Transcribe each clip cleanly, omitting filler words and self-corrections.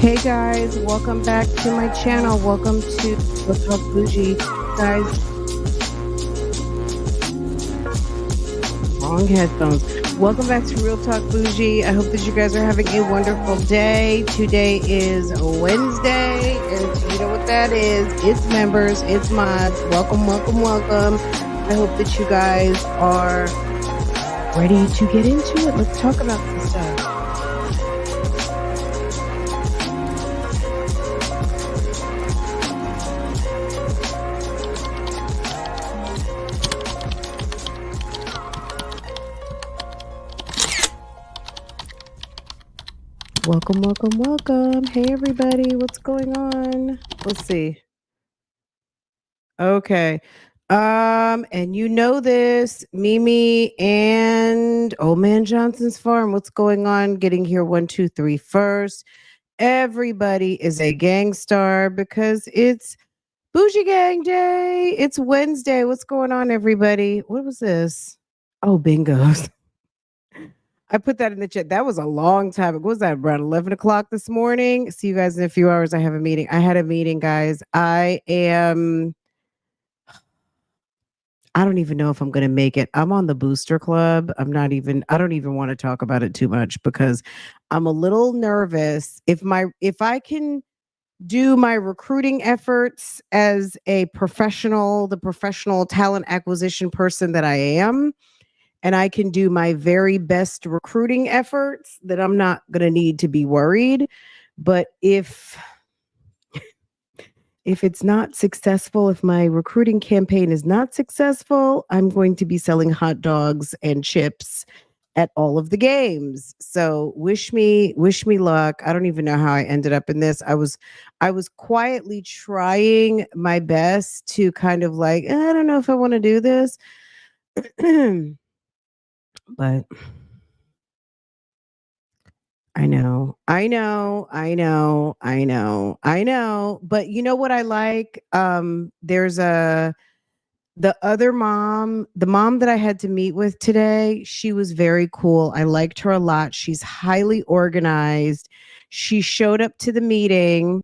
Hey guys, welcome back to my channel. Welcome to RealTalk Bougie. Guys, wrong headphones. Welcome back to RealTalk Bougie. I hope that you guys are having a wonderful day. Today is Wednesday, and you know what that is. It's members, it's mods. Welcome, welcome, welcome. I hope that you guys are ready to get into it. Let's talk about some stuff. Welcome, welcome, welcome. Hey, everybody. What's going on? Let's see. Okay. And you know this, Mimi and Old Man Johnson's Farm. What's going on? Getting here 1, 2, 3 first. Everybody is a gang star because it's Bougie Gang Day. It's Wednesday. What's going on, everybody? What was this? Oh, bingos. I put that in the chat. That was a long time ago. What was that, around 11 o'clock this morning? See you guys in a few hours. I have a meeting. I had a meeting, guys. I don't even know if I'm going to make it. I'm on the booster club. I don't even want to talk about it too much because I'm a little nervous. If I can do my recruiting efforts as the professional talent acquisition person that I am, and I can do my very best recruiting efforts, that I'm not going to need to be worried. But if it's not successful, if my recruiting campaign is not successful, I'm going to be selling hot dogs and chips at all of the games. So wish me luck. I don't even know how I ended up in this. I was quietly trying my best to kind of like, I don't know if I want to do this. But I know. But you know what I like? There's the other mom, the mom that I had to meet with today, she was very cool. I liked her a lot. She's highly organized. She showed up to the meeting.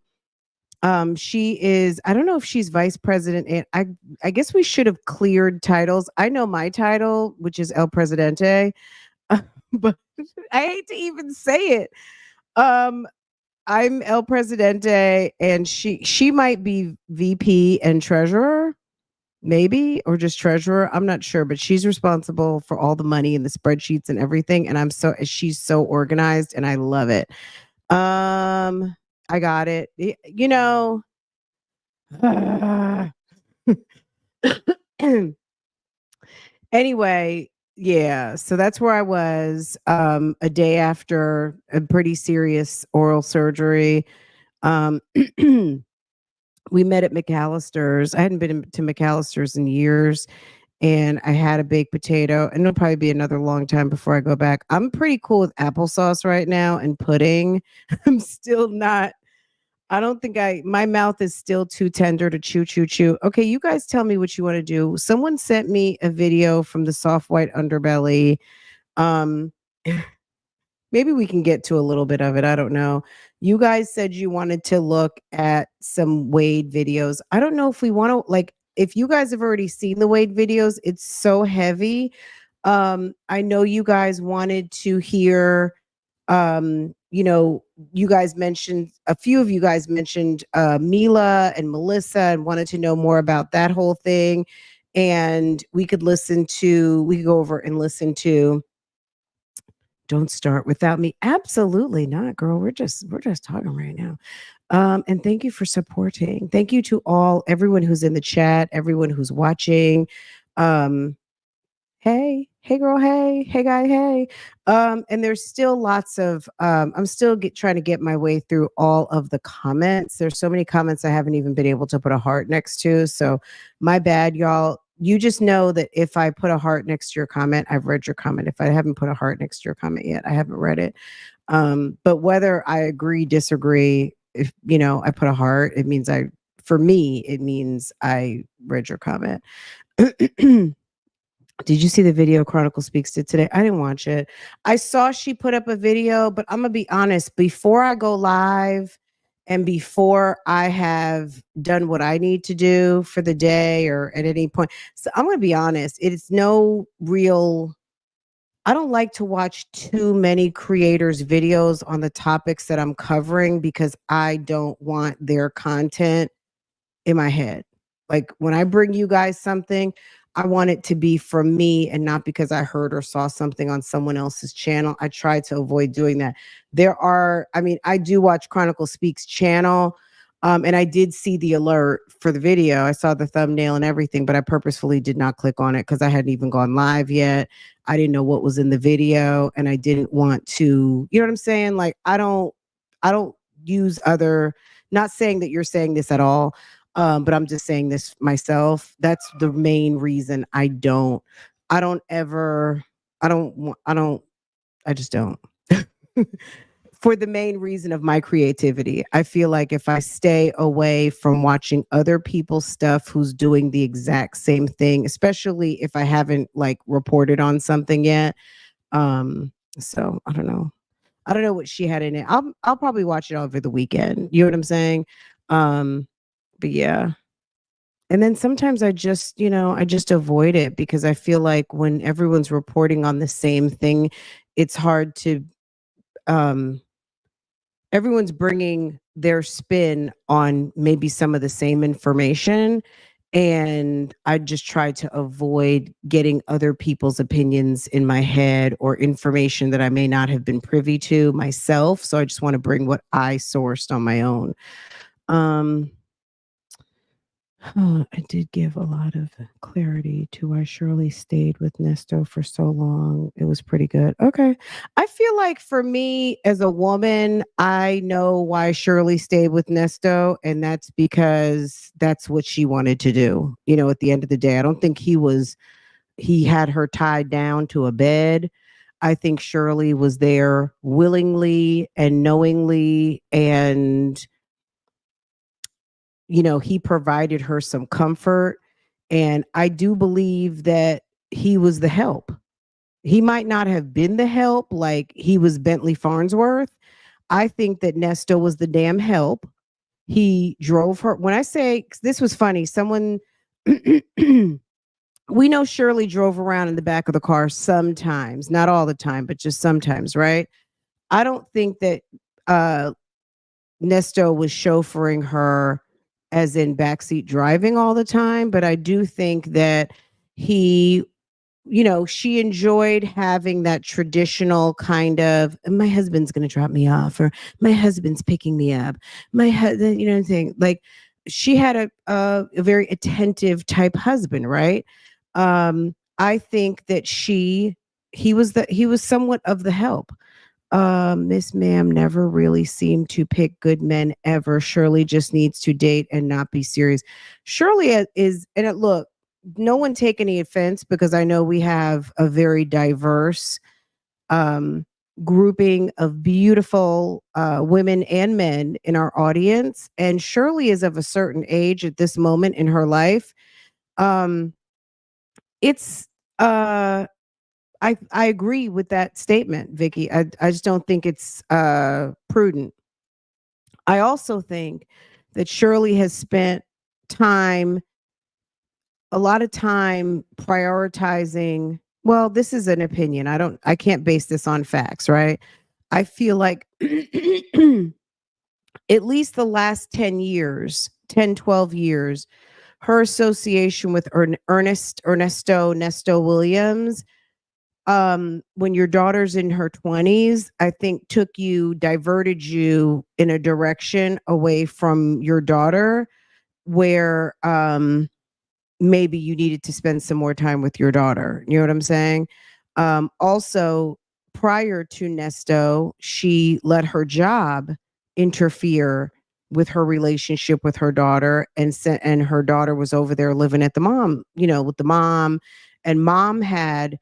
She is, I don't know if she's vice president. And I guess we should have cleared titles. I know my title, which is El Presidente. But I hate to even say it. Um, I'm El Presidente, and she might be VP and treasurer, maybe, or just treasurer. I'm not sure, but she's responsible for all the money and the spreadsheets and everything. And she's so organized, and I love it. I got it. You know. Anyway, yeah, so that's where I was a day after a pretty serious oral surgery. Um we met at McAllister's. I hadn't been to McAllister's in years, and I had a baked potato, and it'll probably be another long time before I go back. I'm pretty cool with applesauce right now and pudding. I'm still not. I don't think my mouth is still too tender to chew, chew, chew. Okay, you guys tell me what you want to do. Someone sent me a video from the soft white underbelly. Um, maybe we can get to a little bit of it. I don't know. You guys said you wanted to look at some Wade videos. I don't know if we want to, like, if you guys have already seen the Wade videos, it's so heavy. I know you guys wanted to hear, you guys mentioned, a few of you guys mentioned Mila and Melisa and wanted to know more about that whole thing. And we could go over and listen to Don't Start Without Me. Absolutely not, girl. We're just talking right now. And thank you for supporting. Thank you to everyone who's in the chat, everyone who's watching. Hey girl, hey guy, hey. And there's still lots of I'm still trying to get my way through all of the comments. There's so many comments I haven't even been able to put a heart next to. So my bad, y'all. You just know that if I put a heart next to your comment, I've read your comment. If I haven't put a heart next to your comment yet, I haven't read it. But whether I agree, disagree, if I put a heart, it means for me, it means I read your comment. Did you see the video Chronicle Speaks did today? I didn't watch it. I saw she put up a video, but I'm going to be honest. Before I go live, And before I have done what I need to do for the day or at any point, so I'm going to be honest, it's no real. I don't like to watch too many creators' videos on the topics that I'm covering because I don't want their content in my head. Like when I bring you guys something, I want it to be from me and not because I heard or saw something on someone else's channel. I try to avoid doing that. I mean, I do watch Chronicle Speaks channel. And I did see the alert for the video. I saw the thumbnail and everything, but I purposefully did not click on it because I hadn't even gone live yet. I didn't know what was in the video and I didn't want to, you know what I'm saying? Like I don't use other, not saying that you're saying this at all, but I'm just saying this myself. That's the main reason I don't ever, I don't, I just don't. For the main reason of my creativity. I feel like if I stay away from watching other people's stuff who's doing the exact same thing, especially if I haven't like reported on something yet. So I don't know. I don't know what she had in it. I'll probably watch it over the weekend. You know what I'm saying? Um, but yeah. And then sometimes I just avoid it because I feel like when everyone's reporting on the same thing, it's hard to um everyone's bringing their spin on maybe some of the same information. And I just try to avoid getting other people's opinions in my head or information that I may not have been privy to myself. So I just want to bring what I sourced on my own. Um, I did give a lot of clarity to why Shirley stayed with Nesto for so long. It was pretty good. Okay. I feel like for me as a woman, I know why Shirley stayed with Nesto, and that's because that's what she wanted to do. You know, at the end of the day, I don't think he had her tied down to a bed. I think Shirley was there willingly and knowingly, and he provided her some comfort. And I do believe that he was the help. He might not have been the help like he was Bentley Farnsworth. I think that Nesto was the damn help. He drove her. When I say this was funny, someone, we know Shirley drove around in the back of the car sometimes, not all the time, but just sometimes, right? I don't think that uh, Nesto was chauffeuring her as in backseat driving all the time, but I do think that he, she enjoyed having that traditional kind of my husband's going to drop me off or my husband's picking me up. My husband, thing like she had a very attentive type husband, right? I think that he was somewhat of the help. Miss Ma'am never really seemed to pick good men ever. Shirley just needs to date and not be serious. Shirley is, and look, no one take any offense because I know we have a very diverse um, grouping of beautiful women and men in our audience. And Shirley is of a certain age at this moment in her life. Um, it's uh I agree with that statement, Vicky. I just don't think it's prudent. I also think that Shirley has spent time, a lot of time prioritizing. Well, this is an opinion. I can't base this on facts, right? I feel like at least the last 10 years, 10, 12 years, her association with Ernesto Williams, when your daughter's in her 20s, I think diverted you in a direction away from your daughter where maybe you needed to spend some more time with your daughter. You know what I'm saying? Also, prior to Nesto, she let her job interfere with her relationship with her daughter, and her daughter was over there living at the mom, with the mom, and mom had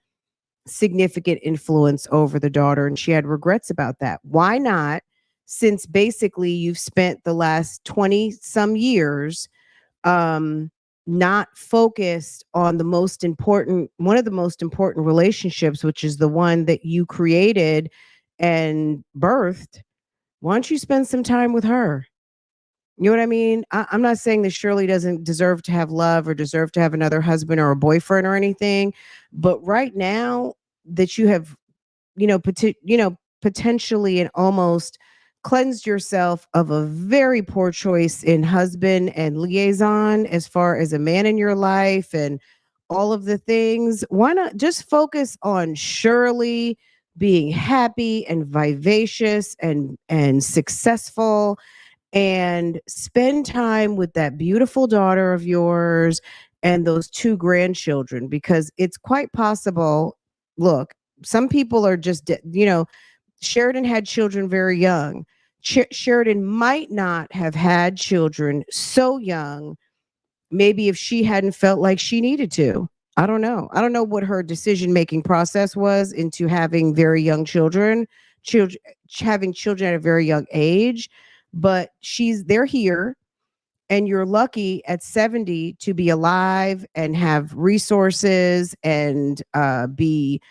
significant influence over the daughter, and she had regrets about that. Why not, since basically you've spent the last 20 some years not focused on one of the most important relationships, which is the one that you created and birthed? Why don't you spend some time with her? You know what I mean? I'm not saying that Shirley doesn't deserve to have love or deserve to have another husband or a boyfriend or anything, but right now that you have, potentially and almost cleansed yourself of a very poor choice in husband and liaison as far as a man in your life and all of the things. Why not just focus on Shirley being happy and vivacious and successful, and spend time with that beautiful daughter of yours and those two grandchildren, because it's quite possible. Look, some people are just, Sheridan had children very young. Sheridan might not have had children so young, maybe if she hadn't felt like she needed to. I don't know. I don't know what her decision making process was into having very young children, having children at a very young age, but they're here, and you're lucky at 70 to be alive and have resources and be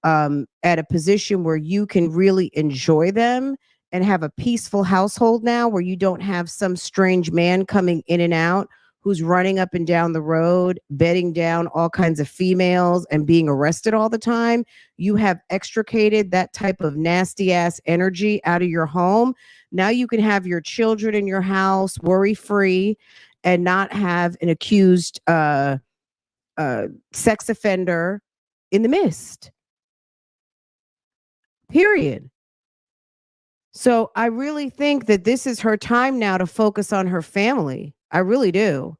at a position where you can really enjoy them and have a peaceful household now, where you don't have some strange man coming in and out who's running up and down the road, bedding down all kinds of females and being arrested all the time. You have extricated that type of nasty ass energy out of your home. Now you can have your children in your house worry free and not have an accused sex offender in the midst. Period. So I really think that this is her time now to focus on her family. I really do.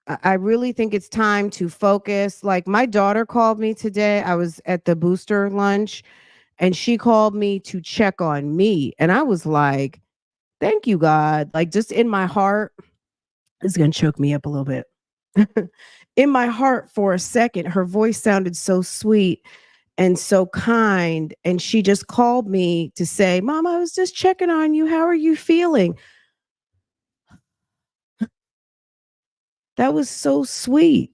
I really think it's time to focus. Like, my daughter called me today. I was at the booster lunch and she called me to check on me. And I was like, thank you, God. Like, just in my heart, it's going to choke me up a little bit. In my heart, for a second, her voice sounded so sweet and so kind. And she just called me to say, Mom, I was just checking on you. How are you feeling? That was so sweet.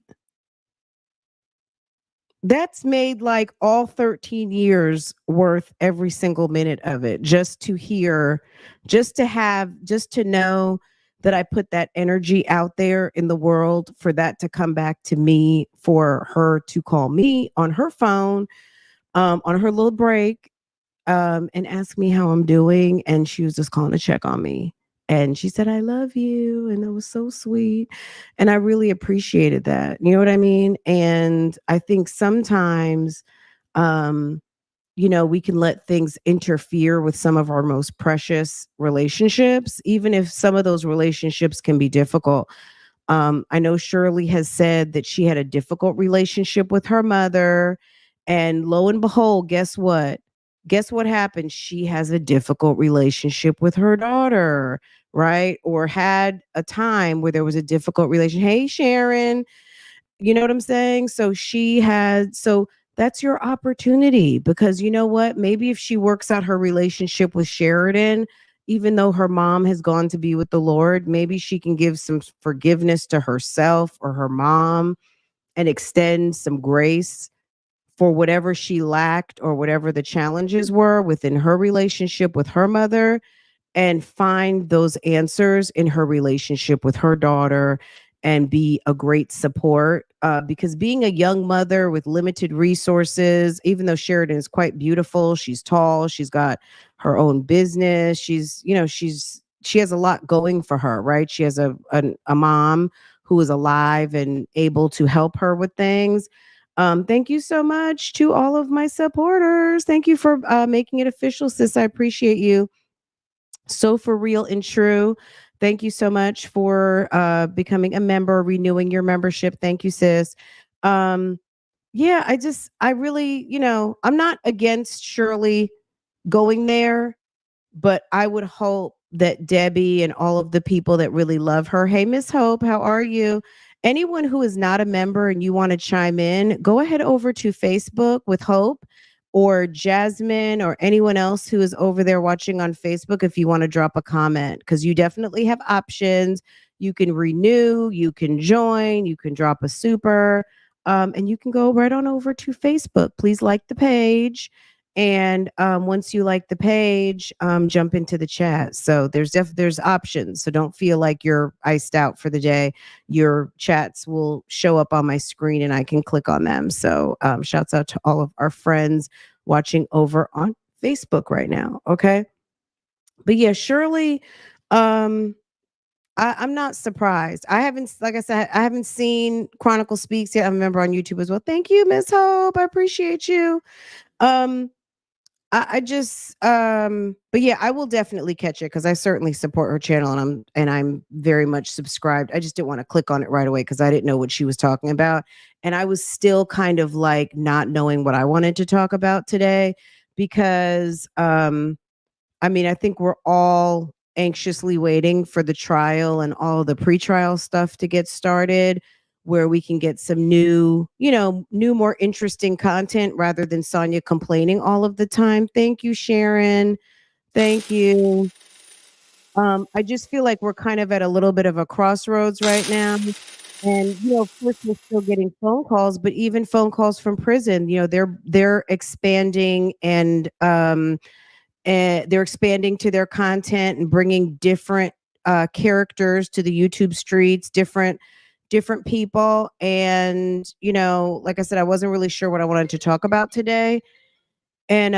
That's made like all 13 years worth every single minute of it, just to hear, just to know that I put that energy out there in the world, for that to come back to me, for her to call me on her phone, on her little break, and ask me how I'm doing. And she was just calling to check on me. And she said, I love you. And it was so sweet. And I really appreciated that. You know what I mean? And I think sometimes, um, we can let things interfere with some of our most precious relationships, even if some of those relationships can be difficult. I know Shirley has said that she had a difficult relationship with her mother. And lo and behold, guess what? Guess what happened? She has a difficult relationship with her daughter, right? Or had a time where there was a difficult relation. Hey, Sharon, you know what I'm saying? So that's your opportunity, because you know what? Maybe if she works out her relationship with Sheridan, even though her mom has gone to be with the Lord, maybe she can give some forgiveness to herself or her mom and extend some grace for whatever she lacked or whatever the challenges were within her relationship with her mother, and find those answers in her relationship with her daughter and be a great support. Because being a young mother with limited resources, even though Sheridan is quite beautiful, she's tall, she's got her own business, she has a lot going for her, right? She has a mom who is alive and able to help her with things. Thank you so much to all of my supporters. Thank you for making it official, sis. I appreciate you. So for real and true. Thank you so much for becoming a member, renewing your membership. Thank you, sis. Um, yeah, I really, I'm not against Shirley going there, but I would hope that Debbie and all of the people that really love her. Hey, Miss Hope, how are you? Anyone who is not a member and you want to chime in, go ahead over to Facebook with Hope or Jasmine or anyone else who is over there watching on Facebook, if you want to drop a comment, because you definitely have options. You can renew, you can join, you can drop a super, and you can go right on over to Facebook. Please like the page And once you like the page, jump into the chat. So there's options. So don't feel like you're iced out for the day. Your chats will show up on my screen, and I can click on them. So shouts out to all of our friends watching over on Facebook right now. Okay, but yeah, Shirley. Um, I'm not surprised. I haven't, like I said, I haven't seen Chronicle Speaks yet. I'm a member on YouTube as well. Thank you, Miss Hope. I appreciate you. Um, I just but yeah, I will definitely catch it because I certainly support her channel, and I'm very much subscribed. I just didn't want to click on it right away because I didn't know what she was talking about. And I was still kind of like not knowing what I wanted to talk about today because I mean, I think we're all anxiously waiting for the trial and all the pretrial stuff to get started where we can get some new, new, more interesting content rather than Sonia complaining all of the time. Thank you, Sharon. Thank you. I just feel like we're kind of at a little bit of a crossroads right now. And of course, we're still getting phone calls, but even phone calls from prison, they're expanding and they're expanding to their content and bringing different characters to the YouTube streets, different people. And like I said, I wasn't really sure what I wanted to talk about today. And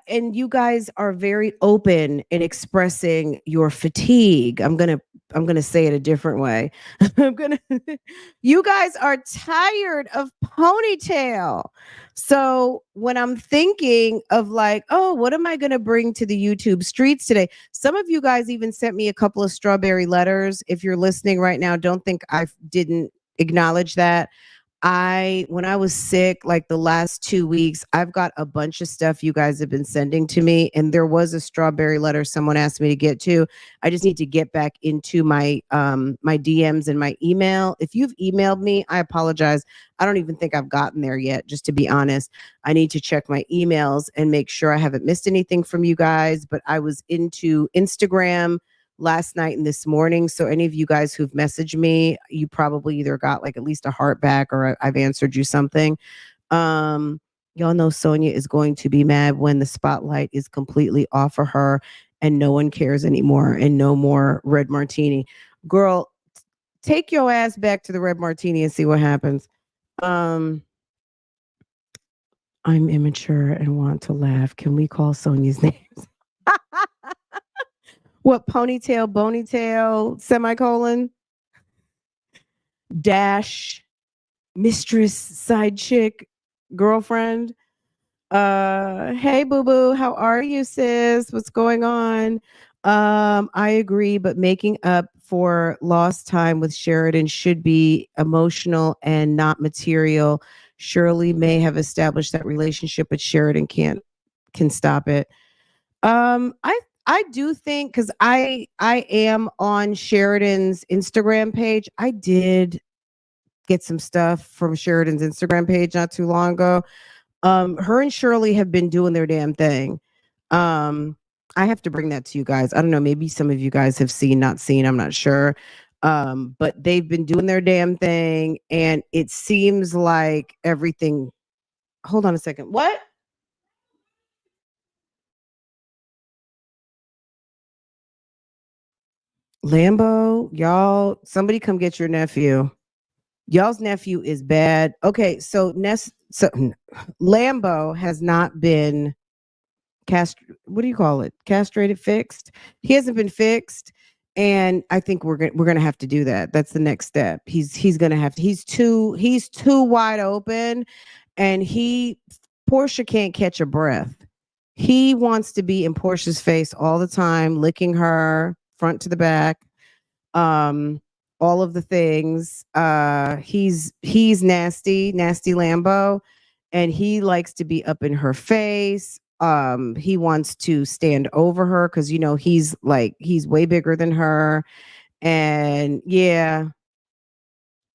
and you guys are very open in expressing your fatigue. I'm gonna say it a different way. I'm gonna You guys are tired of ponytail. So when I'm thinking of like, oh, what am I gonna bring to the YouTube streets today? Some of you guys even sent me a couple of strawberry letters. If you're listening right now, don't think I didn't acknowledge that. When I was sick, like the last 2 weeks, I've got a bunch of stuff you guys have been sending to me. And there was a strawberry letter someone asked me to get to. I just need to get back into my DMs and my email. If you've emailed me, I apologize. I don't even think I've gotten there yet, just to be honest. I need to check my emails and make sure I haven't missed anything from you guys. But I was into Instagram last night and this morning. So any of you guys who've messaged me, you probably either got like at least a heart back or I've answered you something. Y'all know Sonia is going to be mad when the spotlight is completely off of her and no one cares anymore and no more red martini. Girl, take your ass back to the red martini and see what happens. Um, I'm immature and want to laugh. Can we call Sonia's names? What, ponytail, bonytail, semicolon, dash, mistress, side chick, girlfriend? Hey boo boo, how are you, sis? What's going on? I agree, but making up for lost time with Sheridan should be emotional and not material. Shirley may have established that relationship, but Sheridan can stop it. I do think because I am on Sheridan's Instagram page. I did get some stuff from Sheridan's Instagram page not too long ago. Her and Shirley have been doing their damn thing. I have to bring that to you guys. I don't know, maybe some of you guys have seen, not seen, I'm not sure. But they've been doing their damn thing, and it seems like everything. Hold on a second. What? Lambo, y'all, somebody come get your nephew. Y'all's nephew is bad. Okay, so Lambo has not been what do you call it? Castrated, fixed. He hasn't been fixed, and I think we're gonna have to do that. That's the next step. He's gonna have to. He's too wide open, and Portia can't catch a breath. He wants to be in Portia's face all the time, licking her front to the back, um, all of the things. He's nasty Lambo, and he likes to be up in her face. He wants to stand over her because he's way bigger than her. And yeah,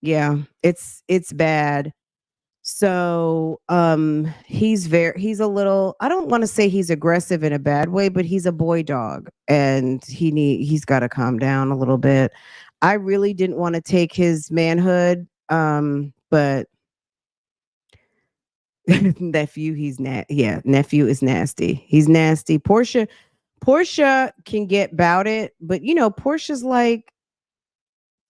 it's bad. So he's a little, I don't want to say he's aggressive in a bad way, but he's a boy dog and he's got to calm down a little bit. I really didn't want to take his manhood, but Nephew, yeah, nephew is nasty. He's nasty. Portia can get about it, but Portia's like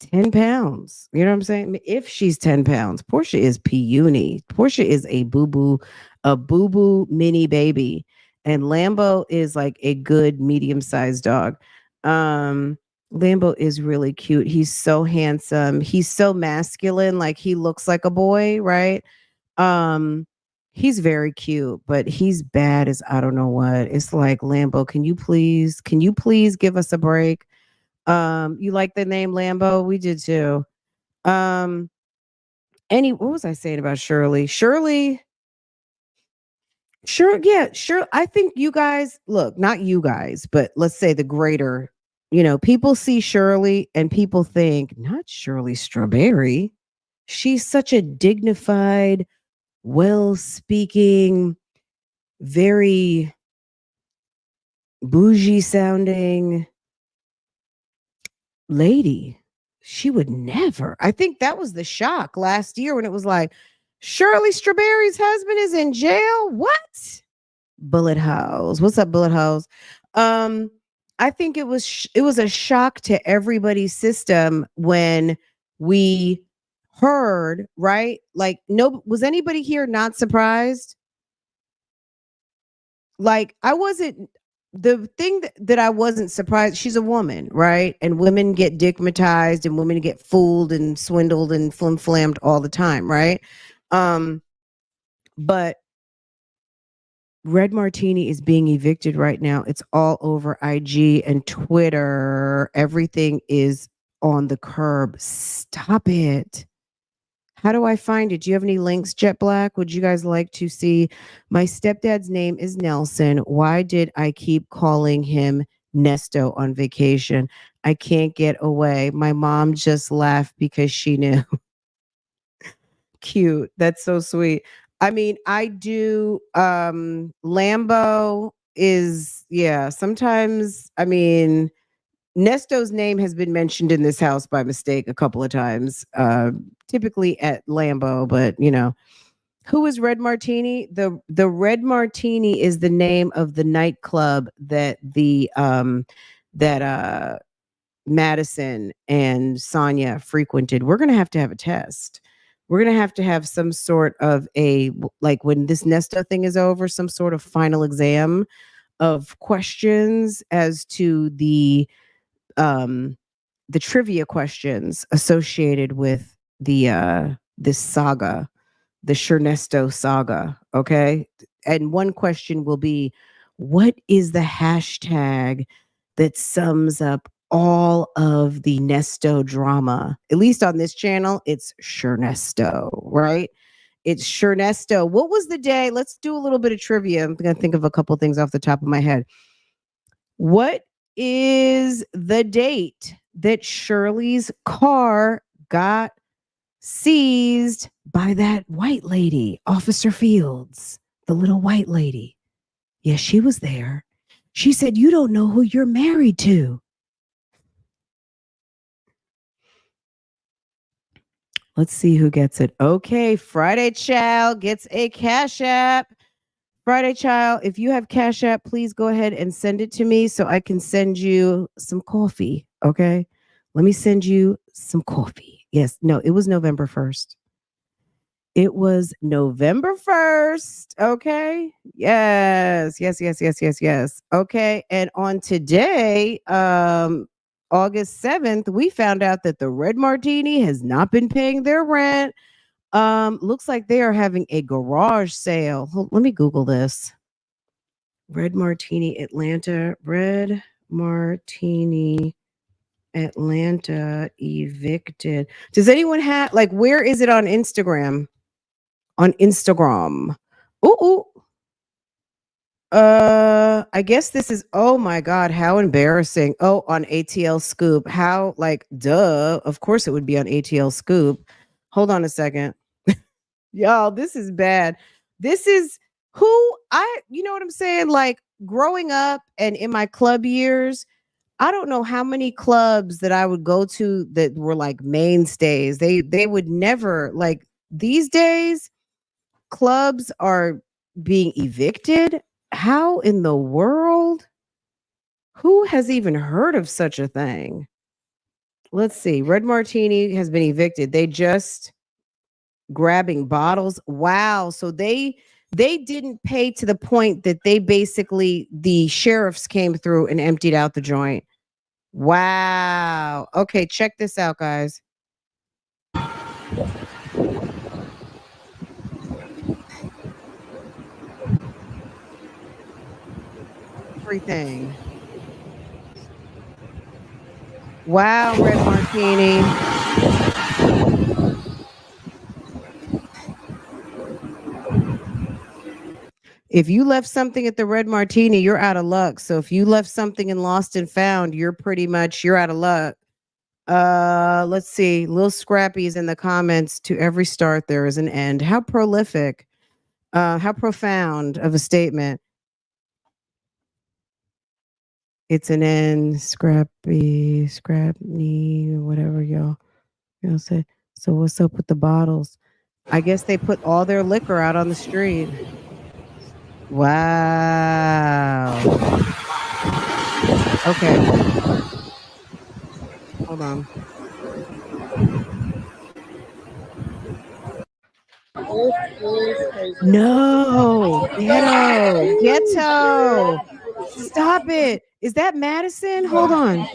10 pounds. You know what I'm saying? I mean, if she's 10 pounds, Portia is puny. Portia is a boo boo mini baby. And Lambo is like a good medium sized dog. Um, Lambo is really cute. He's so handsome. He's so masculine. Like he looks like a boy, right? Um, he's very cute, but he's bad as I don't know what. It's like Lambo, can you please give us a break? You like the name Lambo? We did too. Um, what was I saying about Shirley? Sure, yeah, sure. I think you guys, look, not you guys, but let's say the greater, people see Shirley and people think, not Shirley Strawberry. She's such a dignified, well speaking, very bougie sounding lady. She would never. I think that was the shock last year when it was like, Shirley Strawberry's husband is in jail. What? Bullet House. What's up, Bullet House? Um, I think it was a shock to everybody's system when we heard, right? Like, no, was anybody here not surprised? Like, I wasn't. The thing that I wasn't surprised, she's a woman, right? And women get digmatized and women get fooled and swindled and flim-flammed all the time, right? Um, but Red Martini is being evicted right now. It's all over IG and Twitter. Everything is on the curb. Stop it. How do I find it? Do you have any links, Jet Black? Would you guys like to see? My stepdad's name is Nelson. Why did I keep calling him Nesto on vacation? I can't get away. My mom just laughed because she knew. Cute. That's so sweet. I mean, I do Lambo is yeah, sometimes I mean Nesto's name has been mentioned in this house by mistake a couple of times. Typically at Lambo, but who is Red Martini? The Red Martini is the name of the nightclub that Madison and Sonia frequented. We're going to have a test. We're going to have some sort of like when this Nesto thing is over, some sort of final exam of questions as to um the trivia questions associated with this saga, the Chernesto saga. Okay. And one question will be, what is the hashtag that sums up all of the Nesto drama? At least on this channel, it's Chernesto, right? It's Chernesto. What was the day? Let's do a little bit of trivia. I'm going to think of a couple things off the top of my head. What is the date that Shirley's car got seized by that white lady, Officer Fields, the little white lady? Yes, she was there. She said, "You don't know who you're married to." Let's see who gets it. Okay, Friday Child gets a Cash App. Friday Child, if you have Cash App, please go ahead and send it to me so I can send you some coffee. Okay. Let me send you some coffee. Yes. No, it was November 1st. It was November 1st. Okay. Yes. Yes. Yes. Yes. Yes. Yes. Okay. And on today, August 7th, we found out that the Red Martini has not been paying their rent. Looks like they are having a garage sale. Let me Google this. Red Martini Atlanta. Red Martini Atlanta evicted. Does anyone have where is it on Instagram? On Instagram. Ooh, ooh. I guess this is, oh my God, how embarrassing. Oh, on ATL Scoop. How, duh. Of course it would be on ATL Scoop. Hold on a second. Y'all, this is bad. This is you know what I'm saying? Like growing up and in my club years, I don't know how many clubs that I would go to that were like mainstays. They would never, like, these days clubs are being evicted. How in the world? Who has even heard of such a thing? Let's see. Red Martini has been evicted. They just grabbing bottles. Wow. So they didn't pay to the point that they basically the sheriffs came through and emptied out the joint. Wow. Okay, check this out, guys. Everything. Wow, Red Martini. If you left something at the Red Martini, you're out of luck. So if you left something in Lost and Found, you're out of luck. Let's see. Little Scrappy's in the comments. To every start there is an end. How prolific. How profound of a statement. It's an end, Scrappy, Scrapney, whatever y'all say. So what's up with the bottles? I guess they put all their liquor out on the street. Wow. Okay. Hold on. No, ghetto. Stop it. Is that Madison? Hold on.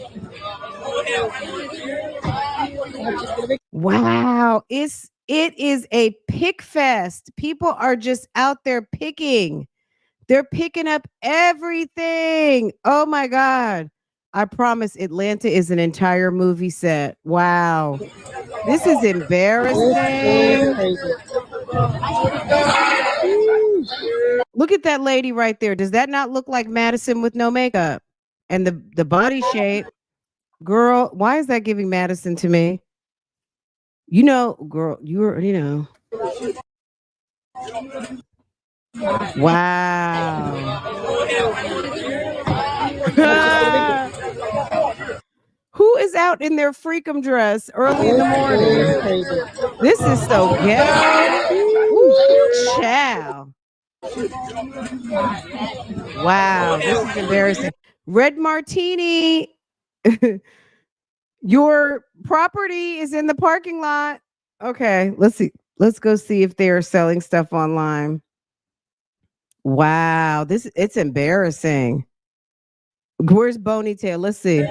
Wow. It is a pick fest. People are just out there picking. They're picking up everything. Oh my God. I promise Atlanta is an entire movie set. Wow. This is embarrassing. Look at that lady right there. Does that not look like Madison with no makeup? And the body shape. Girl, why is that giving Madison to me? You know, girl, Wow. Who is out in their freakum dress early in the morning? This is so ghetto. Ooh, child. Wow, this is embarrassing. Red Martini. Your property is in the parking lot. Okay, let's see. Let's go see if they are selling stuff online. Wow, it's embarrassing. Where's Boneytail? Let's see.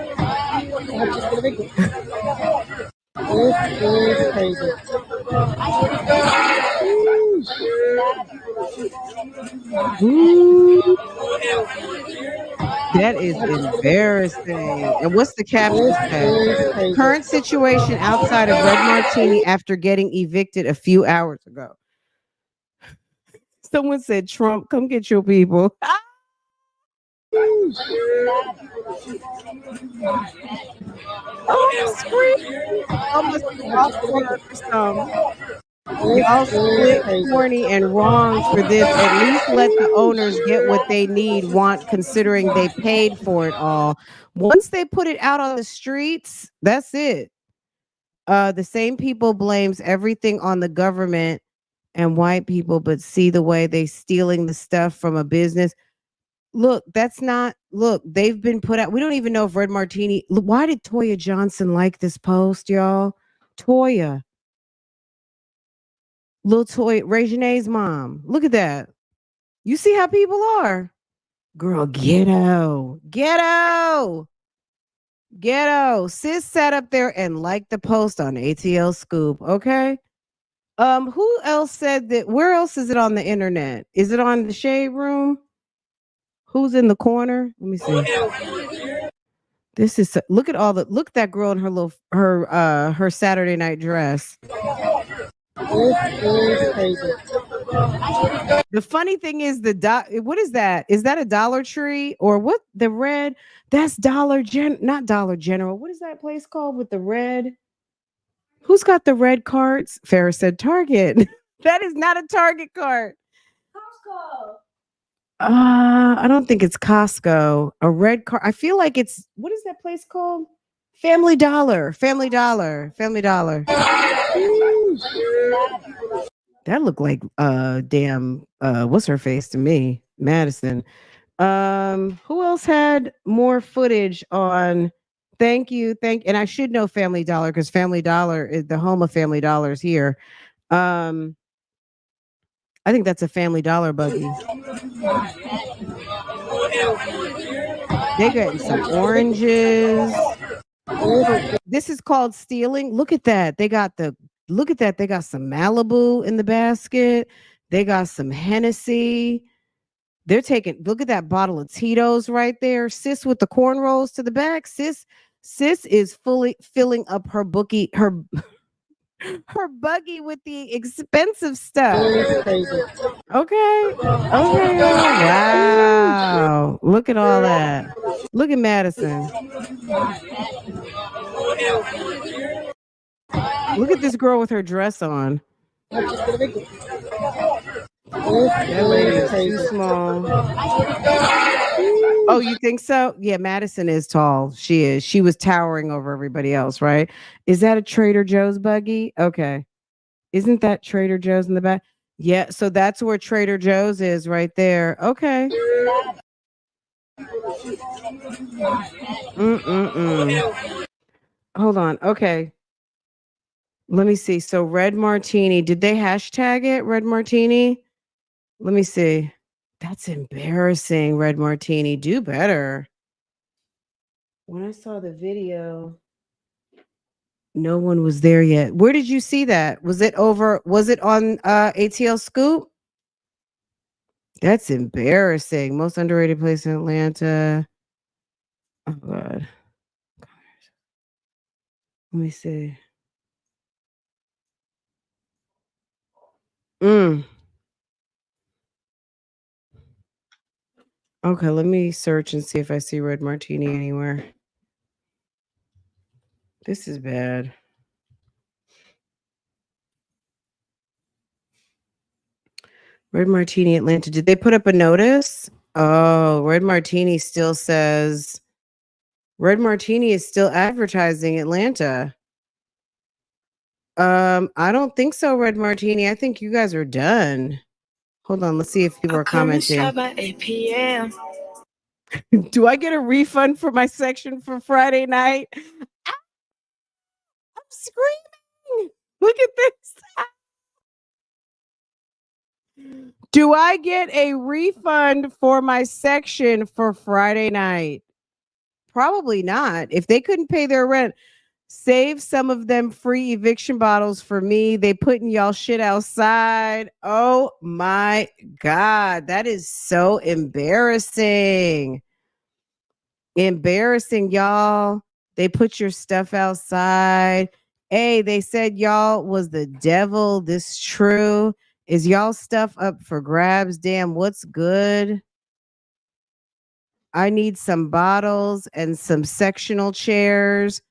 Ooh. That is embarrassing. And what's the caption say? Current situation outside of Red Martini after getting evicted a few hours ago. Someone said, Trump, come get your people. Oh, scream. Almost off for some. Y'all split corny and wrong for this. At least let the owners get what they want, considering they paid for it all. Once they put it out on the streets, that's it. The same people blames everything on the government and white people, but see the way they stealing the stuff from a business. Look, they've been put out. We don't even know if Red Martini. Why did Toya Johnson like this post, y'all? Toya. Little Toy, Regine's mom. Look at that. You see how people are. Girl, ghetto. Sis sat up there and liked the post on ATL Scoop. Okay. Who else said that? Where else is it on the internet? Is it on the Shade Room? Who's in the corner? Let me see. This is look at that girl in her Saturday night dress. The funny thing is what is that? Is that a Dollar Tree or what? The red? That's not Dollar General. What is that place called with the red? Who's got the red carts? Farrah said Target. That is not a Target cart. Costco. I don't think it's Costco. A red cart. I feel like it's what is that place called? Family Dollar. That looked like damn what's her face to me? Madison. Who else had more footage on thank you, and I should know Family Dollar because Family Dollar is the home of Family Dollars here. Um, I think that's a Family Dollar buggy. They getting some oranges. This is called stealing. Look at that. Look at that. They got some Malibu in the basket. They got some Hennessy. They're taking look at that bottle of Tito's right there. Sis with the cornrows to the back. Sis is fully filling up her buggy with the expensive stuff. Okay. Okay, y'all. Wow. Look at all that. Look at Madison. Look at this girl with her dress on. That lady is too small. Oh, you think so? Yeah, Madison is tall. She is. She was towering over everybody else, right? Is that a Trader Joe's buggy? Okay. Isn't that Trader Joe's in the back? Yeah, so that's where Trader Joe's is right there. Okay. Mm-mm-mm. Hold on. Okay. Let me see. So Red Martini, did they hashtag it? Red Martini? Let me see. That's embarrassing, Red Martini. Do better. When I saw the video, no one was there yet. Where did you see that? Was it on ATL Scoop? That's embarrassing. Most underrated place in Atlanta. Oh god. Let me see. Mm. Okay, let me search and see if I see Red Martini anywhere. This is bad. Red Martini Atlanta. Did they put up a notice? Oh, Red Martini still says Red Martini is still advertising Atlanta. I don't think so, Red Martini. I think you guys are done. Hold on, let's see if people are commenting. By 8 p.m. Do I get a refund for my section for Friday night? I'm screaming. Look at this. Do I get a refund for my section for Friday night? Probably not. If they couldn't pay their rent, save some of them free eviction bottles for me. They putting y'all shit outside. Oh my God. That is so embarrassing. Embarrassing, y'all. They put your stuff outside. Hey, they said y'all was the devil. This true. Is y'all stuff up for grabs? Damn, what's good? I need some bottles and some sectional chairs.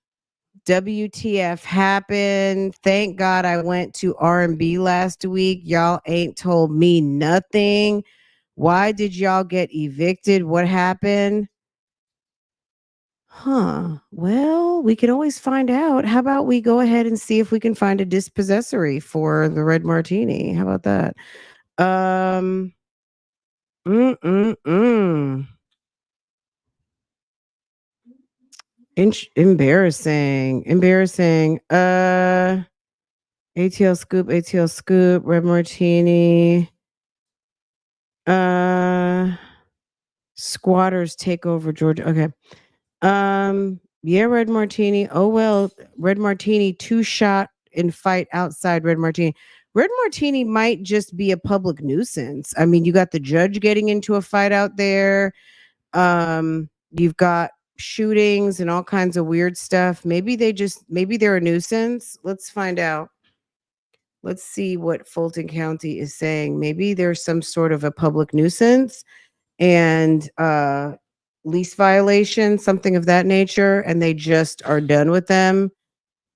WTF happened. Thank God I went to R&B last week. Y'all ain't told me nothing. Why did y'all get evicted? What happened? Huh. Well, we can always find out. How about we go ahead and see if we can find a dispossessory for the Red Martini? How about that? Um, mm. Embarrassing. Embarrassing. ATL Scoop, Red Martini. Uh Squatters take over Georgia. Okay. Yeah, Red Martini. Oh well, Red Martini two shot in fight outside Red Martini. Red Martini might just be a public nuisance. I mean, you got the judge getting into a fight out there. You've got shootings and all kinds of weird stuff. Maybe they're a nuisance. Let's find out. Let's see what Fulton County is saying. Maybe there's some sort of a public nuisance and lease violation, something of that nature, and they just are done with them.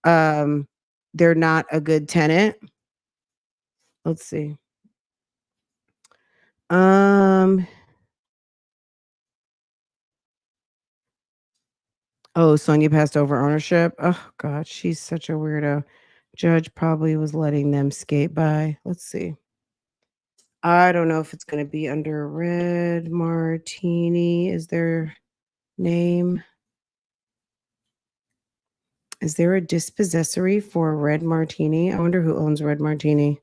Um, they're not a good tenant. Let's see. Um, oh, Sonia passed over ownership. Oh God, she's such a weirdo. Judge probably was letting them skate by. Let's see. I don't know if it's going to be under Red Martini. Is their name? Is there a dispossessory for Red Martini? I wonder who owns Red Martini.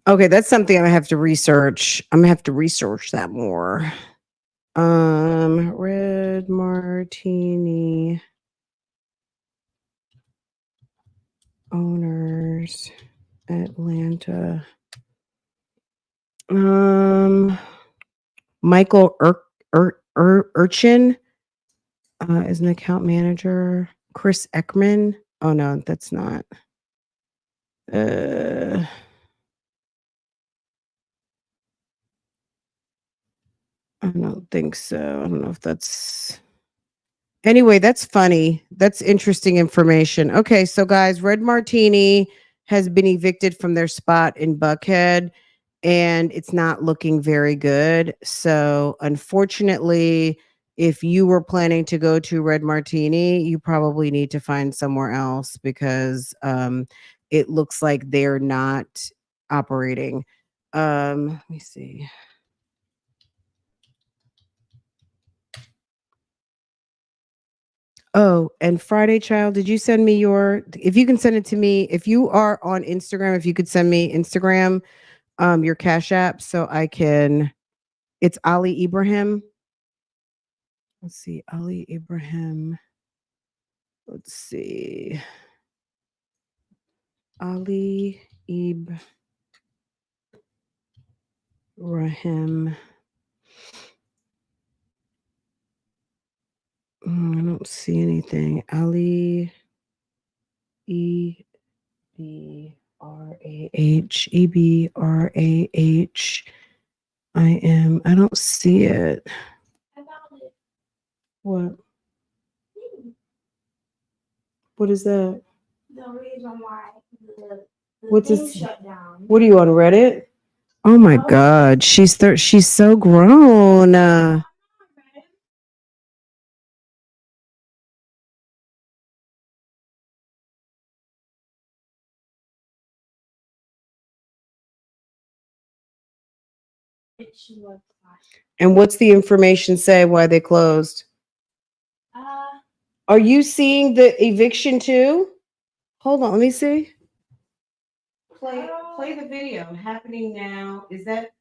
Okay, that's something I have to research. I'm gonna have to research that more. Red Martini owners, Atlanta. Michael Urchin is an account manager. Chris Ekman. Oh no, that's not. I don't think so. I don't know if that's. Anyway, that's funny. That's interesting information. Okay, so guys, Red Martini has been evicted from their spot in Buckhead and it's not looking very good. So, unfortunately, if you were planning to go to Red Martini, you probably need to find somewhere else because it looks like they're not operating. Let me see. Oh, and Friday Child, did you send me if you can send it to me, if you are on Instagram, if you could send me Instagram, your Cash App so I can, it's Ali Ibrahim. Let's see, Ali Ibrahim. Let's see. Ali Ibrahim. I don't see anything. Ali Ebrahim. I don't see it. I found it. What? What is that? The reason why the What's thing shut down. What are you on Reddit? Oh my God, she's so grown. And what's the information say why they closed? Are you seeing the eviction too? Hold on, let me see. Play the video. Happening now. Is that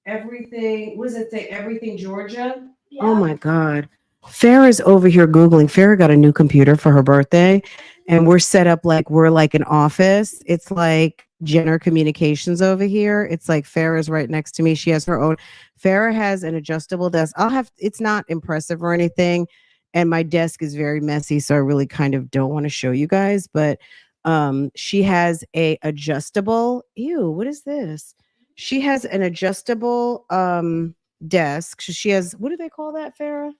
everything? What does it say? Everything Georgia? Yeah. Oh my God. Farrah's over here Googling. Farrah got a new computer for her birthday, and we're set up like we're like an office. It's like Jenner Communications over here. It's like Farrah's right next to me. She has her own. Farrah has an adjustable desk. It's not impressive or anything. And my desk is very messy. So I really kind of don't want to show you guys, but she has a adjustable. Ew, what is this? She has an adjustable desk. She has, what do they call that, Farrah?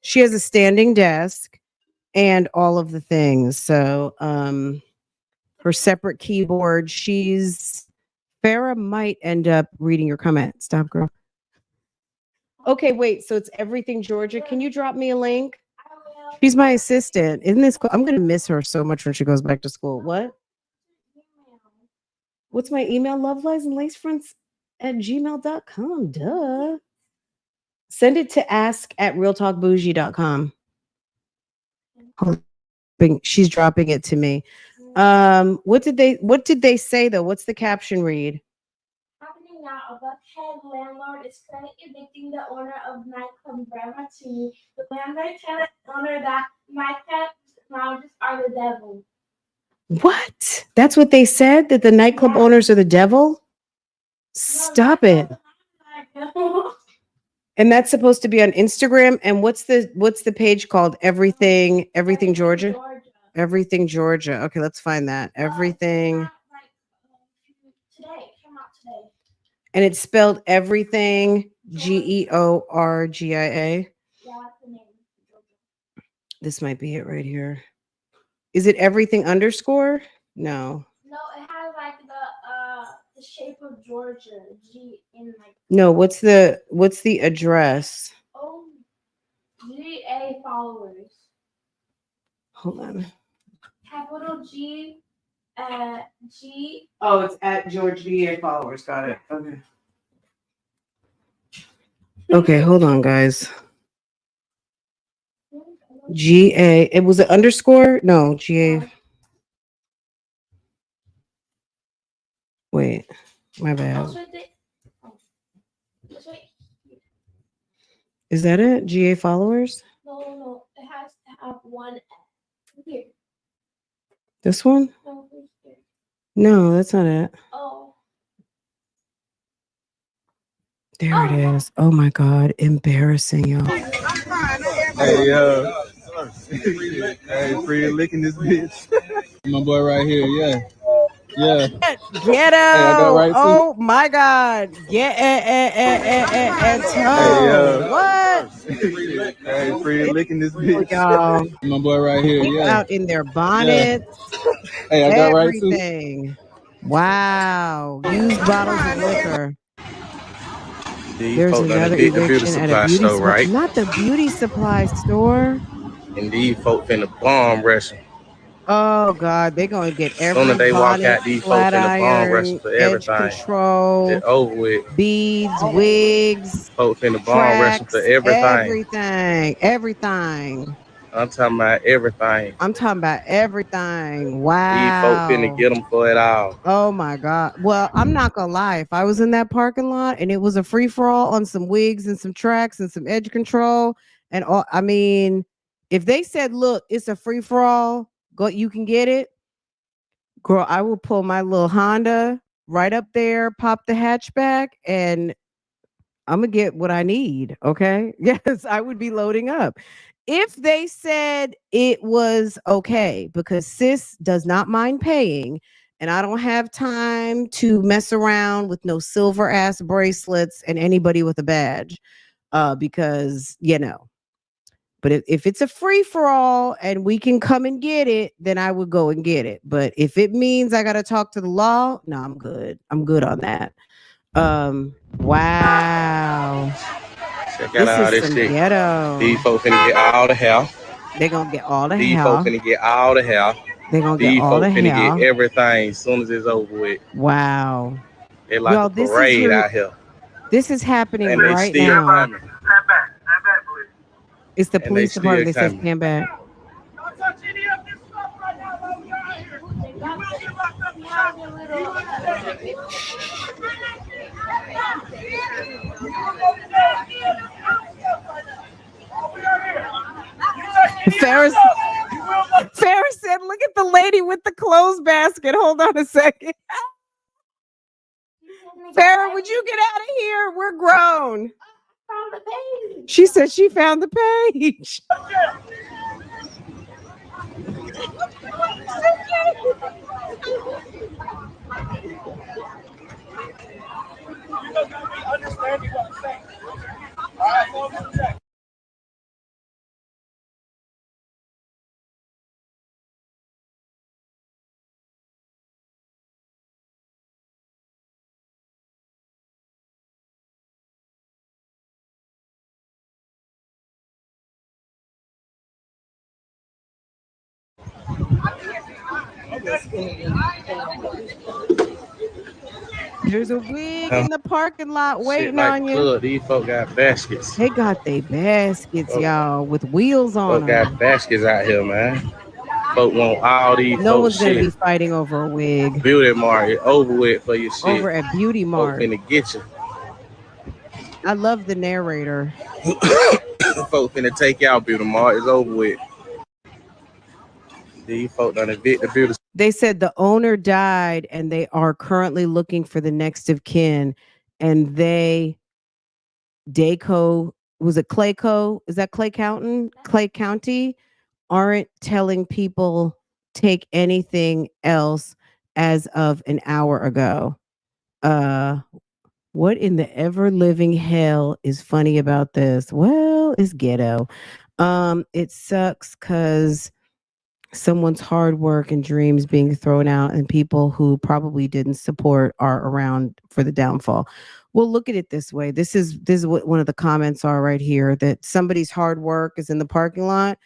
She has a standing desk and all of the things. So her separate keyboard. Farrah might end up reading your comment. Stop, girl. Okay, wait. So it's Everything Georgia. Can you drop me a link? She's my assistant. Isn't this cool? I'm gonna miss her so much when she goes back to school. What? What's my email? Love lies and lace fronts at gmail.com. Duh. Send it to ask@realtalkbougie.com. She's dropping it to me. What did they say though? What's the caption read? Happening now, a Buckhead landlord is currently evicting the owner of nightclub Martini. The landlord tenant owner that nightclub lounges are the devil. What? That's what they said? That the nightclub owners are the devil? Stop it. And that's supposed to be on Instagram. And what's the page called? Everything Georgia? Everything Georgia. Okay, let's find that. Everything. Today. It came out today. And it's spelled Everything Georgia. Yeah, that's the name. This might be it right here. Is it everything underscore? No. No, it has like the shape of Georgia. G in like. No, what's the address? Oh, GA followers. Hold on. Capital G at G. Oh, it's at George VA followers. Got it. Okay. Okay, hold on, guys. GA. It was an underscore? No, GA. Wait, my bad. Is that it? GA followers? No. It has to have one here. This one? No, that's not it. Oh. There it is. Oh my God. Embarrassing, y'all. Hey, hey, free licking this bitch. My boy right here, yeah. Ghetto. Hey, I got right oh my God. Ghetto. What? Hey, free licking this bitch. Y'all. My boy right here, People yeah. out in their bonnets. Hey, I got right too. Everything. Wow. Used bottles of liquor. There's another eviction at a beauty store, right? Not the beauty supply store. And these folk finna bomb wrestle. Oh God, they're gonna get every Soon as they walk bonnet, out, these folk flat finna bomb wrestle iron, for edge everything. control, It's over with. beads, wigs, Folk finna bomb wrestle for tracks, everything. everything. I'm talking about everything. I'm talking about everything. Wow. These folk finna get them for it all. Oh my God. Well, I'm not gonna lie. If I was in that parking lot and it was a free for all on some wigs and some tracks and some edge control and all, I mean, if they said, "Look, it's a free for all, go, you can get it," girl, I will pull my little Honda right up there, pop the hatchback, and I'm gonna get what I need. Okay. Yes, I would be loading up. If they said it was okay, because sis does not mind paying, and I don't have time to mess around with no silver ass bracelets and anybody with a badge. Because but if it's a free for all and we can come and get it, then I would go and get it. But if it means I gotta talk to the law, no, I'm good. I'm good on that. Wow. Check This out all is this some shit. ghetto. These folk finna get all the hell. They're gonna get all the These folk hell. finna get all the hell. They're gonna get These all folk the finna hell. get everything as soon as it's over with. Wow. They like Y'all, a parade out here. This is happening And they right still now. coming. It's the And police they department that still says coming. stand back. Don't touch any of this stuff right now while we out here. You will get locked up and shot. You will Ferris said, "Look at the lady with the clothes basket." Hold on a second. Farrah, would you get out of here? We're grown. Found the page. She said she found the page. There's a wig in the parking lot waiting like on you. Club. These folk got baskets. They got their baskets, y'all, with wheels on Folk them. got baskets out here, man. Folk want all these No folks one's gonna shit. be fighting over a wig. Beauty market over with for your shit. Over at Beauty Folk Mart. finna get you. I love the narrator. Folk finna take out Beauty Mart. It's over with. These folk done evict the beauty. They said the owner died and they are currently looking for the next of kin. And Dayco, was it Clayco? Is that Clay County? Aren't telling people take anything else as of an hour ago. What in the ever living hell is funny about this? Well, it's ghetto. It sucks because someone's hard work and dreams being thrown out and people who probably didn't support are around for the downfall. Well, look at it this way. This is what one of the comments are right here, that somebody's hard work is in the parking lot.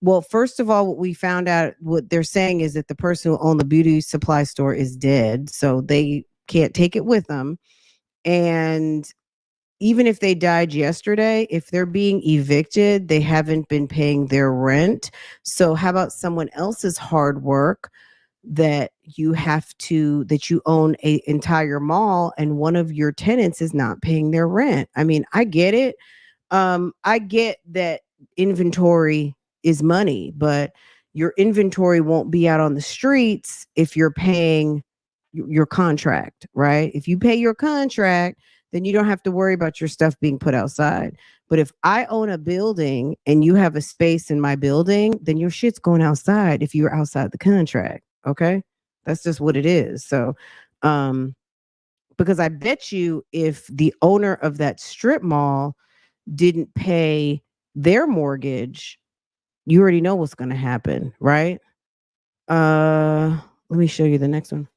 Well, first of all, what we found out, what they're saying is that the person who owned the beauty supply store is dead, so they can't take it with them. And even if they died yesterday, if they're being evicted, they haven't been paying their rent. So how about someone else's hard work that that you own a entire mall and one of your tenants is not paying their rent? I mean, I get it. I get that inventory is money, but your inventory won't be out on the streets if you're paying your contract, right? If you pay your contract, then you don't have to worry about your stuff being put outside. But if I own a building and you have a space in my building, then your shit's going outside if you're outside the contract. Okay. That's just what it is. So, because I bet you if the owner of that strip mall didn't pay their mortgage, you already know what's going to happen, right? Let me show you the next one.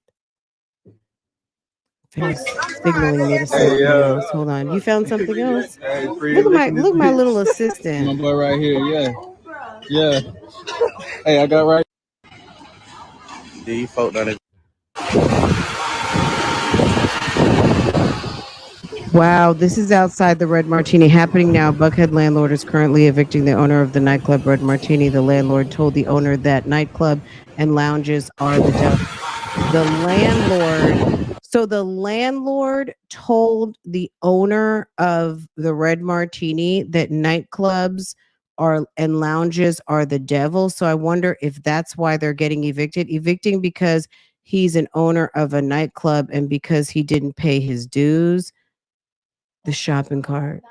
It's signaling me to something else. Hold on. You found something else? Hey, Look my little assistant. My boy right here. Yeah. Yeah. Hey, I got right. These folk done it. Wow, this is outside the Red Martini happening now. Buckhead landlord is currently evicting the owner of the nightclub Red Martini. The landlord told the owner that nightclub and lounges are the devil. The landlord told the owner of the Red Martini that nightclubs are and lounges are the devil. So I wonder if that's why they're getting evicted. Evicting because he's an owner of a nightclub and because he didn't pay his dues. The shopping cart.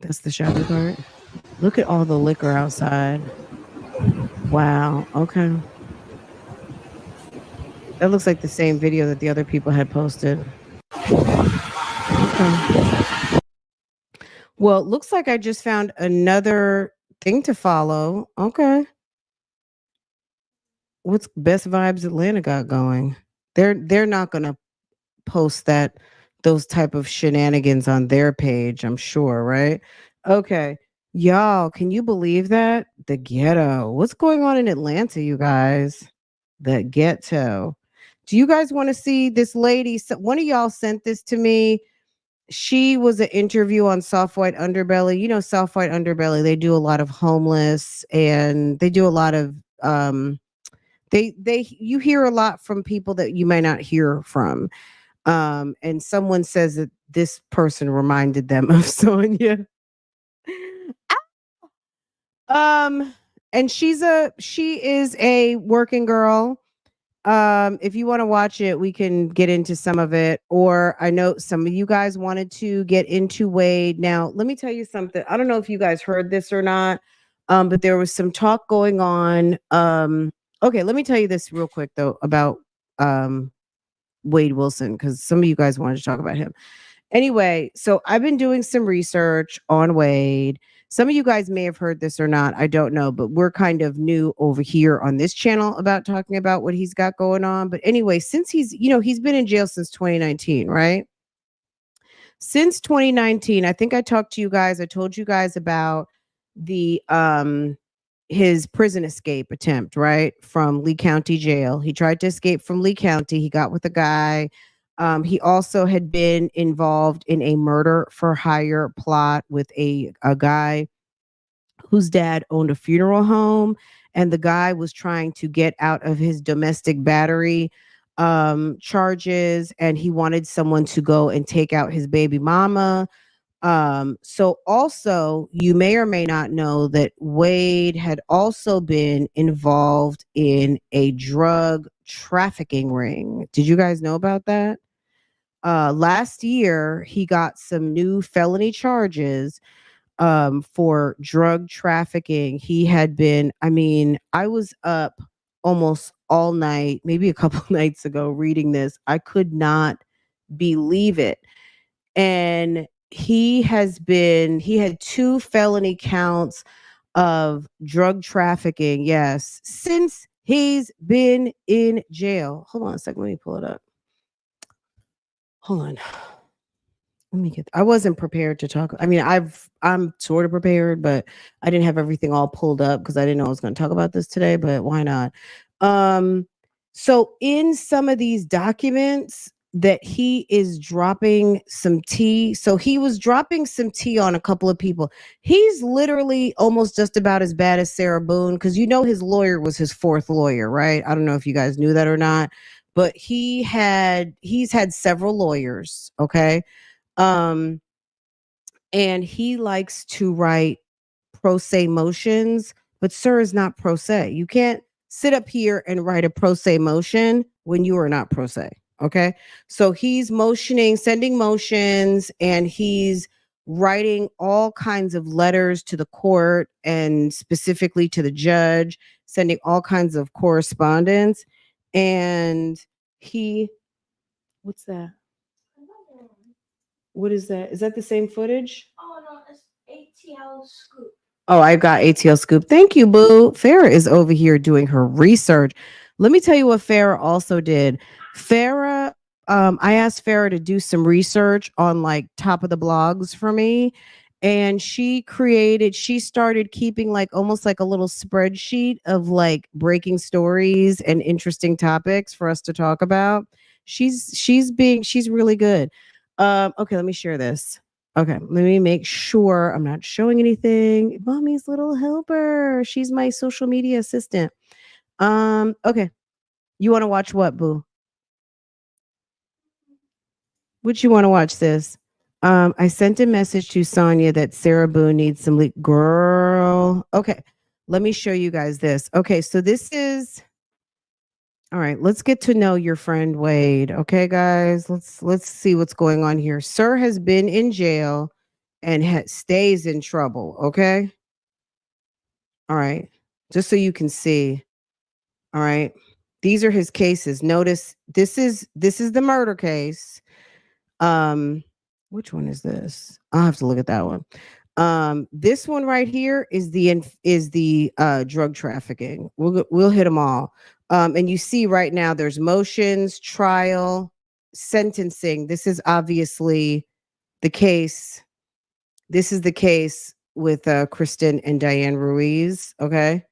That's the shopping cart. Look at all the liquor outside. Wow. Okay. That looks like the same video that the other people had posted. Okay. Well, it looks like I just found another thing to follow. Okay. What's Best Vibes Atlanta got going? They're not gonna post those type of shenanigans on their page, I'm sure, right? Okay. Y'all, can you believe that? The ghetto. What's going on in Atlanta, you guys? The ghetto. Do you guys want to see this lady? One of y'all sent this to me. She was an interview on Soft White Underbelly. You know, Soft White Underbelly, they do a lot of homeless and they do a lot of you hear a lot from people that you may not hear from. And someone says that this person reminded them of Sonia. And she is a working girl. If you want to watch it, we can get into some of it. Or I know some of you guys wanted to get into Wade. Now, let me tell you something. I don't know if you guys heard this or not. But there was some talk going on. Okay, let me tell you this real quick though about Wade Wilson, because some of you guys wanted to talk about him. Anyway, so I've been doing some research on Wade. Some of you guys may have heard this or not. I don't know, but we're kind of new over here on this channel about talking about what he's got going on. But anyway, since he's been in jail since 2019, right? Since 2019, I think I told you guys about the his prison escape attempt, right? From Lee County Jail. He tried to escape from Lee County. He got with a guy. He also had been involved in a murder for hire plot with a guy whose dad owned a funeral home. And the guy was trying to get out of his domestic battery charges. And he wanted someone to go and take out his baby mama. So also, you may or may not know that Wade had also been involved in a drug trafficking ring. Did you guys know about that? Last year, he got some new felony charges for drug trafficking. He had been, I was up almost all night, maybe a couple nights ago reading this. I could not believe it. And he had 2 felony counts of drug trafficking, yes, since he's been in jail. Hold on a second, let me pull it up. Hold on. Let me get. I wasn't prepared to talk. I mean, I'm sort of prepared, but I didn't have everything all pulled up because I didn't know I was going to talk about this today. But why not? Um, so in some of these documents that he is dropping some tea. So he was dropping some tea on a couple of people. He's literally almost just about as bad as Sarah Boone because you know his lawyer was his fourth lawyer, right? I don't know if you guys knew that or not, but he's had several lawyers. Okay. Um, and he likes to write pro se motions, but sir is not pro se. You can't sit up here and write a pro se motion when you are not pro se. Okay. So he's motioning, sending motions, and he's writing all kinds of letters to the court and specifically to the judge, sending all kinds of correspondence. And he, what's that? What is that? Is that the same footage? Oh no, it's ATL scoop. Oh, I got ATL Scoop. Thank you, Boo. Farrah is over here doing her research. Let me tell you what Farrah also did. Farrah, I asked Farrah to do some research on like top of the blogs for me. And she started keeping like almost like a little spreadsheet of like breaking stories and interesting topics for us to talk about. She's really good. Okay, let me share this. Okay, let me make sure I'm not showing anything. Mommy's little helper. She's my social media assistant. Okay. You want to watch what, Boo? Would you want to watch this? I sent a message to Sonia that Sarah Boone needs some girl. Okay. Let me show you guys this. Okay, so this is all right. Let's get to know your friend Wade. Okay, guys. Let's see what's going on here. Sir has been in jail and stays in trouble. Okay. All right. Just so you can see. All right. These are his cases. Notice this is the murder case. Which one is this? I'll have to look at that one. This one right here is the drug trafficking. We'll hit them all. And you see right now there's motions, trial, sentencing. This is obviously the case. This is the case with Kristen and Diane Ruiz. Okay.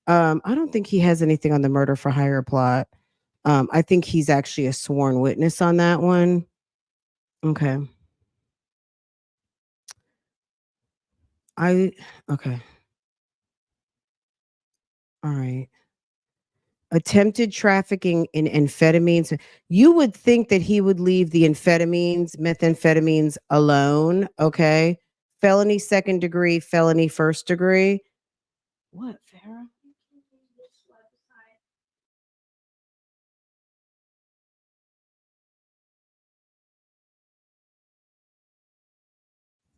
I don't think he has anything on the murder for hire plot. I think he's actually a sworn witness on that one. Okay. I okay. All right. Attempted trafficking in amphetamines. You would think that he would leave the methamphetamines alone. Okay. Felony second degree, felony first degree. What, Farrah?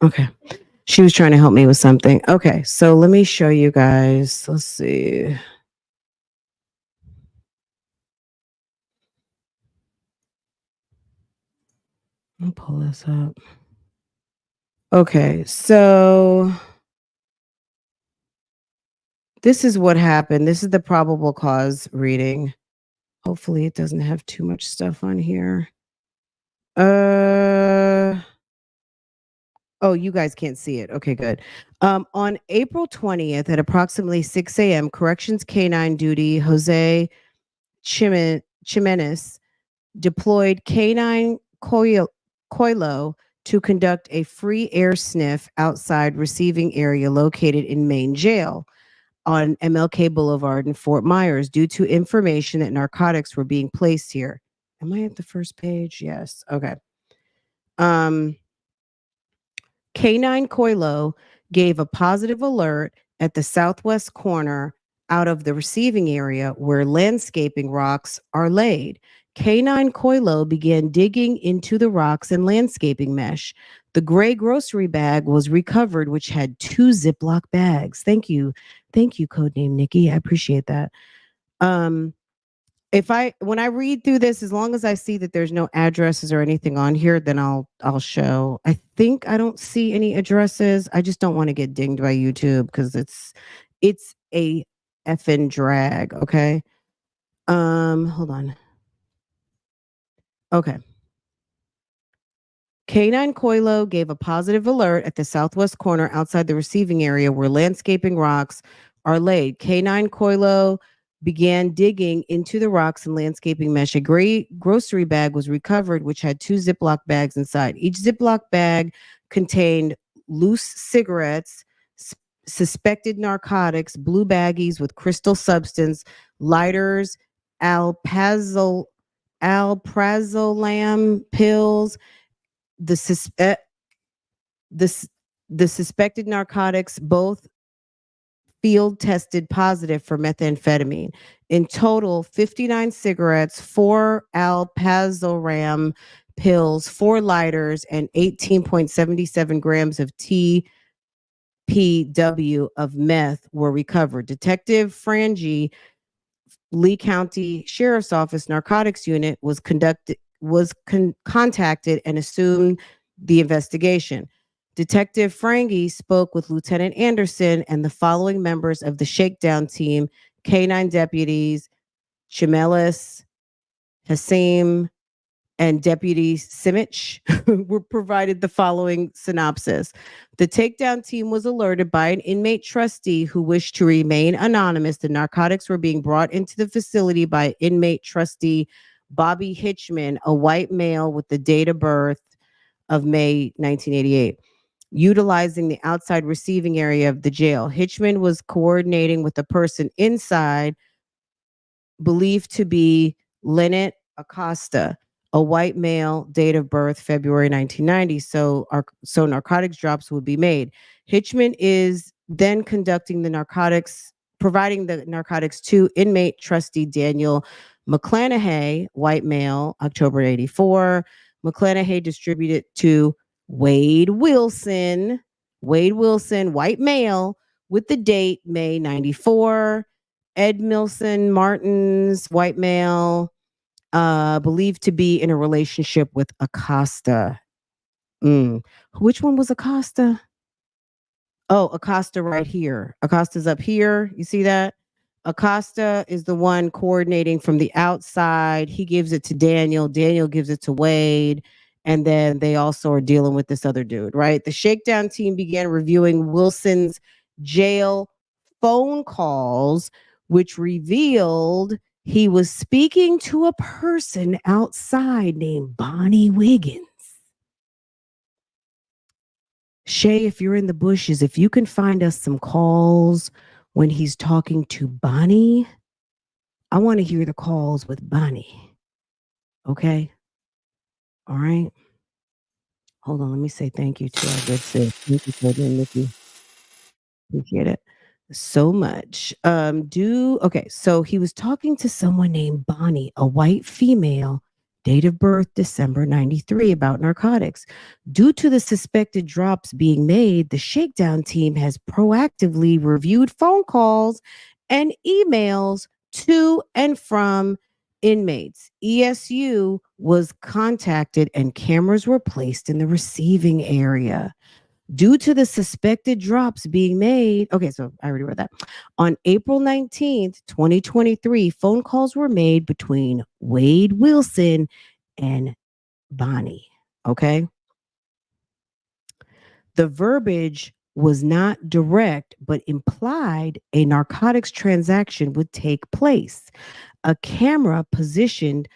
Okay. She was trying to help me with something. Okay. So let me show you guys. Let's see. I'll pull this up. Okay. So this is what happened. This is the probable cause reading. Hopefully it doesn't have too much stuff on here. Oh, you guys can't see it. Okay, good. On April 20th at approximately 6 a.m., Corrections Canine Duty Jose Chimenez deployed Canine Coilo to conduct a free air sniff outside receiving area located in Main Jail on MLK Boulevard in Fort Myers due to information that narcotics were being placed here. Am I at the first page? Yes. Okay. Canine Coilo gave a positive alert at the southwest corner out of the receiving area where landscaping rocks are laid. Canine Coilo began digging into the rocks and landscaping mesh. The gray grocery bag was recovered, which had 2 Ziploc bags. Thank you. Thank you, codename Nikki. I appreciate that. When I read through this, as long as I see that there's no addresses or anything on here, then I'll show. I think I don't see any addresses. I just don't want to get dinged by YouTube because it's a effing drag. Okay. Hold on. Okay. K9 Coilo gave a positive alert at the southwest corner outside the receiving area where landscaping rocks are laid. K9 Coilo began digging into the rocks and landscaping mesh. A gray grocery bag was recovered, which had 2 Ziploc bags inside. Each Ziploc bag contained loose cigarettes, suspected narcotics, blue baggies with crystal substance, lighters, alprazolam pills, the the the suspected narcotics both field tested positive for methamphetamine. In total, 59 cigarettes, 4 alprazolam pills, 4 lighters, and 18.77 grams of TPW of meth were recovered. Detective Frangie, Lee County Sheriff's Office Narcotics Unit contacted and assumed the investigation. Detective Frangie spoke with Lieutenant Anderson and the following members of the shakedown team: K9 deputies Chimelis, Hassim, and Deputy Simich were provided the following synopsis. The takedown team was alerted by an inmate trustee who wished to remain anonymous. The narcotics were being brought into the facility by inmate trustee Bobby Hitchman, a white male with the date of birth of May 1988. Utilizing the outside receiving area of the jail, Hitchman was coordinating with a person inside believed to be Lynette Acosta, a white male, date of birth February 1990. So narcotics drops would be made. Hitchman is then providing the narcotics to inmate trustee Daniel McClanahay, white male, October 84. McClanahay distributed to Wade Wilson, white male, with the date May 94. Ed Milson Martins, white male, believed to be in a relationship with Acosta. Which one was Acosta? Oh, Acosta right here. Acosta's up here. You see that? Acosta is the one coordinating from the outside. He gives it to Daniel. Daniel gives it to Wade. And then they also are dealing with this other dude, right? The shakedown team began reviewing Wilson's jail phone calls, which revealed he was speaking to a person outside named Bonnie Wiggins. Shay, if you're in the bushes, if you can find us some calls when he's talking to Bonnie, I want to hear the calls with Bonnie. Okay? All right? Hold on. Let me say thank you to our good sis. Thank you for being Nikki. Appreciate it so much. Okay, so he was talking to someone named Bonnie, a white female, date of birth December 93, about narcotics. Due to the suspected drops being made, the shakedown team has proactively reviewed phone calls and emails to and from inmates. ESU was contacted and cameras were placed in the receiving area. Due to the suspected drops being made, okay, so I already read that. On April 19th, 2023, phone calls were made between Wade Wilson and Bonnie. Okay. The verbiage was not direct, but implied a narcotics transaction would take place. A camera positioned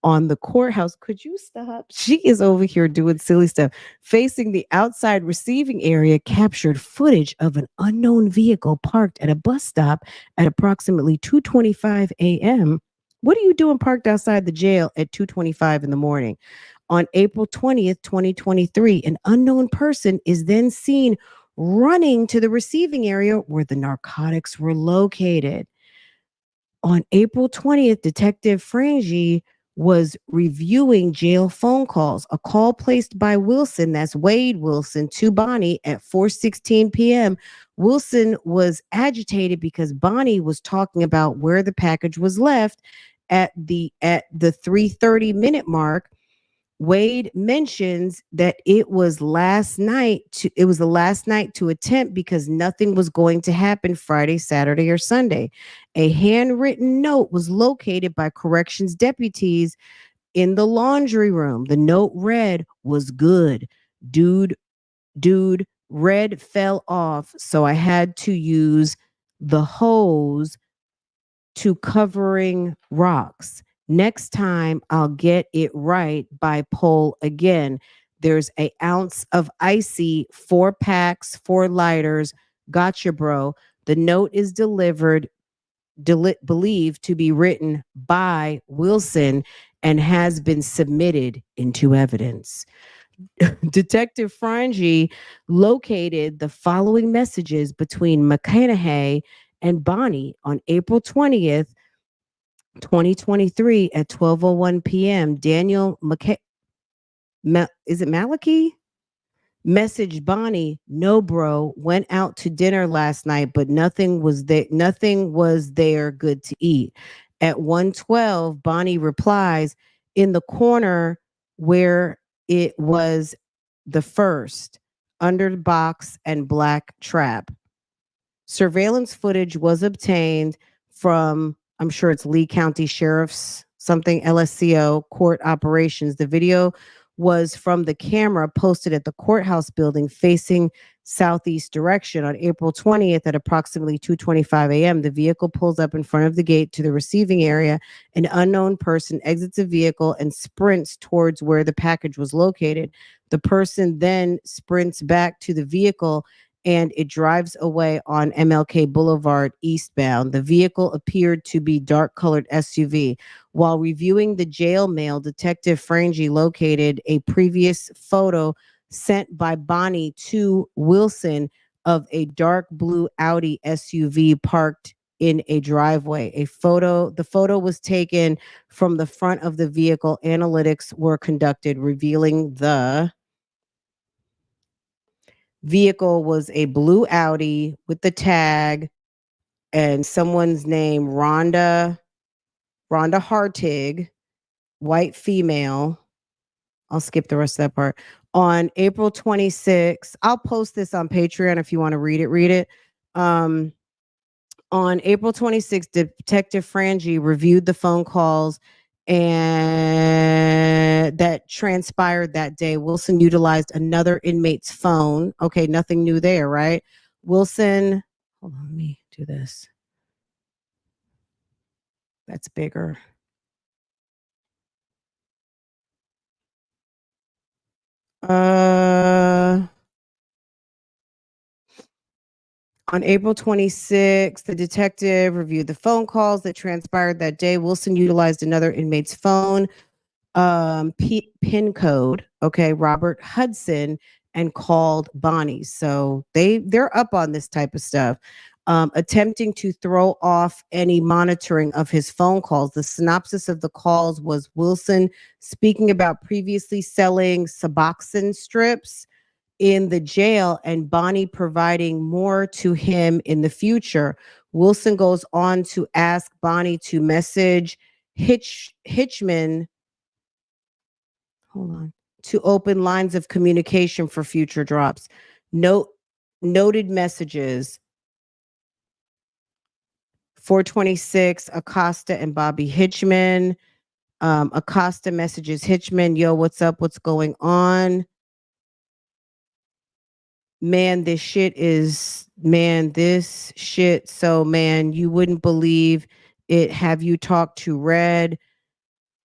on the courthouse. Could you stop? She is over here doing silly stuff. Facing the outside receiving area captured footage of an unknown vehicle parked at a bus stop at approximately 2:25 a.m. What are you doing parked outside the jail at 2:25 in the morning? On April 20th, 2023, an unknown person is then seen running to the receiving area where the narcotics were located. On April 20th, Detective Frangie was reviewing jail phone calls. A call placed by Wilson, that's Wade Wilson, to Bonnie at 4:16 p.m. Wilson was agitated because Bonnie was talking about where the package was left at the 3:30 minute mark. Wade mentions that it was the last night to attempt because nothing was going to happen Friday, Saturday, or Sunday. A handwritten note was located by corrections deputies In the laundry room, the note read, was good. Dude, red fell off, so I had to use the hose to covering rocks. Next time I'll get it right by pole again. There's a ounce of icy, 4 packs, 4 lighters. Gotcha, bro. The note is believed to be written by Wilson and has been submitted into evidence. Detective Frangi located the following messages between McConaughey and Bonnie on April 20th, 2023 at 12:01 p.m. Daniel is it Malachi? Messaged Bonnie, no bro, went out to dinner last night, but nothing was there good to eat. At 1:12, Bonnie replies, in the corner where it was the first, under the box and black trap. Surveillance footage was obtained from, I'm sure it's Lee County Sheriff's something, LSCO, court operations. The video was from the camera posted at the courthouse building facing southeast direction on April 20th at approximately 2:25 a.m. The vehicle pulls up in front of the gate to the receiving area. An unknown person exits the vehicle and sprints towards where the package was located. The person then sprints back to the vehicle and it drives away on MLK Boulevard eastbound. The vehicle appeared to be dark colored SUV. While reviewing the jail mail, Detective Frangi located a previous photo sent by Bonnie to Wilson of a dark blue Audi SUV parked in a driveway. The photo was taken from the front of the vehicle. Analytics were conducted, revealing the vehicle was a blue Audi with the tag and someone's name, Rhonda Hartig, white female. I'll skip the rest of that part. On April 26th, I'll post this on Patreon if you want to read it. On April 26th, Detective Frangi reviewed the phone calls and that transpired that day. Wilson utilized another inmate's phone. Okay, nothing new there, right? Wilson, hold on, let me do this. That's bigger. On April 26th, the detective reviewed the phone calls that transpired that day. Wilson utilized another inmate's phone, pin code, okay, Robert Hudson, and called Bonnie. So they're up on this type of stuff. Attempting to throw off any monitoring of his phone calls. The synopsis of the calls was Wilson speaking about previously selling Suboxone strips in the jail and Bonnie providing more to him in the future. Wilson goes on to ask Bonnie to message Hitchman, hold on, to open lines of communication for future drops. Noted messages. 426, Acosta and Bobby Hitchman. Acosta messages Hitchman, yo, what's up? What's going on? This shit. So, man, you wouldn't believe it. Have you talked to Red?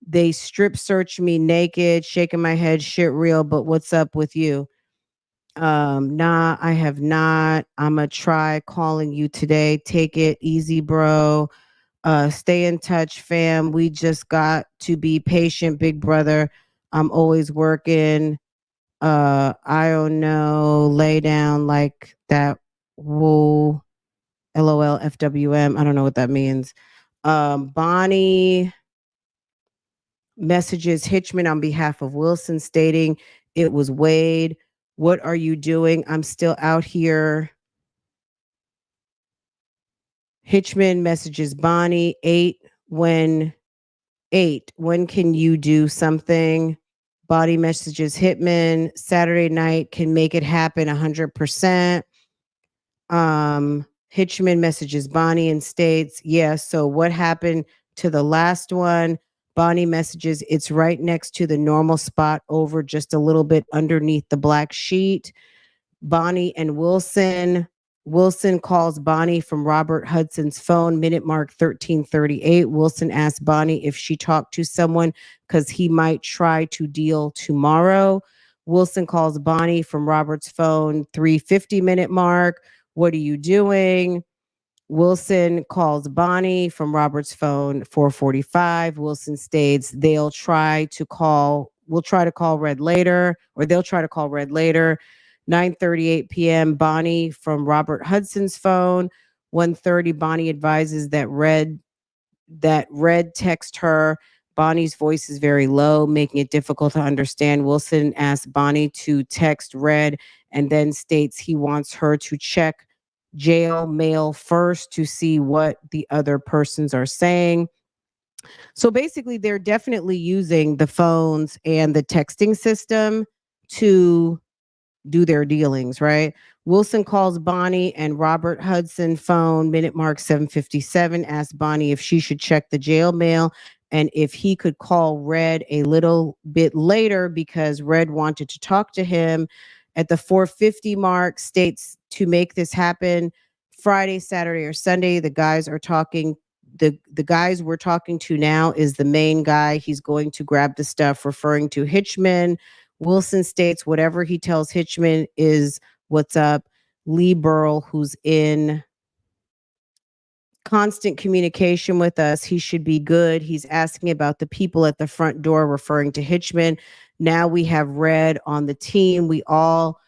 They strip search me naked, shaking my head, shit real, but what's up with you? Nah, I have not. I'ma try calling you today. Take it easy, bro. Stay in touch, fam. We just got to be patient, big brother. I'm always working. I don't know, lay down like that. Whoa, LOL, FWM. I don't know what that means. Bonnie messages Hitchman on behalf of Wilson stating it was Wade. What are you doing? I'm still out here. Hitchman messages Bonnie 8 when can you do something? Body messages Hitman Saturday night can make it happen 100%. Hitchman messages Bonnie and states, yeah, so what happened to the last one? Bonnie messages, it's right next to the normal spot over just a little bit underneath the black sheet. Bonnie and Wilson. Wilson calls Bonnie from Robert Hudson's phone, minute mark 1338. Wilson asks Bonnie if she talked to someone because he might try to deal tomorrow. Wilson calls Bonnie from Robert's phone, 350 minute mark. What are you doing? Wilson calls Bonnie from Robert's phone, 445. Wilson states we'll try to call Red later, or they'll try to call Red later. 9:38 p.m. Bonnie from Robert Hudson's phone. 1:30 Bonnie advises that Red text her. Bonnie's voice is very low, making it difficult to understand. Wilson asks Bonnie to text Red and then states he wants her to check jail mail first to see what the other persons are saying. So basically, they're definitely using the phones and the texting system to do their dealings, right? Wilson calls Bonnie and Robert Hudson phone, minute mark 757, asks Bonnie if she should check the jail mail and if he could call Red a little bit later because Red wanted to talk to him. At the 450 mark, states to make this happen Friday, Saturday, or Sunday. The guys are talking. The guys we're talking to now is the main guy. He's going to grab the stuff, referring to Hitchman. Wilson states whatever he tells Hitchman is what's up. Lee Burrell, who's in constant communication with us, he should be good. He's asking about the people at the front door, referring to Hitchman. Now we have Red on the team. All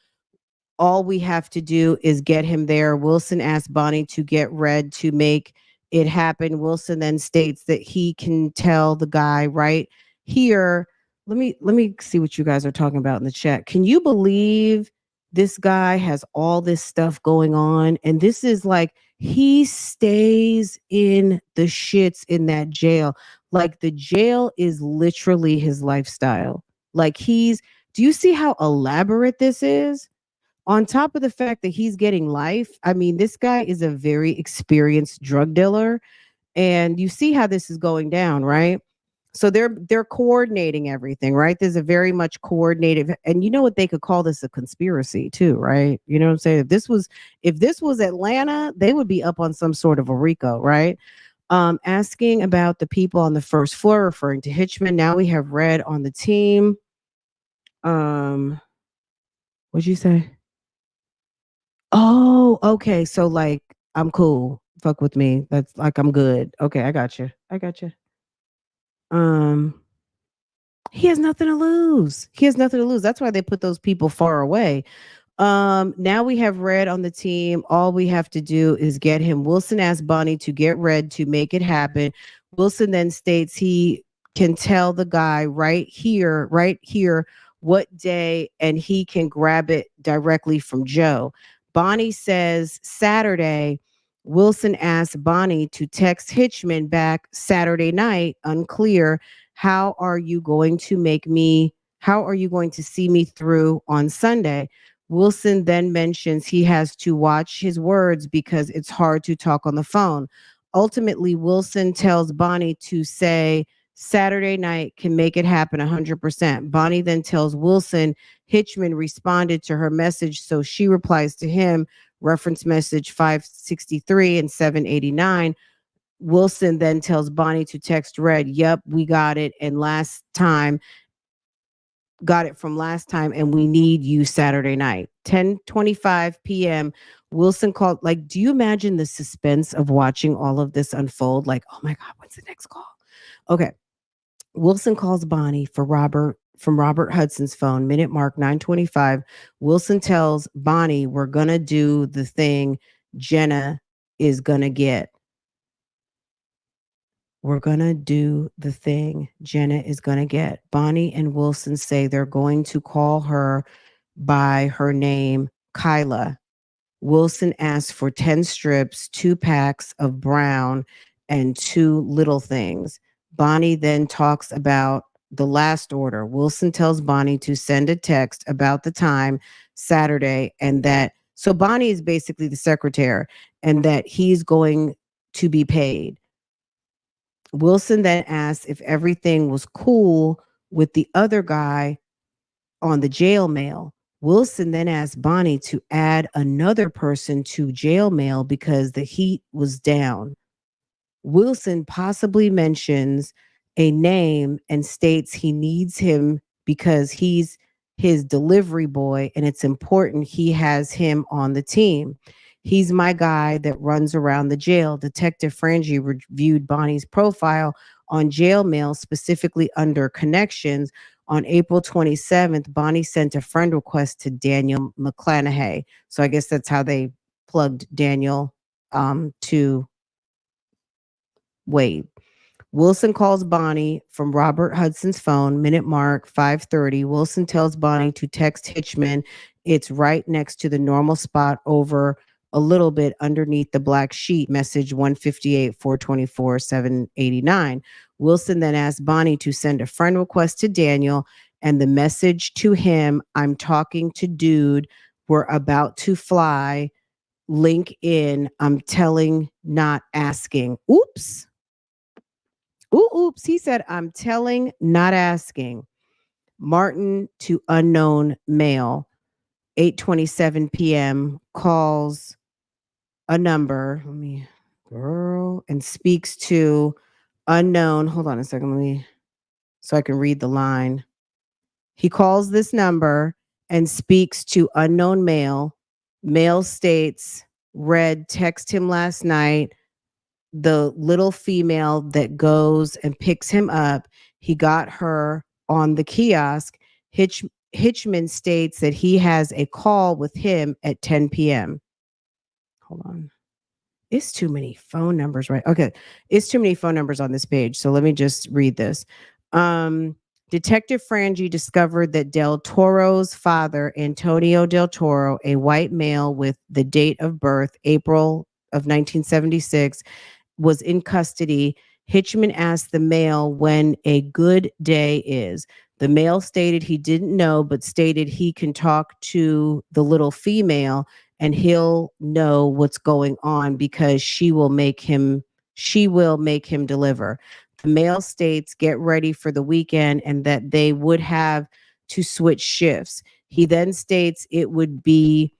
we have to do is get him there. Wilson asked Bonnie to get Red to make it happen. Wilson then states that he can tell the guy right here. Let me see what you guys are talking about in the chat. Can you believe this guy has all this stuff going on? And this is like he stays in the shits in that jail. Like the jail is literally his lifestyle. Like do you see how elaborate this is? On top of the fact that he's getting life, I mean, this guy is a very experienced drug dealer, and you see how this is going down, right? So they're coordinating everything, right? There's a very much coordinated, and you know what, they could call this a conspiracy too, right? You know what I'm saying? If this was Atlanta, they would be up on some sort of a RICO, right? Asking about the people on the first floor, referring to Hitchman. Now we have Red on the team. What'd you say? Oh, okay. So like I'm cool. Fuck with me. That's like I'm good. Okay, I got you. I got you. Um he has nothing to lose. He has nothing to lose. That's why they put those people far away. Now we have Red on the team. All we have to do is get him. Wilson asked Bonnie to get Red to make it happen. Wilson then states he can tell the guy right here, what day, and he can grab it directly from Joe. Bonnie says Saturday. Wilson asked Bonnie to text Hitchman back Saturday night, unclear. How are you going to see me through on Sunday? Wilson then mentions he has to watch his words because it's hard to talk on the phone. Ultimately, Wilson tells Bonnie to say Saturday night can make it happen 100%. Bonnie then tells Wilson Hitchman responded to her message, so she replies to him, reference message 563 and 789. Wilson then tells Bonnie to text Red, yep, we got it. And got it from last time, and we need you Saturday night. 10:25 p.m. Wilson called. Like, do you imagine the suspense of watching all of this unfold? Like, oh my God, when's the next call? Okay. Wilson calls Bonnie from Robert Hudson's phone, minute mark 9:25. Wilson tells Bonnie, we're gonna do the thing Jenna is gonna get. We're going to do the thing Jenna is going to get. Bonnie and Wilson say they're going to call her by her name, Kyla. Wilson asks for 10 strips, 2 packs of brown, and 2 little things. Bonnie then talks about the last order. Wilson tells Bonnie to send a text about the time, Saturday, and so Bonnie is basically the secretary, and that he's going to be paid. Wilson then asked if everything was cool with the other guy on the jail mail. Wilson then asked Bonnie to add another person to jail mail because the heat was down. Wilson possibly mentions a name and states he needs him because he's his delivery boy and it's important he has him on the team. He's my guy that runs around the jail. Detective Frangie reviewed Bonnie's profile on jail mail, specifically under connections. On April 27th, Bonnie sent a friend request to Daniel McClanahay. So I guess that's how they plugged Daniel to Wade. Wilson calls Bonnie from Robert Hudson's phone, minute mark 5:30. Wilson tells Bonnie to text Hitchman. It's right next to the normal spot over a little bit underneath the black sheet, message 158 424 789. Wilson then asks Bonnie to send a friend request to Daniel and the message to him, I'm talking to dude, we're about to fly, link in, I'm telling, not asking. Oops. Ooh, oops. He said, I'm telling, not asking. Martin to unknown male, 8:27 p.m. calls a number. Let me girl and speaks to unknown. Hold on a second. Let me so I can read the line. He calls this number and speaks to unknown male. Male states, Red text him last night, the little female that goes and picks him up. He got her on the kiosk. Hitchman states that he has a call with him at 10 p.m. Hold on. It's too many phone numbers, right? Okay. It's too many phone numbers on this page. So let me just read this. Um, Detective Frangie discovered that Del Toro's father, Antonio Del Toro, a white male with the date of birth, April of 1976, was in custody. Hitchman asked the male when a good day is. The male stated he didn't know, but stated he can talk to the little female and he'll know what's going on because she will make him deliver. The male states get ready for the weekend and that they would have to switch shifts. He then states it would be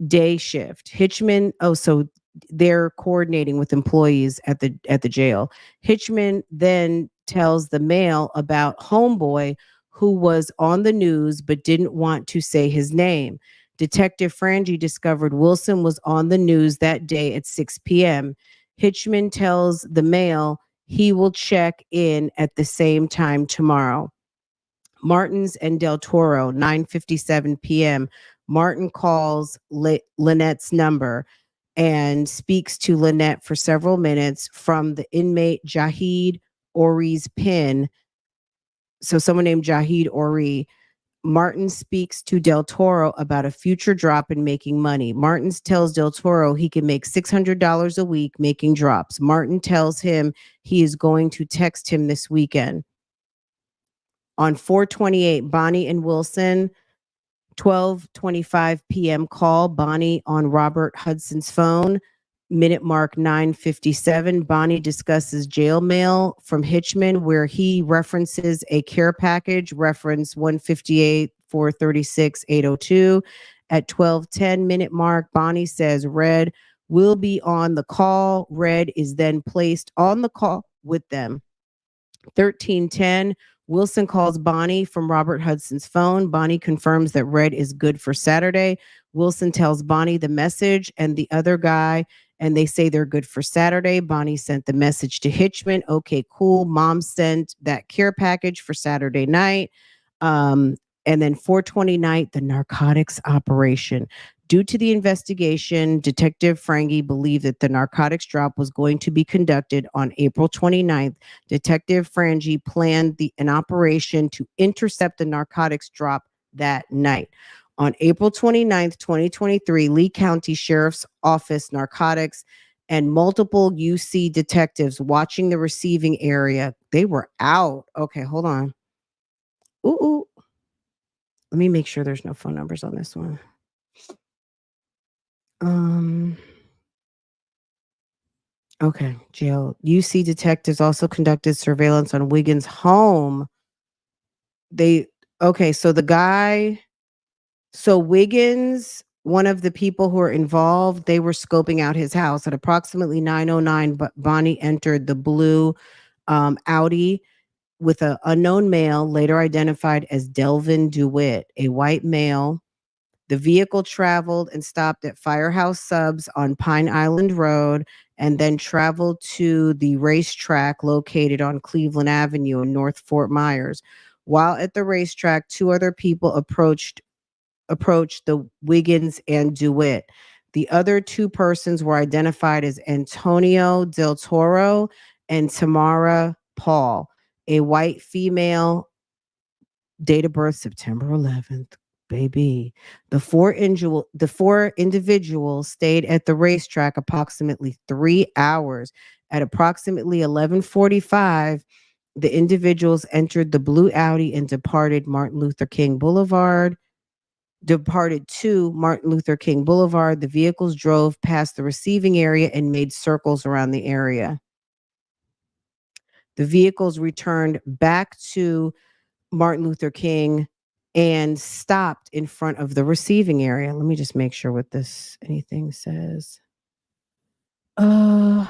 day shift. Hitchman, oh, so they're coordinating with employees at the jail. Hitchman then tells the male about homeboy who was on the news but didn't want to say his name. Detective Frangie discovered Wilson was on the news that day at 6 p.m. Hitchman tells the male he will check in at the same time tomorrow. Martin's and Del Toro, 9:57 p.m. Martin calls Lynette's number and speaks to Lynette for several minutes from the inmate Jahid Ori's pin. So someone named Jahid Ori. Martin speaks to Del Toro about a future drop in making money. Martin tells Del Toro he can make $600 a week making drops. Martin tells him he is going to text him this weekend. On 428, Bonnie and Wilson, 12:25 p.m. call. Bonnie on Robert Hudson's phone. Minute mark 9:57. Bonnie discusses jail mail from Hitchman, where he references a care package, reference 158 436 802. At 12:10 minute mark, Bonnie says Red will be on the call. Red is then placed on the call with them. 13:10, Wilson calls Bonnie from Robert Hudson's phone. Bonnie confirms that Red is good for Saturday. Wilson tells Bonnie the message and the other guy, and they say they're good for Saturday. Bonnie sent the message to Hitchman. Okay, cool. Mom sent that care package for Saturday night. And then 420 night, the narcotics operation. Due to the investigation, Detective Frangie believed that the narcotics drop was going to be conducted on April 29th. Detective Frangie planned an operation to intercept the narcotics drop that night. On April 29th, 2023, Lee County Sheriff's Office narcotics and multiple UC detectives watching the receiving area. They were out. Okay, hold on. Ooh. Let me make sure there's no phone numbers on this one. Okay, jail. UC detectives also conducted surveillance on Wiggins' home. They okay, so the guy, so Wiggins, one of the people who are involved, they were scoping out his house at approximately 9:09. But Bonnie entered the blue Audi with an unknown male, later identified as Delvin DeWitt, a white male. The vehicle traveled and stopped at Firehouse Subs on Pine Island Road and then traveled to the racetrack located on Cleveland Avenue in North Fort Myers. While at the racetrack, two other people approached the Wiggins and DeWitt. The other two persons were identified as Antonio Del Toro and Tamara Paul, a white female, date of birth September 11th. Baby. The four individuals stayed at the racetrack approximately 3 hours. At approximately 11:45, the individuals entered the blue Audi and departed to Martin Luther King Boulevard. The vehicles drove past the receiving area and made circles around the area. The vehicles returned back to Martin Luther King and stopped in front of the receiving area. Let me just make sure what this anything says. Uh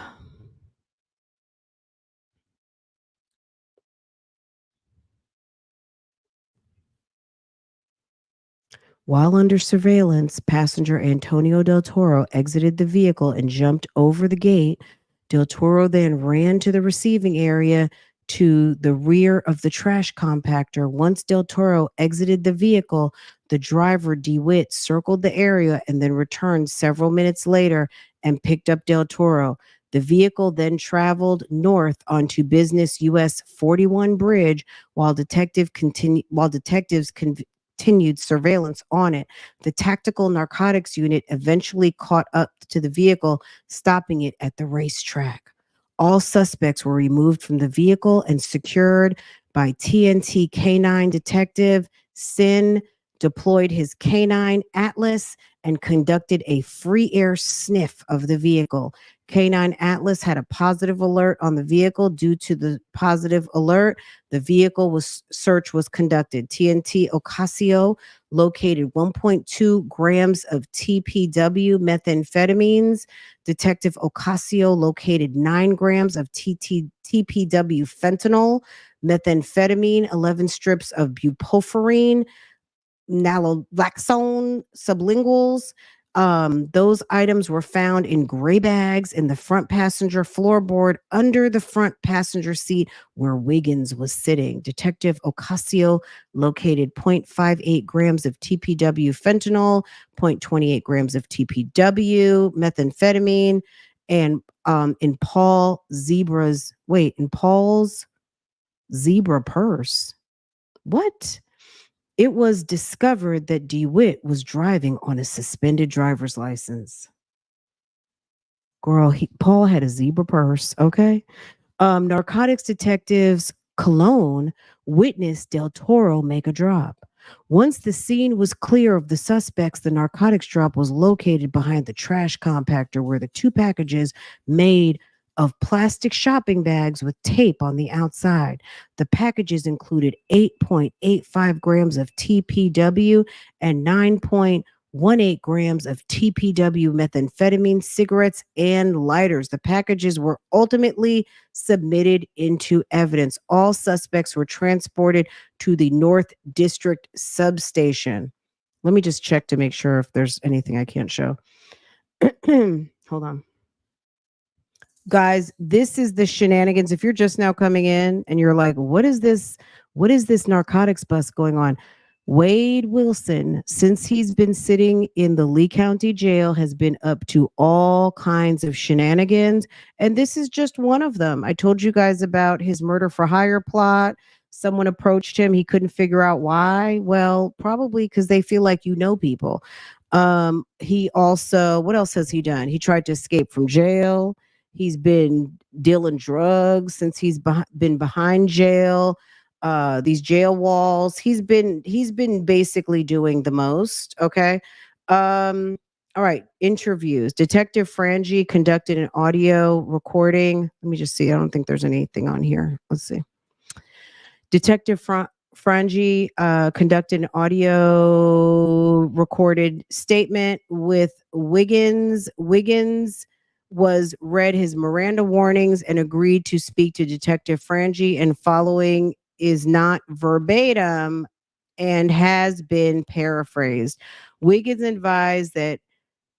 While under surveillance, passenger Antonio Del Toro exited the vehicle and jumped over the gate. Del Toro then ran to the receiving area to the rear of the trash compactor. Once Del Toro exited the vehicle, the driver, DeWitt, circled the area and then returned several minutes later and picked up Del Toro. The vehicle then traveled north onto Business US 41 Bridge while detectives continued surveillance on it. The tactical narcotics unit eventually caught up to the vehicle, stopping it at the racetrack. All suspects were removed from the vehicle and secured by TNT Canine Detective Sin deployed his canine Atlas and conducted a free air sniff of the vehicle. Canine Atlas had a positive alert on the vehicle. Due to the positive alert, the vehicle was search was conducted. TNT Ocasio located 1.2 grams of TPW methamphetamines. Detective Ocasio located 9 grams of TPW fentanyl, methamphetamine, 11 strips of bupropion, naloxone sublinguals. Those items were found in gray bags in the front passenger floorboard under the front passenger seat where Wiggins was sitting. Detective Ocasio located 0.58 grams of TPW fentanyl, 0.28 grams of TPW methamphetamine, and in Paul's zebra purse. What? It was discovered that DeWitt was driving on a suspended driver's license. Girl, Paul had a zebra purse, okay? Narcotics detectives Cologne witnessed Del Toro make a drop. Once the scene was clear of the suspects, the narcotics drop was located behind the trash compactor where the two packages made of plastic shopping bags with tape on the outside. The packages included 8.85 grams of TPW and 9.18 grams of TPW methamphetamine, cigarettes, and lighters. The packages were ultimately submitted into evidence. All suspects were transported to the North District substation. Let me just check to make sure if there's anything I can't show. Hold on. Guys, this is the shenanigans. If you're just now coming in and you're like, what is this? What is this narcotics bust going on? Wade Wilson, since he's been sitting in the Lee County Jail, has been up to all kinds of shenanigans. And this is just one of them. I told you guys about his murder for hire plot. Someone approached him. He couldn't figure out why. Well, probably because they feel like you know people. He also, what else has he done? He tried to escape from jail. He's been dealing drugs since been behind jail. These jail walls. He's been basically doing the most. Okay. Um, All right, interviews. Detective Frangie conducted an audio recording. Let me just see. I don't think there's anything on here. Let's see. Detective Frangie conducted an audio recorded statement with Wiggins. Wiggins was read his Miranda warnings and agreed to speak to Detective Frangie, and following is not verbatim and has been paraphrased. Wiggins advised that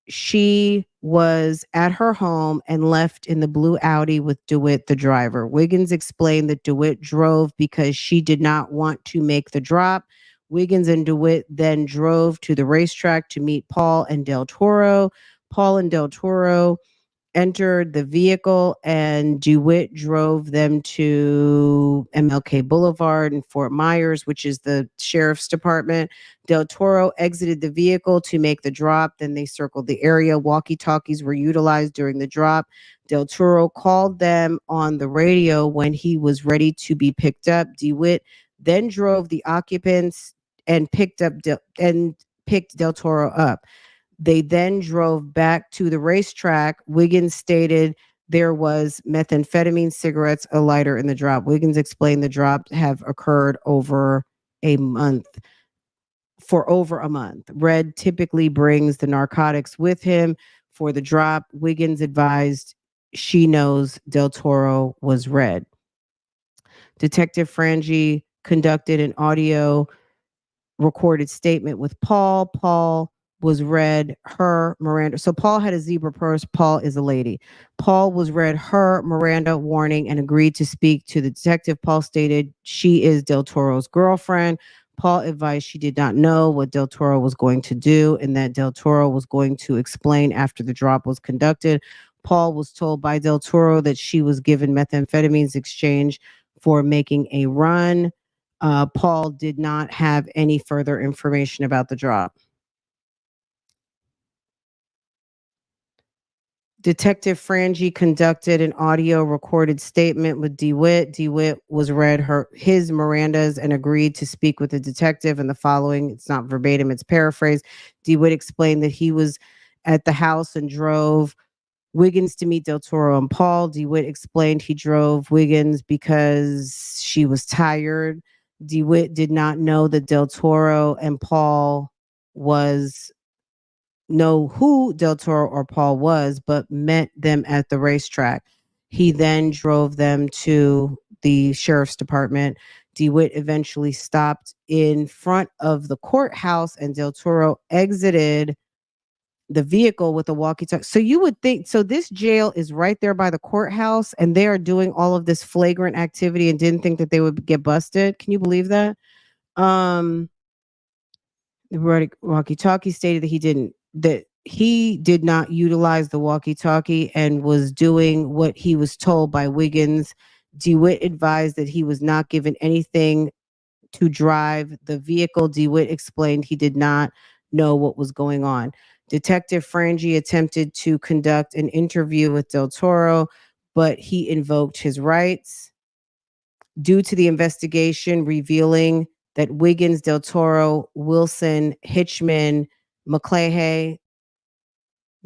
she was at her home and left in the blue Audi with DeWitt, the driver. Wiggins explained that DeWitt drove because she did not want to make the drop. Wiggins and DeWitt then drove to the racetrack to meet Paul and Del Toro. Paul and Del Toro entered the vehicle and DeWitt drove them to MLK Boulevard in Fort Myers, which is the sheriff's department. Del Toro exited the vehicle to make the drop. Then they circled the area. Walkie-talkies were utilized during the drop. Del Toro called them on the radio when he was ready to be picked up. DeWitt then drove the occupants and picked Del Toro up. They then drove back to the racetrack. Wiggins stated there was methamphetamine, cigarettes, a lighter in the drop. Wiggins explained the drop have occurred over a month. For over a month. Red typically brings the narcotics with him for the drop. Wiggins advised she knows Del Toro was Red. Detective Frangie conducted an audio recorded statement with Paul. Paul was read her Miranda. So Paul had a zebra purse. Paul is a lady. Paul was read her Miranda warning and agreed to speak to the detective. Paul stated she is Del Toro's girlfriend. Paul advised she did not know what Del Toro was going to do and that Del Toro was going to explain after the drop was conducted. Paul was told by Del Toro that she was given methamphetamines exchange for making a run. Paul did not have any further information about the drop. Detective Frangie conducted an audio recorded statement with DeWitt. DeWitt was read his Mirandas and agreed to speak with the detective. And the following, it's not verbatim, it's paraphrased. DeWitt explained that he was at the house and drove Wiggins to meet Del Toro and Paul. DeWitt explained he drove Wiggins because she was tired. DeWitt did not know that Del Toro and Paul know who Del Toro or Paul was, but met them at the racetrack. He then drove them to the sheriff's department. DeWitt eventually stopped in front of the courthouse and Del Toro exited the vehicle with a walkie-talkie. So you would think, so this jail is right there by the courthouse and they are doing all of this flagrant activity and didn't think that they would get busted. Can you believe that? The walkie-talkie stated that he did not utilize the walkie-talkie and was doing what he was told by Wiggins. DeWitt advised that he was not given anything to drive the vehicle. DeWitt explained he did not know what was going on. Detective Frangie attempted to conduct an interview with Del Toro, but he invoked his rights due to the investigation revealing that Wiggins, Del Toro, Wilson, Hitchman, McClahey,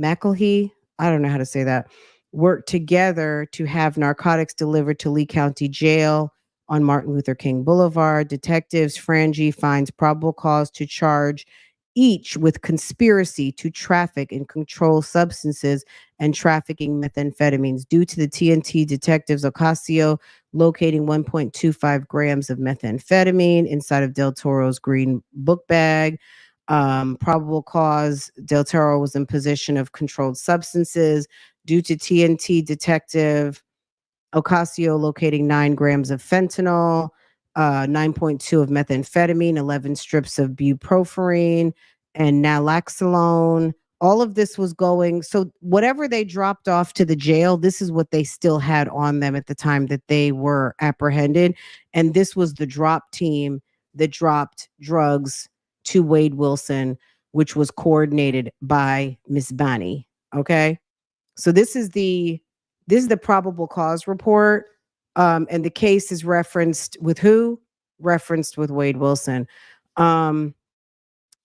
McElhey, I don't know how to say that, worked together to have narcotics delivered to Lee County Jail on Martin Luther King Boulevard. Detectives Frangie finds probable cause to charge each with conspiracy to traffic and control substances and trafficking methamphetamines. Due to the TNT detectives Ocasio locating 1.25 grams of methamphetamine inside of Del Toro's green book bag, probable cause Del Toro was in possession of controlled substances. Due to TNT detective Ocasio locating 9 grams of fentanyl, 9.2 of methamphetamine, 11 strips of bupropion and naloxone. All of this was going. So whatever they dropped off to the jail, this is what they still had on them at the time that they were apprehended. And this was the drop team that dropped drugs to Wade Wilson, which was coordinated by Miss Bonnie. Okay. So this is the probable cause report. And the case is referenced with who? Referenced with Wade Wilson.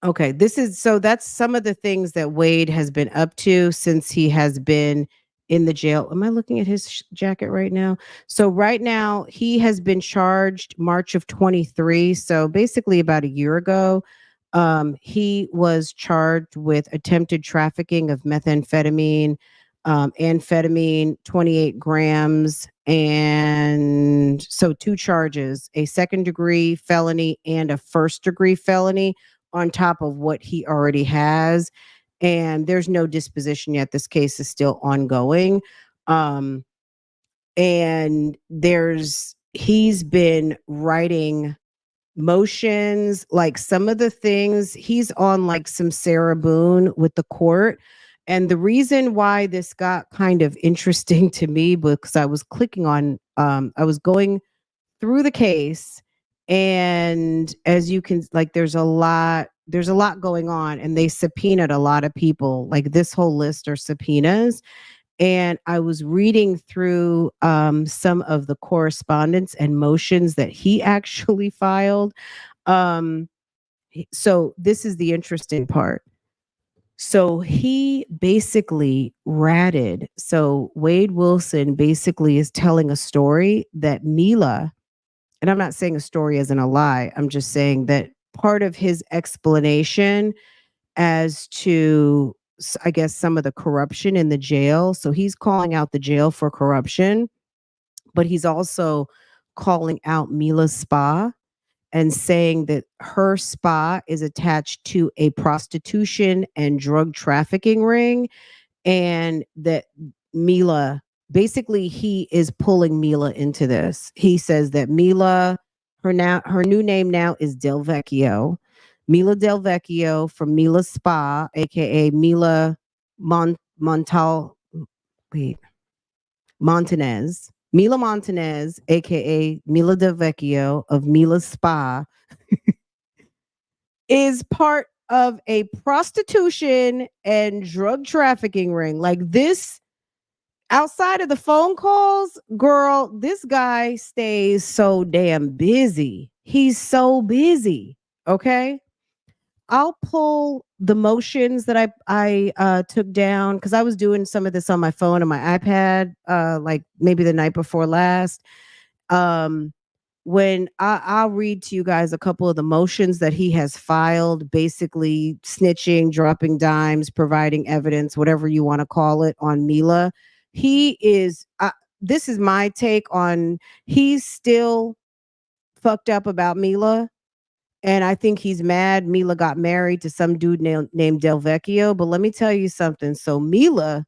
Okay, that's some of the things that Wade has been up to since he has been in the jail. Am I looking at his jacket right now? So right now he has been charged March of 23, so basically about a year ago. He was charged with attempted trafficking of methamphetamine, amphetamine, 28 grams, and so two charges, a second degree felony and a first degree felony on top of what he already has. And there's no disposition yet. This case is still ongoing. Um, and he's been writing motions, like some of the things he's on, like some Sarah Boone with the court. And the reason why this got kind of interesting to me, because I was clicking on, I was going through the case, and as you can, like, there's a lot going on, and they subpoenaed a lot of people. Like, this whole list are subpoenas, and I was reading through some of the correspondence and motions that he actually filed. So this is the interesting part. So he basically ratted. So Wade Wilson basically is telling a story that Mila, and I'm not saying a story as in a lie, I'm just saying that part of his explanation as to, I guess, some of the corruption in the jail. So he's calling out the jail for corruption, but he's also calling out Mila's spa and saying that her spa is attached to a prostitution and drug trafficking ring, and that Mila, basically he is pulling Mila into this. He says that Mila, her new name now is Del Vecchio. Mila Del Vecchio from Mila Spa, aka Mila Montal wait, Montanez. Mila Montanez, aka Mila Del Vecchio of Mila Spa, is part of a prostitution and drug trafficking ring. Like, this, outside of the phone calls, girl, this guy stays so damn busy. He's so busy. Okay. I'll pull the motions that I took down, because I was doing some of this on my phone and my iPad, like maybe the night before last. Um, when I'll read to you guys a couple of the motions that he has filed, basically snitching, dropping dimes, providing evidence, whatever you want to call it, on Mila. He is. This is my take on. He's still fucked up about Mila, and I think he's mad Mila got married to some dude named Del Vecchio. But let me tell you something. So Mila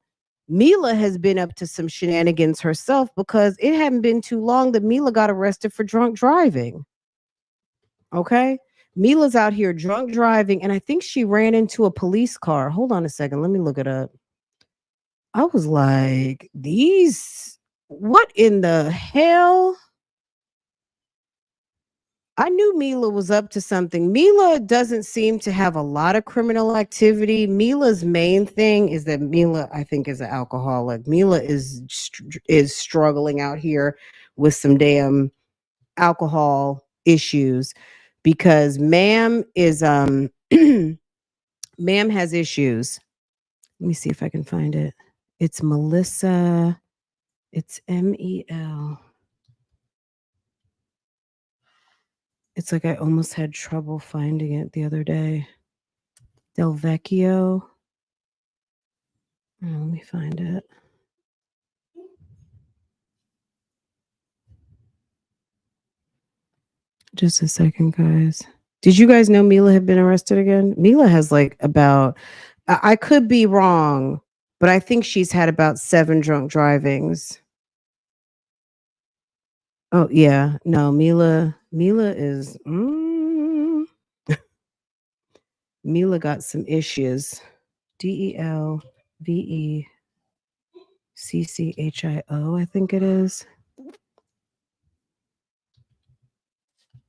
has been up to some shenanigans herself, because it hadn't been too long that Mila got arrested for drunk driving. Okay. Mila's out here drunk driving, and I think she ran into a police car. Hold on a second. Let me look it up. I was like, what in the hell? I knew Mila was up to something. Mila doesn't seem to have a lot of criminal activity. Mila's main thing is that Mila, I think, is an alcoholic. Mila is struggling out here with some damn alcohol issues, because ma'am is ma'am has issues. Let me see if I can find it. It's Melisa. It's Mel. It's like I almost had trouble finding it the other day. Del Vecchio. Oh, let me find it. Just a second, guys. Did you guys know Mila had been arrested again? Mila has like about, I could be wrong, but I think she's had about 7 drunk drivings. Oh yeah, no, Mila is Mila got some issues. DelVecchio, I think it is.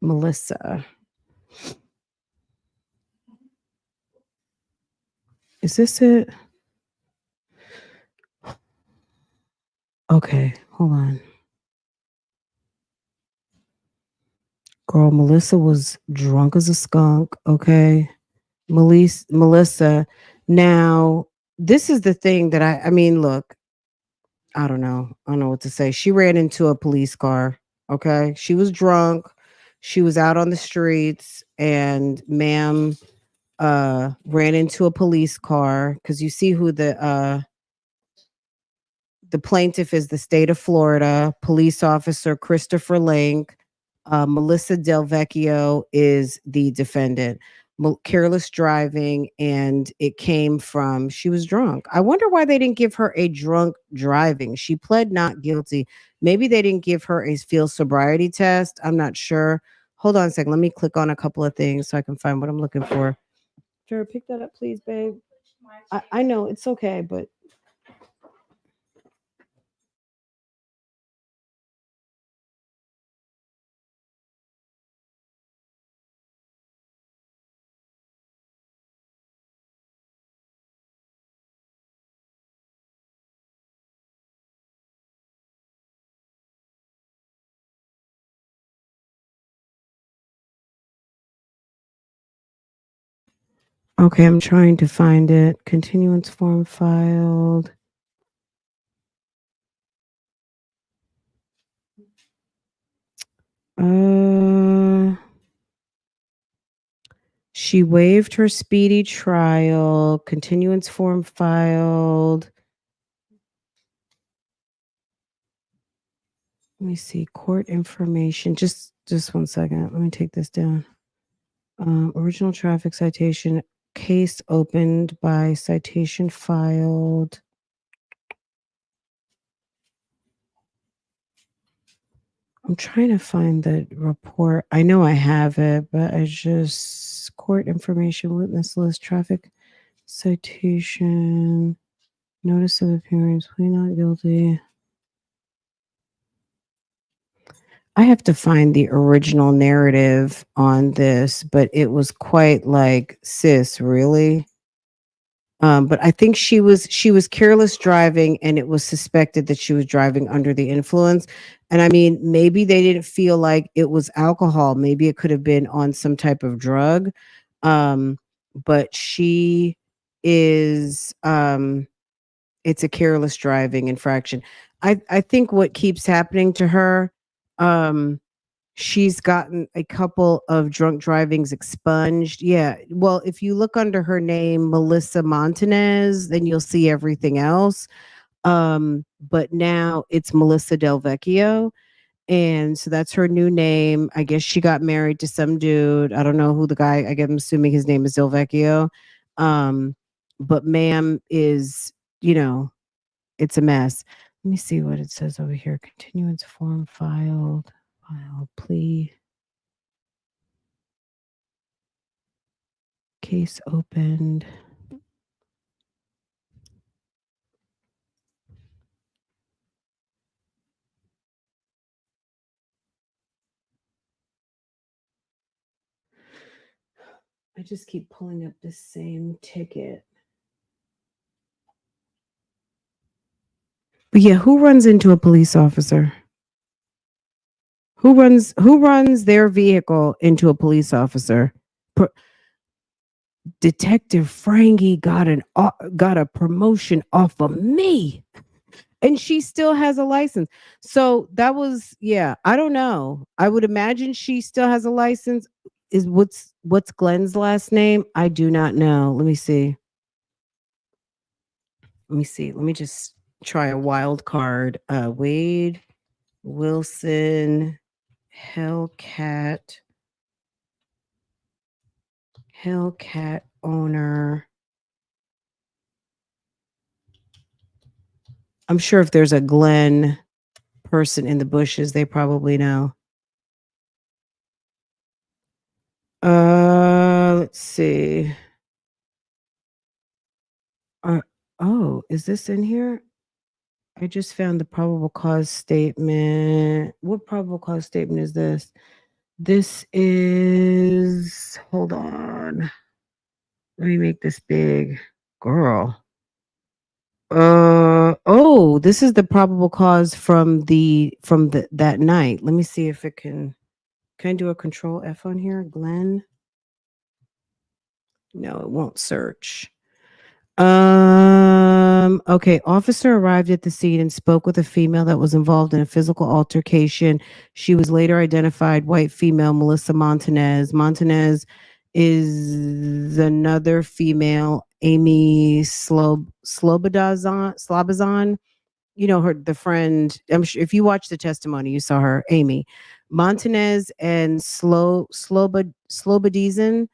Melisa. Is this it? Okay, hold on. Girl, Melissa was drunk as a skunk, okay? Melissa. Now, this is the thing that I mean, look, I don't know. I don't know what to say. She ran into a police car. Okay. She was drunk. She was out on the streets and ma'am ran into a police car because you see who the plaintiff is, the state of Florida, police officer Christopher Link. Melissa Del Vecchio is the defendant. Careless driving, and it came from she was drunk. I wonder why they didn't give her a drunk driving. She pled not guilty. Maybe they didn't give her a field sobriety test. I'm not sure. Hold on a second. Let me click on a couple of things so I can find what I'm looking for. Jared, pick that up, please, babe. I know it's okay, but okay, I'm trying to find it. Continuance form filed. She waived her speedy trial. Continuance form filed. Let me see. Court information. Just 1 second. Let me take this down. Original traffic citation. Case opened by citation filed. I'm trying to find the report. I know I have it, but I just court information, witness list, traffic citation, notice of appearance, plea not guilty. I have to find the original narrative on this, but it was quite like, sis, really? But I think she was careless driving, and it was suspected that she was driving under the influence. And I mean, maybe they didn't feel like it was alcohol. Maybe it could have been on some type of drug. But she is it's a careless driving infraction. I think what keeps happening to her, she's gotten a couple of drunk drivings expunged. Yeah. Well, if you look under her name, Melissa Montanez, then you'll see everything else. But now it's Melissa Del Vecchio. And so that's her new name. I guess she got married to some dude. I don't know who the guy, I guess I'm assuming his name is Del Vecchio. Um, but ma'am is, you know, it's a mess. Let me see what it says over here. Continuance form filed. File plea. Case opened. I just keep pulling up the same ticket. But yeah, who runs into a police officer? Who runs their vehicle into a police officer? Detective Frangie got a promotion off of me, and she still has a license. So that was, yeah, I don't know. I would imagine she still has a license. Is what's Glenn's last name? I do not know. Let me see. Let me just try a wild card. Wade Wilson Hellcat owner. I'm sure if there's a Glenn person in the bushes, they probably know. Let's see. Oh, is this in here? I just found the probable cause statement. What probable cause statement is this? This is, hold on. Let me make this big. Girl. Oh, this is the probable cause from that night. Let me see if it can I do a control F on here? Glenn. No, it won't search. Okay. Officer arrived at the scene and spoke with a female that was involved in a physical altercation. She was later identified white female Melissa Montanez. Montanez is another female, Amy Slobodazan. You know her, the friend. I'm sure if you watch the testimony, you saw her, Amy Montanez and Slobodizan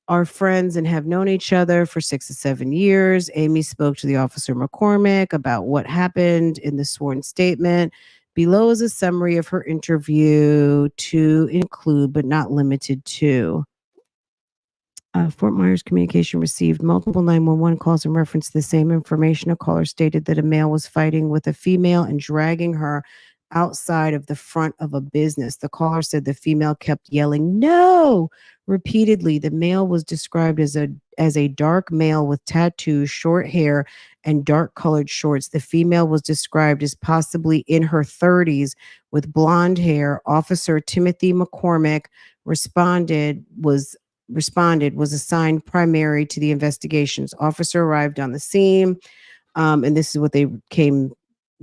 are friends and have known each other for 6 to 7 years. Amy spoke to the officer McCormick about what happened in the sworn statement. Below is a summary of her interview to include, but not limited to. Fort Myers Communication received multiple 911 calls in reference to the same information. A caller stated that a male was fighting with a female and dragging her outside of the front of a business. The caller said the female kept yelling, "No!" repeatedly. The male was described as a dark male with tattoos, short hair, and dark colored shorts. The female was described as possibly in her 30s with blonde hair. Officer Timothy McCormick responded was assigned primary to the investigations. Officer arrived on the scene, and this is what they came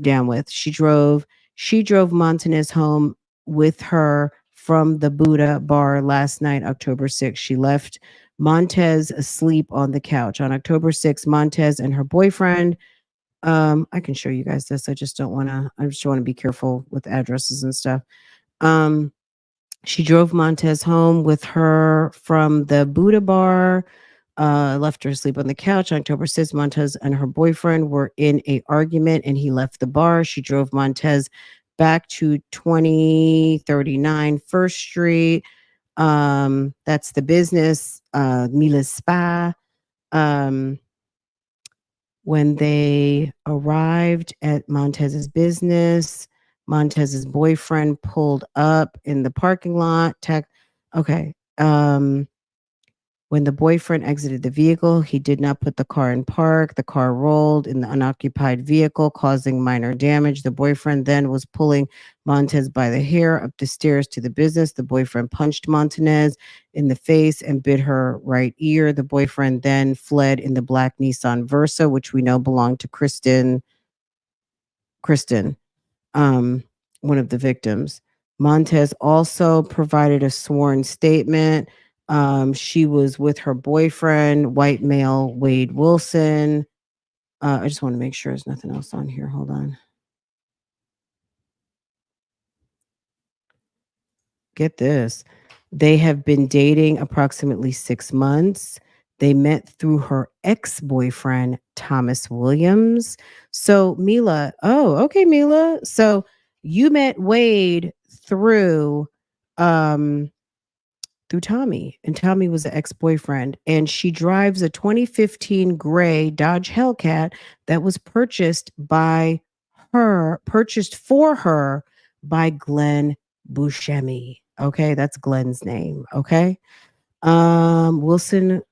down with. She drove Montanez home with her from the Buddha bar last night, October 6th. She left Montez asleep on the couch. On October 6th, Montez and her boyfriend, I can show you guys this. I just want to be careful with addresses and stuff. She drove Montez home with her from the Buddha bar, left her asleep on the couch. On October 6th, Montez and her boyfriend were in a argument and he left the bar. She drove Montez back to 2039 First Street. That's the business, Mila's Spa. When they arrived at Montez's business, Montez's boyfriend pulled up in the parking lot. Okay. When the boyfriend exited the vehicle, he did not put the car in park. The car rolled in the unoccupied vehicle, causing minor damage. The boyfriend then was pulling Montez by the hair up the stairs to the business. The boyfriend punched Montanez in the face and bit her right ear. The boyfriend then fled in the black Nissan Versa, which we know belonged to Kristen, one of the victims. Montez also provided a sworn statement. She was with her boyfriend, white male Wade Wilson. I just want to make sure there's nothing else on here. Hold on. Get this. They have been dating approximately 6 months. They met through her ex-boyfriend, Thomas Williams. So Mila, okay, Mila. So you met Wade through Tommy, and Tommy was an ex-boyfriend, and she drives a 2015 gray Dodge Hellcat that was purchased for her by Glenn Buscemi. Okay, that's Glenn's name. Okay. Wilson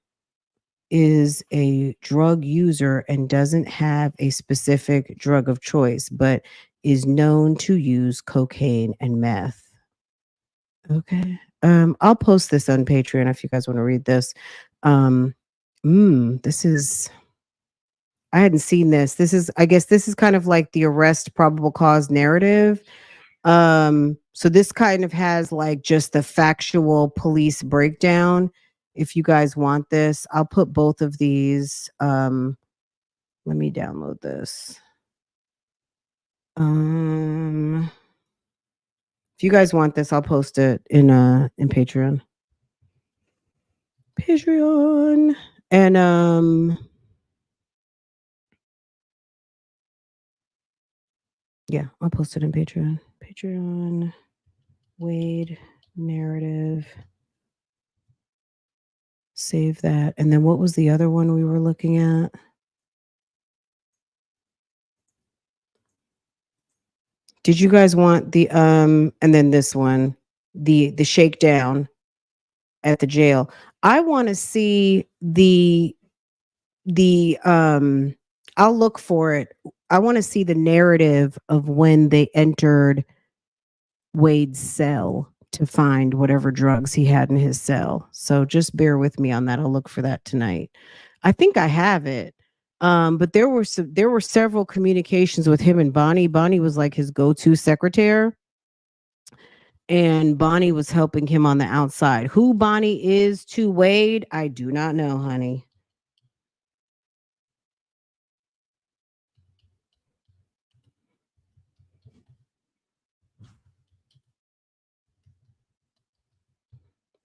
is a drug user and doesn't have a specific drug of choice, but is known to use cocaine and meth. Okay. I'll post this on Patreon if you guys want to read this. This is I hadn't seen this. I guess this is kind of like the arrest probable cause narrative. So this kind of has like just the factual police breakdown. If you guys want this, I'll put both of these. Let me download this. If you guys want this, I'll post it in Patreon. And yeah, I'll post it in Patreon. Wade narrative. Save that. And then what was the other one we were looking at? Did you guys want the and then this one, the shakedown at the jail? I want to see the I'll look for it. I want to see the narrative of when they entered Wade's cell to find whatever drugs he had in his cell. So just bear with me on that. I'll look for that tonight. I think I have it. But there were several communications with him and Bonnie. Bonnie was like his go-to secretary, and Bonnie was helping him on the outside. Who Bonnie is to Wade, I do not know, honey.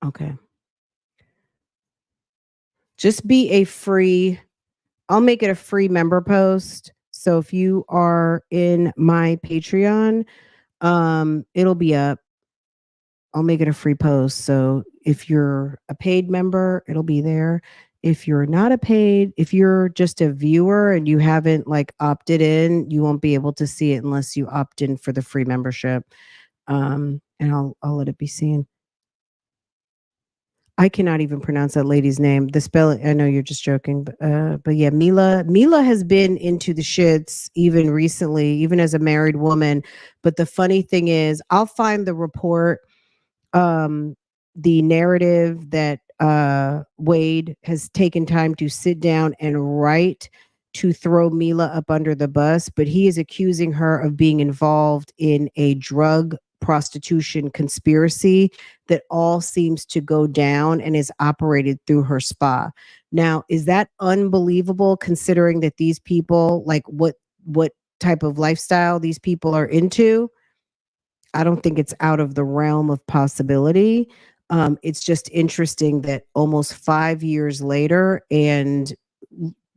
Okay. Just be a free, I'll make it a free member post. So if you are in my Patreon, it'll be up. I'll make it a free post. So if you're a paid member, it'll be there. If you're not a paid, if you're just a viewer and you haven't like opted in, you won't be able to see it unless you opt in for the free membership. And I'll let it be seen. I cannot even pronounce that lady's name. The spelling, I know you're just joking, but yeah, Mila has been into the shits even recently, even as a married woman. But the funny thing is, I'll find the report, um, the narrative that Wade has taken time to sit down and write to throw Mila up under the bus, but he is accusing her of being involved in a drug prostitution conspiracy that all seems to go down and is operated through her spa. Now, is that unbelievable considering that these people, like what type of lifestyle these people are into? I don't think it's out of the realm of possibility. It's just interesting that almost 5 years later and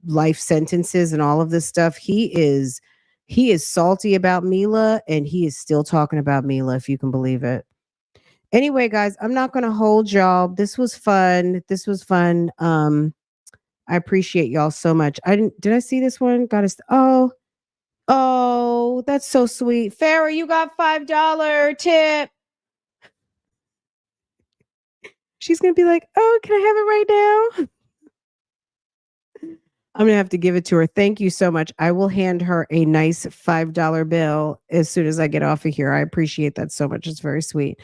life sentences and all of this stuff, he is salty about Mila and he is still talking about Mila, if you can believe it. Anyway, guys, I'm not going to hold y'all. This was fun. This was fun. I appreciate y'all so much. Did I see this one? Oh, that's so sweet. Farrah, you got $5 tip. She's going to be like, oh, can I have it right now? I'm going to have to give it to her. Thank you so much. I will hand her a nice $5 bill as soon as I get off of here. I appreciate that so much. It's very sweet.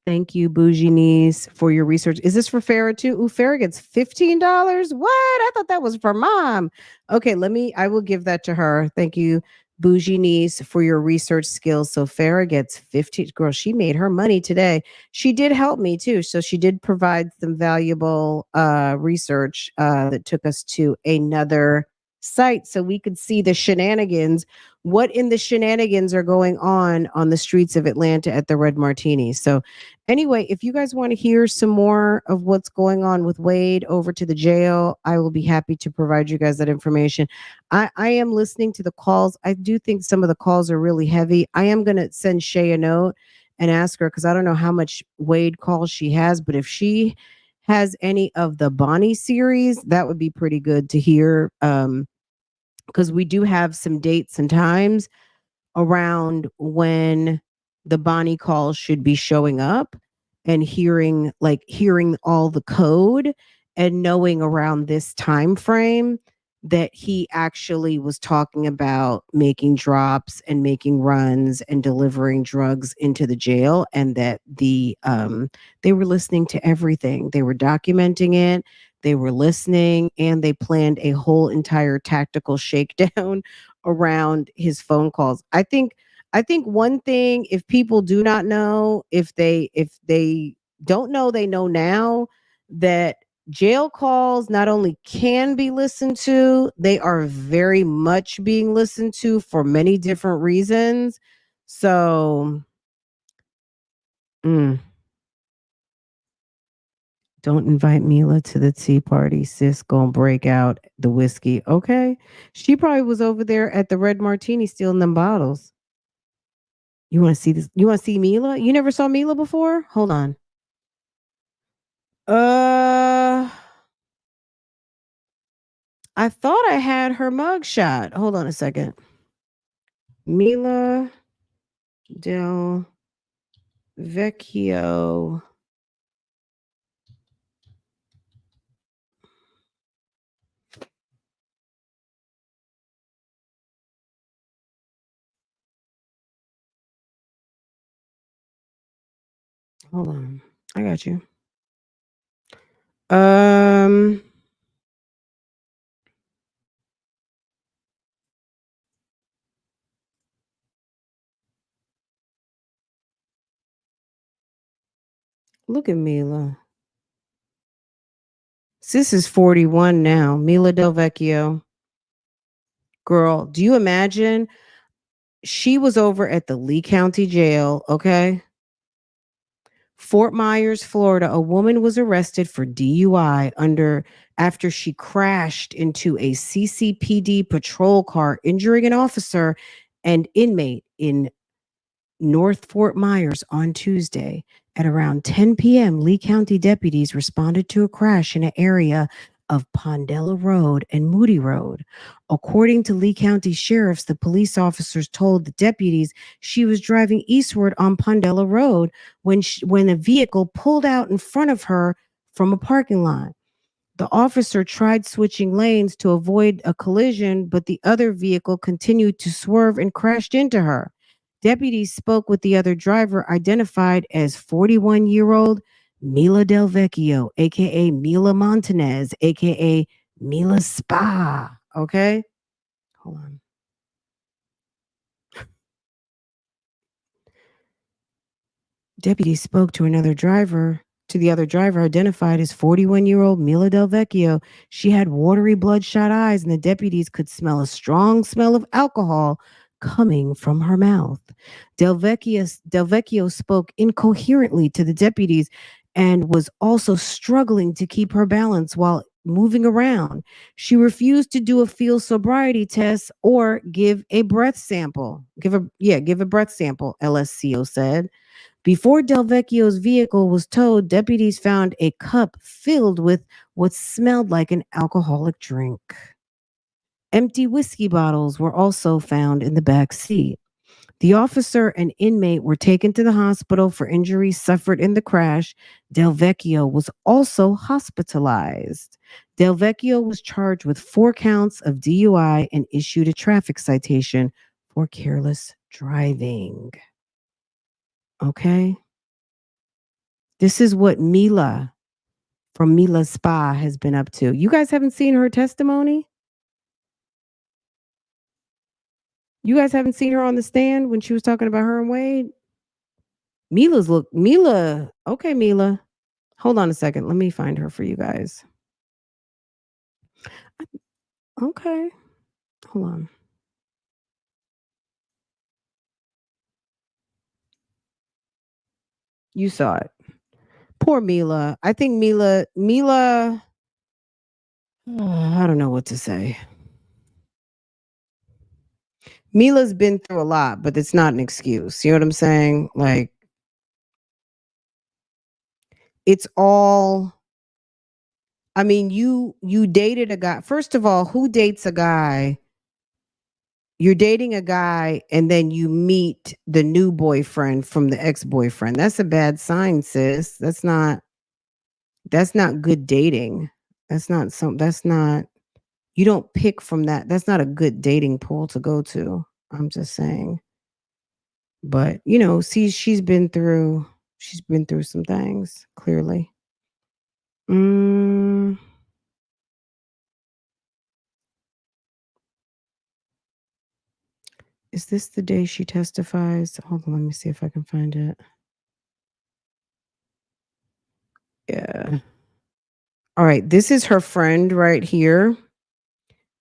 Thank you, Bougie Niece, for your research. Is this for Farrah too? Ooh, Farrah gets $15. What? I thought that was for mom. Okay, I will give that to her. Thank you, Bougie Niece, for your research skills. So Farrah gets 15. Girl, she made her money today. She did help me too. So she did provide some valuable research that took us to another site so we could see the shenanigans. What in the shenanigans are going on the streets of Atlanta at the Red Martini? So anyway, if you guys want to hear some more of what's going on with Wade over to the jail, I will be happy to provide you guys that information. I am listening to the calls. I do think some of the calls are really heavy. I am going to send Shay a note and ask her because I don't know how much Wade calls she has, but if she has any of the Bonnie series, that would be pretty good to hear. Because we do have some dates and times around when the Bonnie calls should be showing up, and hearing all the code and knowing around this time frame that he actually was talking about making drops and making runs and delivering drugs into the jail, and that they were listening to everything. They were documenting it, they were listening, and they planned a whole entire tactical shakedown around his phone calls. I think one thing, if people do not know, if they don't know, they know now that jail calls not only can be listened to, they are very much being listened to for many different reasons. So, mm, don't invite Mila to the tea party. Sis gonna break out the whiskey. Okay. She probably was over there at the Red Martini stealing them bottles. You want to see this? You want to see Mila? You never saw Mila before? Hold on. Uh, I thought I had her mugshot. Hold on a second. Mila Del Vecchio. Hold on. I got you. Um Look at Mila. Sis is 41 now. Mila Del Vecchio. Girl, do you imagine? She was over at the Lee County Jail, okay? Fort Myers, Florida. A woman was arrested for DUI after she crashed into a CCPD patrol car, injuring an officer and inmate in North Fort Myers on Tuesday. At around 10 p.m., Lee County deputies responded to a crash in an area of Pondella Road and Moody Road. According to Lee County sheriffs, the police officers told the deputies she was driving eastward on Pondella Road when a vehicle pulled out in front of her from a parking lot. The officer tried switching lanes to avoid a collision, but the other vehicle continued to swerve and crashed into her. Deputies spoke with the other driver, identified as 41-year-old Mila Del Vecchio, aka Mila Montanez, aka Mila Spa. Okay? Hold on. Deputies spoke to the other driver, identified as 41-year-old Mila Del Vecchio. She had watery, bloodshot eyes, and the deputies could smell a strong smell of alcohol coming from her mouth. Del Vecchio spoke incoherently to the deputies and was also struggling to keep her balance while moving around. She refused to do a field sobriety test or give a breath sample. Give a breath sample, LSCO said. Before Del Vecchio's vehicle was towed, deputies found a cup filled with what smelled like an alcoholic drink. Empty whiskey bottles were also found in the back seat. The officer and inmate were taken to the hospital for injuries suffered in the crash. Del Vecchio was also hospitalized. Del Vecchio was charged with 4 counts of DUI and issued a traffic citation for careless driving. Okay? This is what Mila from Mila Spa has been up to. You guys haven't seen her testimony? You guys haven't seen her on the stand when she was talking about her and Wade? Mila. Okay, Mila. Hold on a second. Let me find her for you guys. Okay. Hold on. You saw it. Poor Mila. I think Mila, I don't know what to say. Mila's been through a lot, but it's not an excuse. You know what I'm saying? Like, it's all, I mean, you dated a guy. First of all, who dates a guy? You're dating a guy and then you meet the new boyfriend from the ex-boyfriend. That's a bad sign, sis. That's not good dating. That's not, you don't pick from that. That's not a good dating pool to go to. I'm just saying. But, see, she's been through some things, clearly. Mm, is this the day she testifies? Hold on, let me see if I can find it. Yeah. All right, this is her friend right here.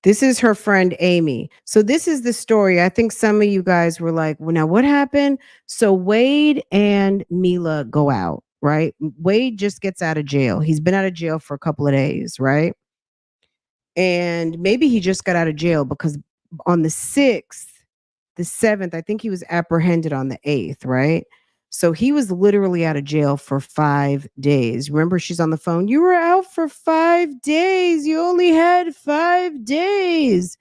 This is her friend Amy. So this is the story. I think some of you guys were like, well, now what happened? So Wade and Mila go out, right? Wade just gets out of jail. He's been out of jail for a couple of days, right? And maybe he just got out of jail because on the 6th, the 7th, I think he was apprehended on the 8th, right? So he was literally out of jail for 5 days. Remember, she's on the phone. You were out for 5 days. You only had 5 days.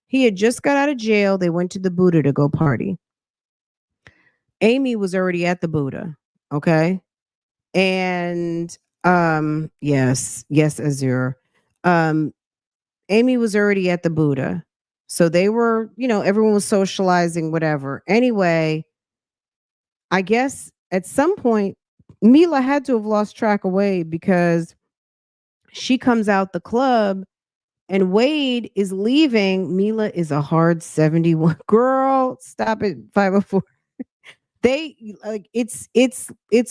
He had just got out of jail. They went to the Buddha to go party. Amy was already at the Buddha. Okay. And yes, Azure. Amy was already at the Buddha. So they were, everyone was socializing, whatever. Anyway, I guess at some point, Mila had to have lost track of Wade because she comes out the club and Wade is leaving. Mila is a hard 71. Girl, stop it. 504. They like it's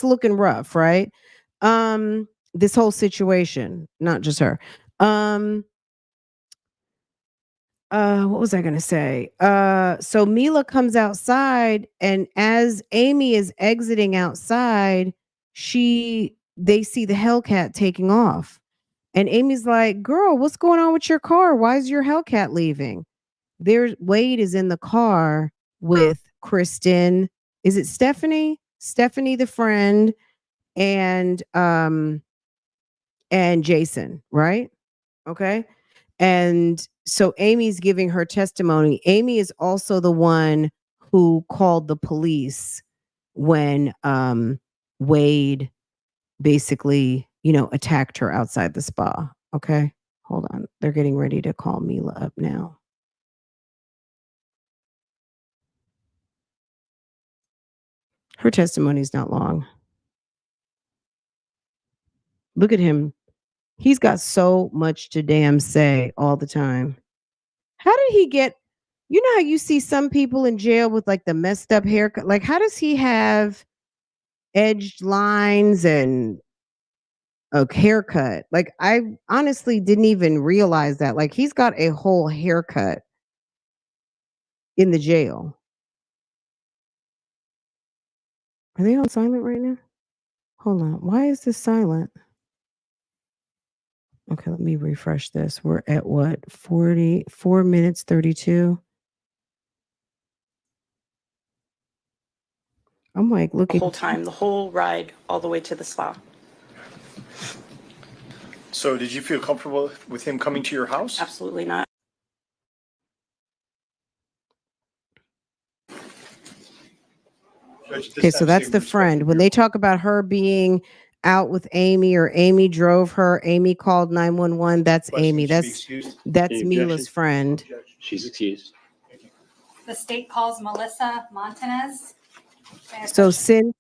looking rough, right? This whole situation, not just her. What was I gonna say? So Mila comes outside, and as Amy is exiting outside, they see the Hellcat taking off. And Amy's like, girl, what's going on with your car? Why is your Hellcat leaving? Wade is in the car with Kristen. Is it Stephanie? Stephanie, the friend, and Jason, right? Okay. And so Amy's giving her testimony. Amy is also the one who called the police when Wade basically, attacked her outside the spa. Okay. Hold on. They're getting ready to call Mila up now. Her testimony is not long. Look at him. He's got so much to damn say all the time. How did he get, how you see some people in jail with like the messed up haircut? Like, how does he have edged lines and a haircut? Like, I honestly didn't even realize that. Like, he's got a whole haircut in the jail. Are they on silent right now? Hold on. Why is this silent? Okay, let me refresh this. We're at what? 44 minutes 32. I'm like looking the whole time, the whole ride, all the way to the spa. So did you feel comfortable with him coming to your house? Absolutely not. Okay, so that's the friend. When they talk about her being out with Amy or Amy drove her, Amy called 911, that's Amy. That's Mila's friend. She's excused. The state calls Melisa Montanez. So so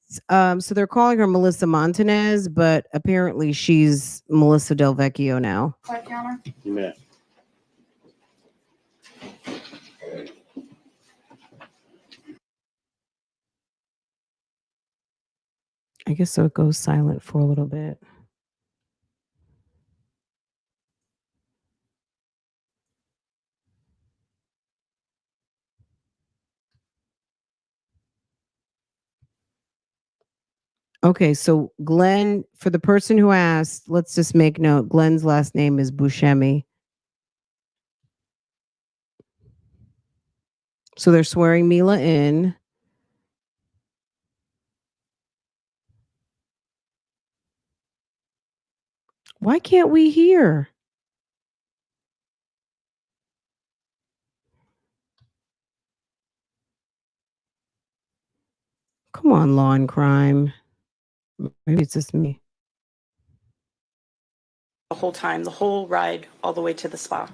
they're calling her Melissa Montanez, but apparently she's Melissa Del Vecchio now. Clerk, Your Honor. You may. I guess so it goes silent for a little bit. Okay, so Glenn, for the person who asked, let's just make note. Glenn's last name is Buscemi. So they're swearing Mila in. Why can't we hear? Come on, Law and Crime. Maybe it's just me. The whole time, the whole ride, all the way to the spa.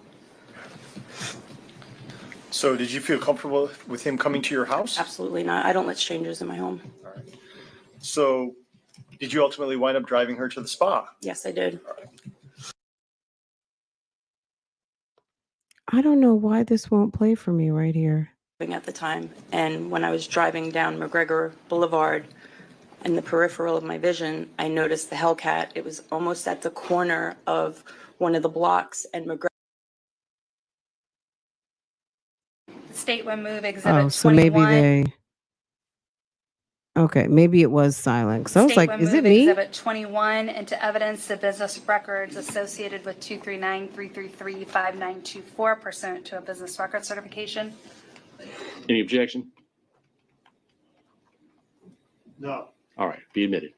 So did you feel comfortable with him coming to your house? Absolutely not. I don't let strangers in my home. All right. So did you ultimately wind up driving her to the spa? Yes, I did. I don't know why this won't play for me right here. At the time, and when I was driving down McGregor Boulevard, in the peripheral of my vision, I noticed the Hellcat. It was almost at the corner of one of the blocks, and McGregor. State would move exhibit 21. So maybe okay, maybe it was silent. So I was like, is it me? Exhibit 21 into evidence the business records associated with 239-333-5924 pursuant to a business record certification. Any objection? No. All right, be admitted.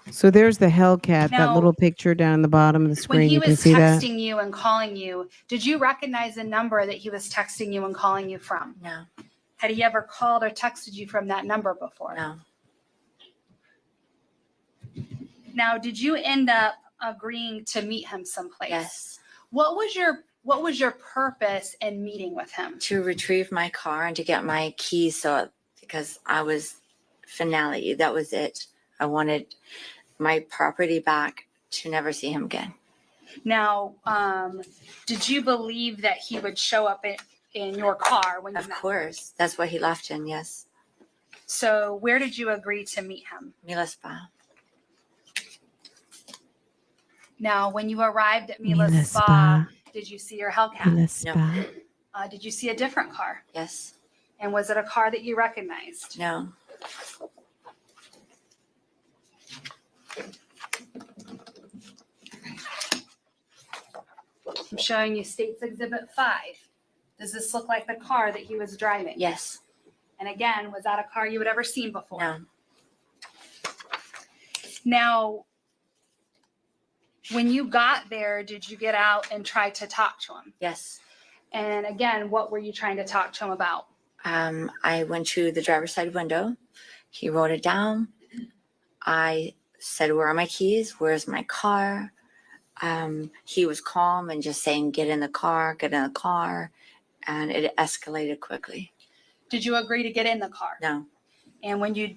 So there's the Hellcat, that Now, little picture down in the bottom of the When screen. he You can was see that. texting you and calling you, did you recognize the number that he was texting you and calling you from? No, Had he ever called or texted you from that number before? no. Now, did you end up agreeing to meet him someplace? Yes. What was your purpose in meeting with him? To retrieve my car and to get my keys because I was finale. That was it. I wanted my property back to never see him again. Now, did you believe that he would show up in your car when you Of met? course. That's what he left in, yes. So where did you agree to meet him? Mila Spa. Now, when you arrived at Mila's Mila spa, Spa. did you see your Hellcat? Mila Spa. Did you see a different car? Yes. And was it a car that you recognized? No. I'm showing you States Exhibit 5. Does this look like the car that he was driving? Yes. And again, was that a car you had ever seen before? No. Now, when you got there, did you get out and try to talk to him? Yes. And again, what were you trying to talk to him about? I went to the driver's side window. He wrote it down. I said, where are my keys? Where's my car? He was calm and just saying, get in the car, get in the car. And it escalated quickly. Did you agree to get in the car? No. And when you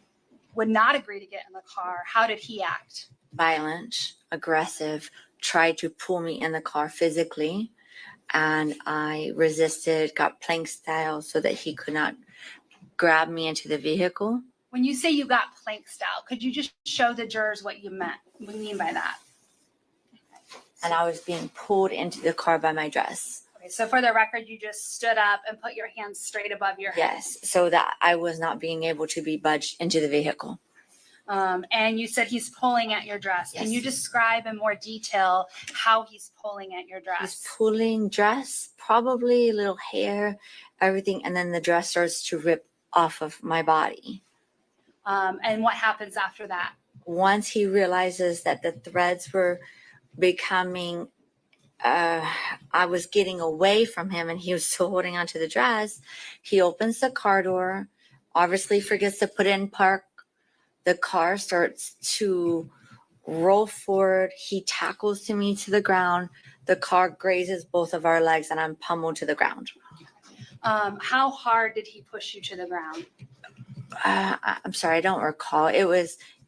would not agree to get in the car, how did he act? Violent, aggressive, tried to pull me in the car physically. And I resisted, got plank style so that he could not grab me into the vehicle. When you say you got plank style, could you just show the jurors what you mean by that? And I was being pulled into the car by my dress. Okay, so for the record, you just stood up and put your hands straight above your head. Yes, so that I was not being able to be budged into the vehicle. And you said he's pulling at your dress. Yes. Can you describe in more detail how he's pulling at your dress? He's pulling dress, probably a little hair, everything, and then the dress starts to rip off of my body. And what happens after that? Once he realizes that the threads were becoming, I was getting away from him and he was still holding onto the dress, he opens the car door, obviously forgets to put it in park. The car starts to roll forward. He tackles me to the ground. The car grazes both of our legs and I'm pummeled to the ground. How hard did he push you to the ground? I'm sorry, I don't recall.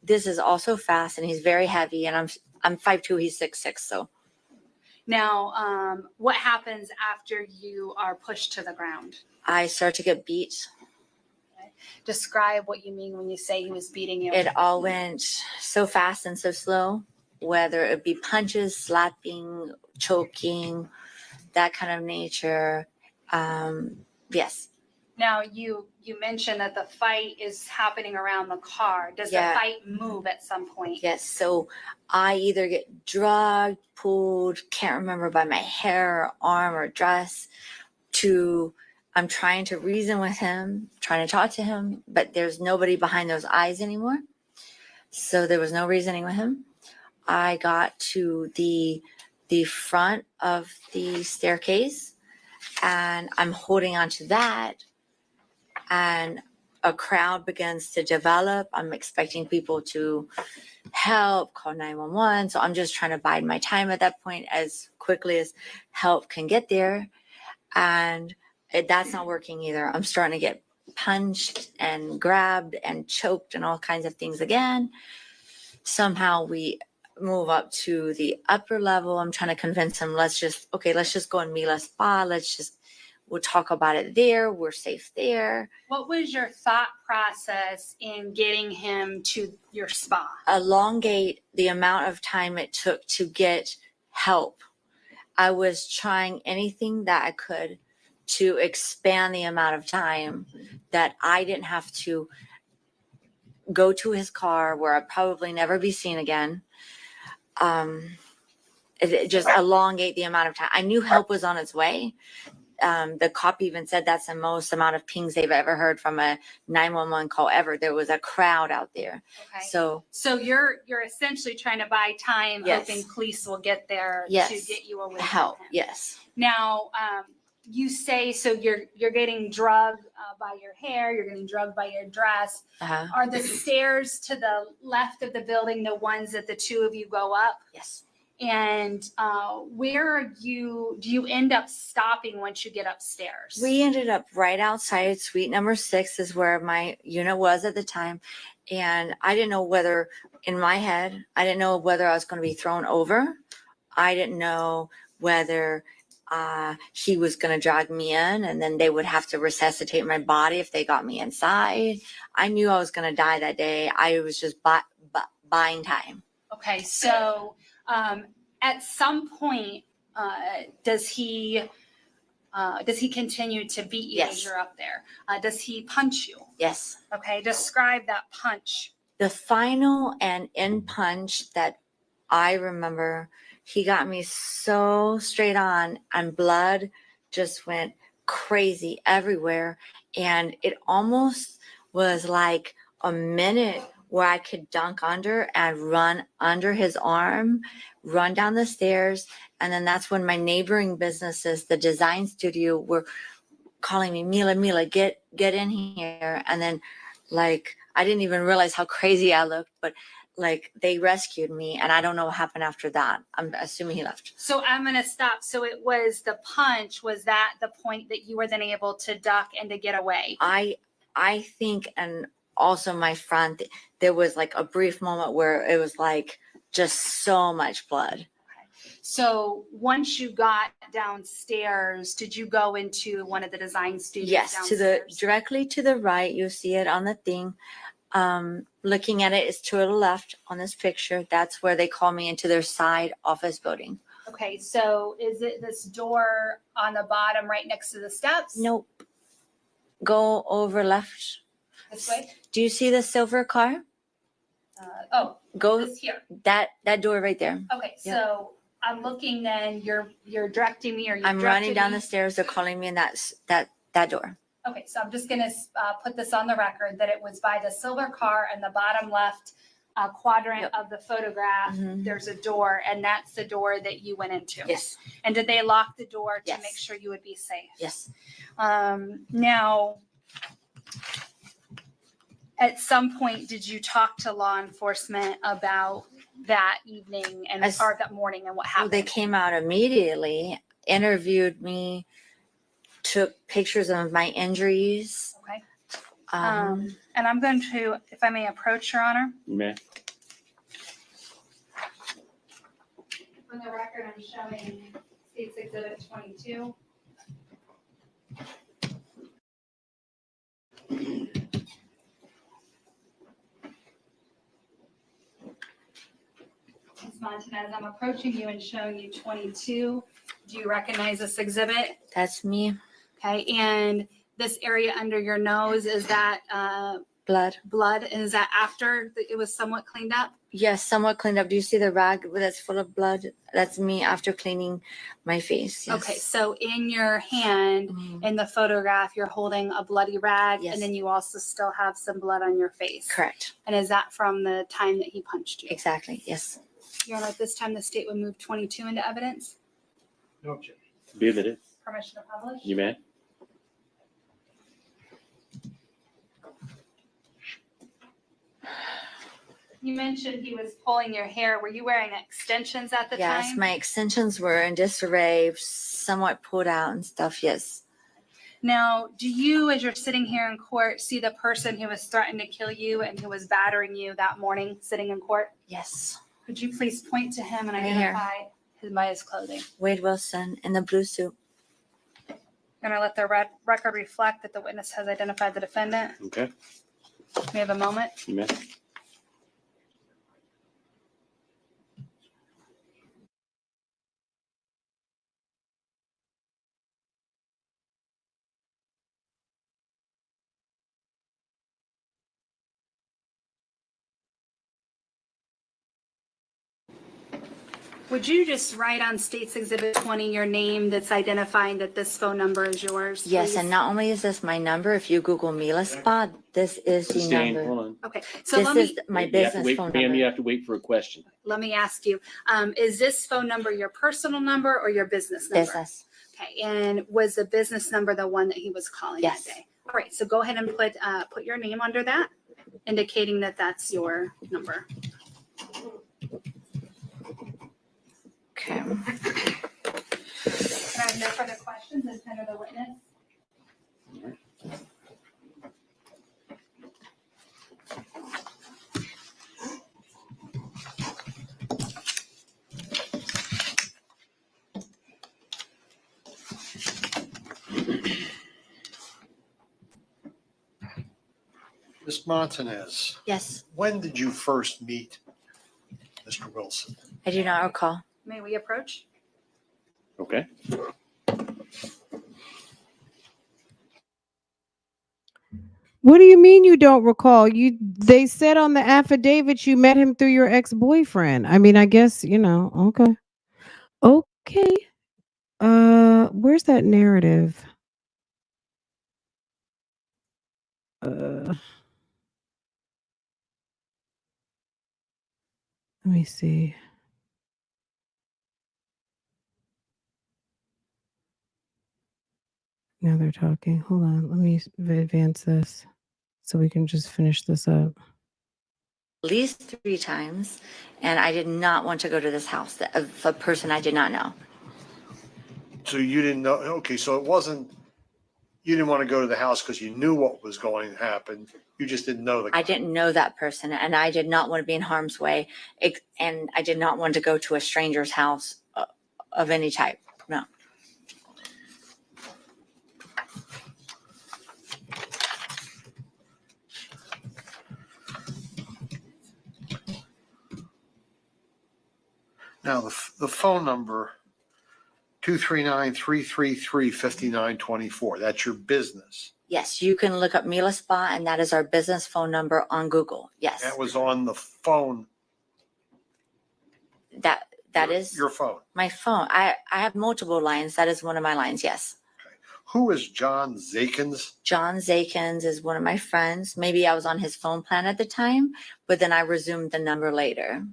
This is also fast and he's very heavy and I'm 5'2", he's 6'6", so. Now, what happens after you are pushed to the ground? I start to get beat. Describe what you mean when you say he was beating you. It all went so fast and so slow, whether it be punches, slapping, choking, that kind of nature. Yes. Now, you mentioned that the fight is happening around the car. Does Yeah. the fight move at some point? Yes. So I either get drugged, pulled, can't remember, by my hair, arm, or dress, to I'm trying to reason with him, trying to talk to him, but there's nobody behind those eyes anymore. So there was no reasoning with him. I got to the front of the staircase and I'm holding onto that and a crowd begins to develop. I'm expecting people to help, call 911. So I'm just trying to bide my time at that point as quickly as help can get there. And that's not working either. I'm starting to get punched and grabbed and choked and all kinds of things again. Somehow we move up to the upper level. I'm trying to convince him, let's just go in Mila's spa. We'll talk about it there. We're safe there. What was your thought process in getting him to your spa? Elongate the amount of time it took to get help. I was trying anything that I could to expand the amount of time that I didn't have to go to his car where I'd probably never be seen again. It just elongate the amount of time. I knew help was on its way. The cop even said that's the most amount of pings they've ever heard from a 911 call ever. There was a crowd out there. Okay. So you're essentially trying to buy time, Yes. hoping police will get there Yes. to get you away help, from him. yes. Now, you say so you're getting drugged by your hair, you're getting drugged by your dress. Uh-huh. Are the stairs to the left of the building the ones that the two of you go up? Yes. And where do you end up stopping once you get upstairs? We ended up right outside suite number 6 is where my unit was at the time. And I didn't know whether, in my head, I didn't know whether I was going to be thrown over. I didn't know whether he was going to drag me in and then they would have to resuscitate my body if they got me inside. I knew I was going to die that day. I was just buying time. Okay, so at some point, does he continue to beat you as Yes. you're up there? Does he punch you? Yes. Okay, describe that punch. The final and end punch that I remember, he got me so straight on and blood just went crazy everywhere. And it almost was like a minute where I could dunk under and run under his arm, run down the stairs. And then that's when my neighboring businesses, the design studio, were calling me, Mila, get in here. And then like, I didn't even realize how crazy I looked, but like they rescued me and I don't know what happened after that. I'm assuming he left. So I'm going to stop. So it was the punch. Was that the point that you were then able to duck and to get away? I think, and also my front, there was like a brief moment where it was like just so much blood. So once you got downstairs, did you go into one of the design studios? Yes, downstairs? directly to the right, you'll see it on the thing. Looking at it is to the left on this picture. That's where they call me into their side office building. Okay, so is it this door on the bottom right next to the steps? Nope. Go over left. This way? Do you see the silver car? Go This here. that door right there. Okay, Yep. so I'm looking then, you're directing me or you I'm running down me? the stairs. They're calling me in that door. Okay, so I'm just gonna put this on the record that it was by the silver car and the bottom left quadrant Yep. of the photograph. Mhm. There's a door and that's the door that you went into. Yes. And did they lock the door to Yes. make sure you would be safe? Yes. Now, at some point, did you talk to law enforcement about that evening and or that morning and what happened? They came out immediately, interviewed me, took pictures of my injuries. Okay. Um, And I'm going to, if I may approach, Your Honor. You may. For the record, I'm showing State's Exhibit 22. Ms. Montanez, I'm approaching you and showing you 22. Do you recognize this exhibit? that's me. Okay, and this area under your nose, is that Blood. blood? And is that after it was somewhat cleaned up? Yes, somewhat cleaned up. Do you see the rag that's full of blood? That's me after cleaning my face. Yes. Okay, so in your hand, Mhm. in the photograph, you're holding a bloody rag, Yes. and then you also still have some blood on your face. Correct. And is that from the time that he punched you? Exactly. Yes. Your Honor, at this time, the state would move 22 into evidence. No objection. Be admitted. Permission to publish? You may. You mentioned he was pulling your hair. Were you wearing extensions at the Yes, time? my extensions were in disarray, somewhat pulled out and stuff. Yes. Now, do you, as you're sitting here in court, see the person who was threatening to kill you and who was battering you that morning sitting in court? Yes. Could you please point to him and Right here. identify him by his clothing? Wade Wilson in the blue suit. Going to let the record reflect that the witness has identified the defendant. Okay. We have a moment. You may. Would you just write on State's Exhibit 20 your name that's identifying that this phone number is yours? Yes, please? and not only is this my number, if you Google Mila Spot, this is the Sustained. number. Hold on. Okay, so This let is me, my You have to business wait- phone Ma'am, you number. have to wait for a question. let me ask you, is this phone number your personal number or your business number? Business. Okay, and was the business number the one that he was calling that Yes. day? All right, so go ahead and put your name under that, indicating that that's your number. Can I have no further questions and tender the witness? Ms. Montanez, Yes, when did you first meet Mr. Wilson? I do not recall. May we approach? Okay. What do you mean you don't recall? They said on the affidavit you met him through your ex-boyfriend. I mean, I guess, okay. Okay. Where's that narrative? Let me see. Now they're talking. Hold on. Let me advance this so we can just finish this up. At least 3 times, and I did not want to go to this house of a person I did not know. So you didn't know, okay, so it wasn't, you didn't want to go to the house because you knew what was going to happen. You just didn't know the guy. I didn't know that person, and I did not want to be in harm's way, and I did not want to go to a stranger's house of any type. No. Now, the phone number, 239-333-5924, that's your business. Yes, you can look up Mila Spa, and that is our business phone number on Google. Yes. That was on the phone. That is your phone. my phone. I have multiple lines. That is one of my lines. Yes. Okay. Who is John Zakins? John Zakins is one of my friends. Maybe I was on his phone plan at the time, but then I resumed the number later.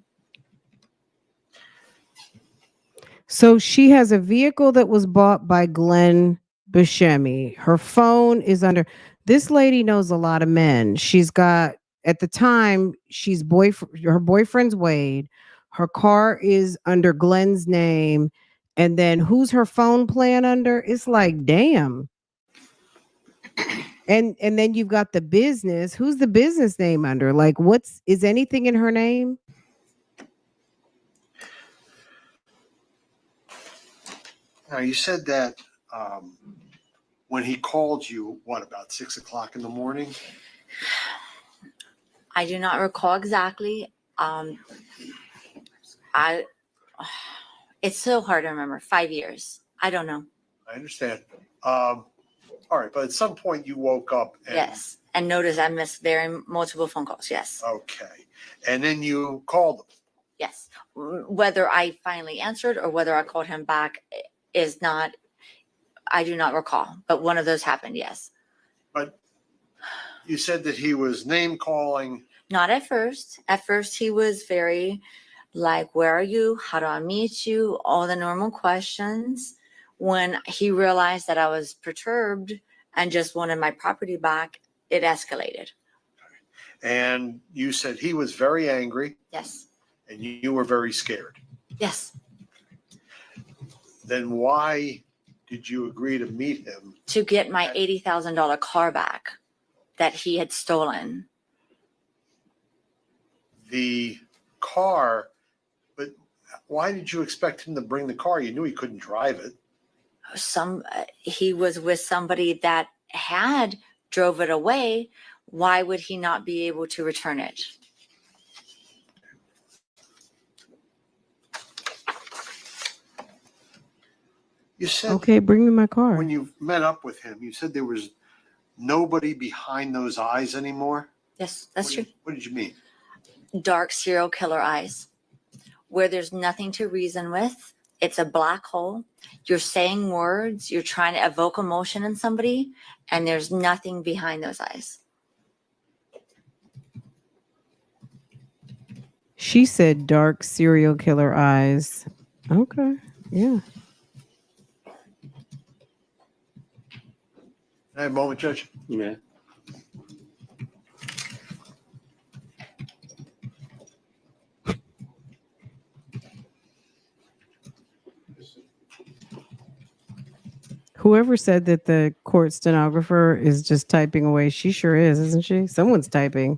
So she has a vehicle that was bought by Glenn Buscemi. Her phone is under. This lady knows a lot of men. She's got, at the time, her boyfriend's Wade. Her car is under Glenn's name. And then who's her phone plan under? It's like, damn. And then you've got the business. Who's the business name under? Like, is anything in her name? Now, you said that when he called you, about 6 o'clock in the morning? I do not recall exactly. It's so hard to remember. 5 years. I don't know. I understand. All right, but at some point you woke up and. Yes. And noticed I missed multiple phone calls. Yes. Okay. And then you called him. Yes. Whether I finally answered or whether I called him back is not, I do not recall, but one of those happened. Yes. But you said that he was name calling. Not at first. At first he was very like, where are you? How do I meet you? All the normal questions. When he realized that I was perturbed and just wanted my property back, it escalated. And you said he was very angry. Yes. And you were very scared. Yes. Then why did you agree to meet him? To get my $80,000 car back that he had stolen. The car, but why did you expect him to bring the car? You knew he couldn't drive it. He was with somebody that had drove it away. Why would he not be able to return it? You said, okay, bring me my car. when you met up with him, you said there was nobody behind those eyes anymore. Yes, that's true. What did you mean? Dark serial killer eyes, where there's nothing to reason with. It's a black hole. You're saying words, you're trying to evoke emotion in somebody, and there's nothing behind those eyes. She said dark serial killer eyes. Okay. Yeah. Can I have a moment, Judge? Yeah. Whoever said that the court stenographer is just typing away, she sure is, isn't she? Someone's typing.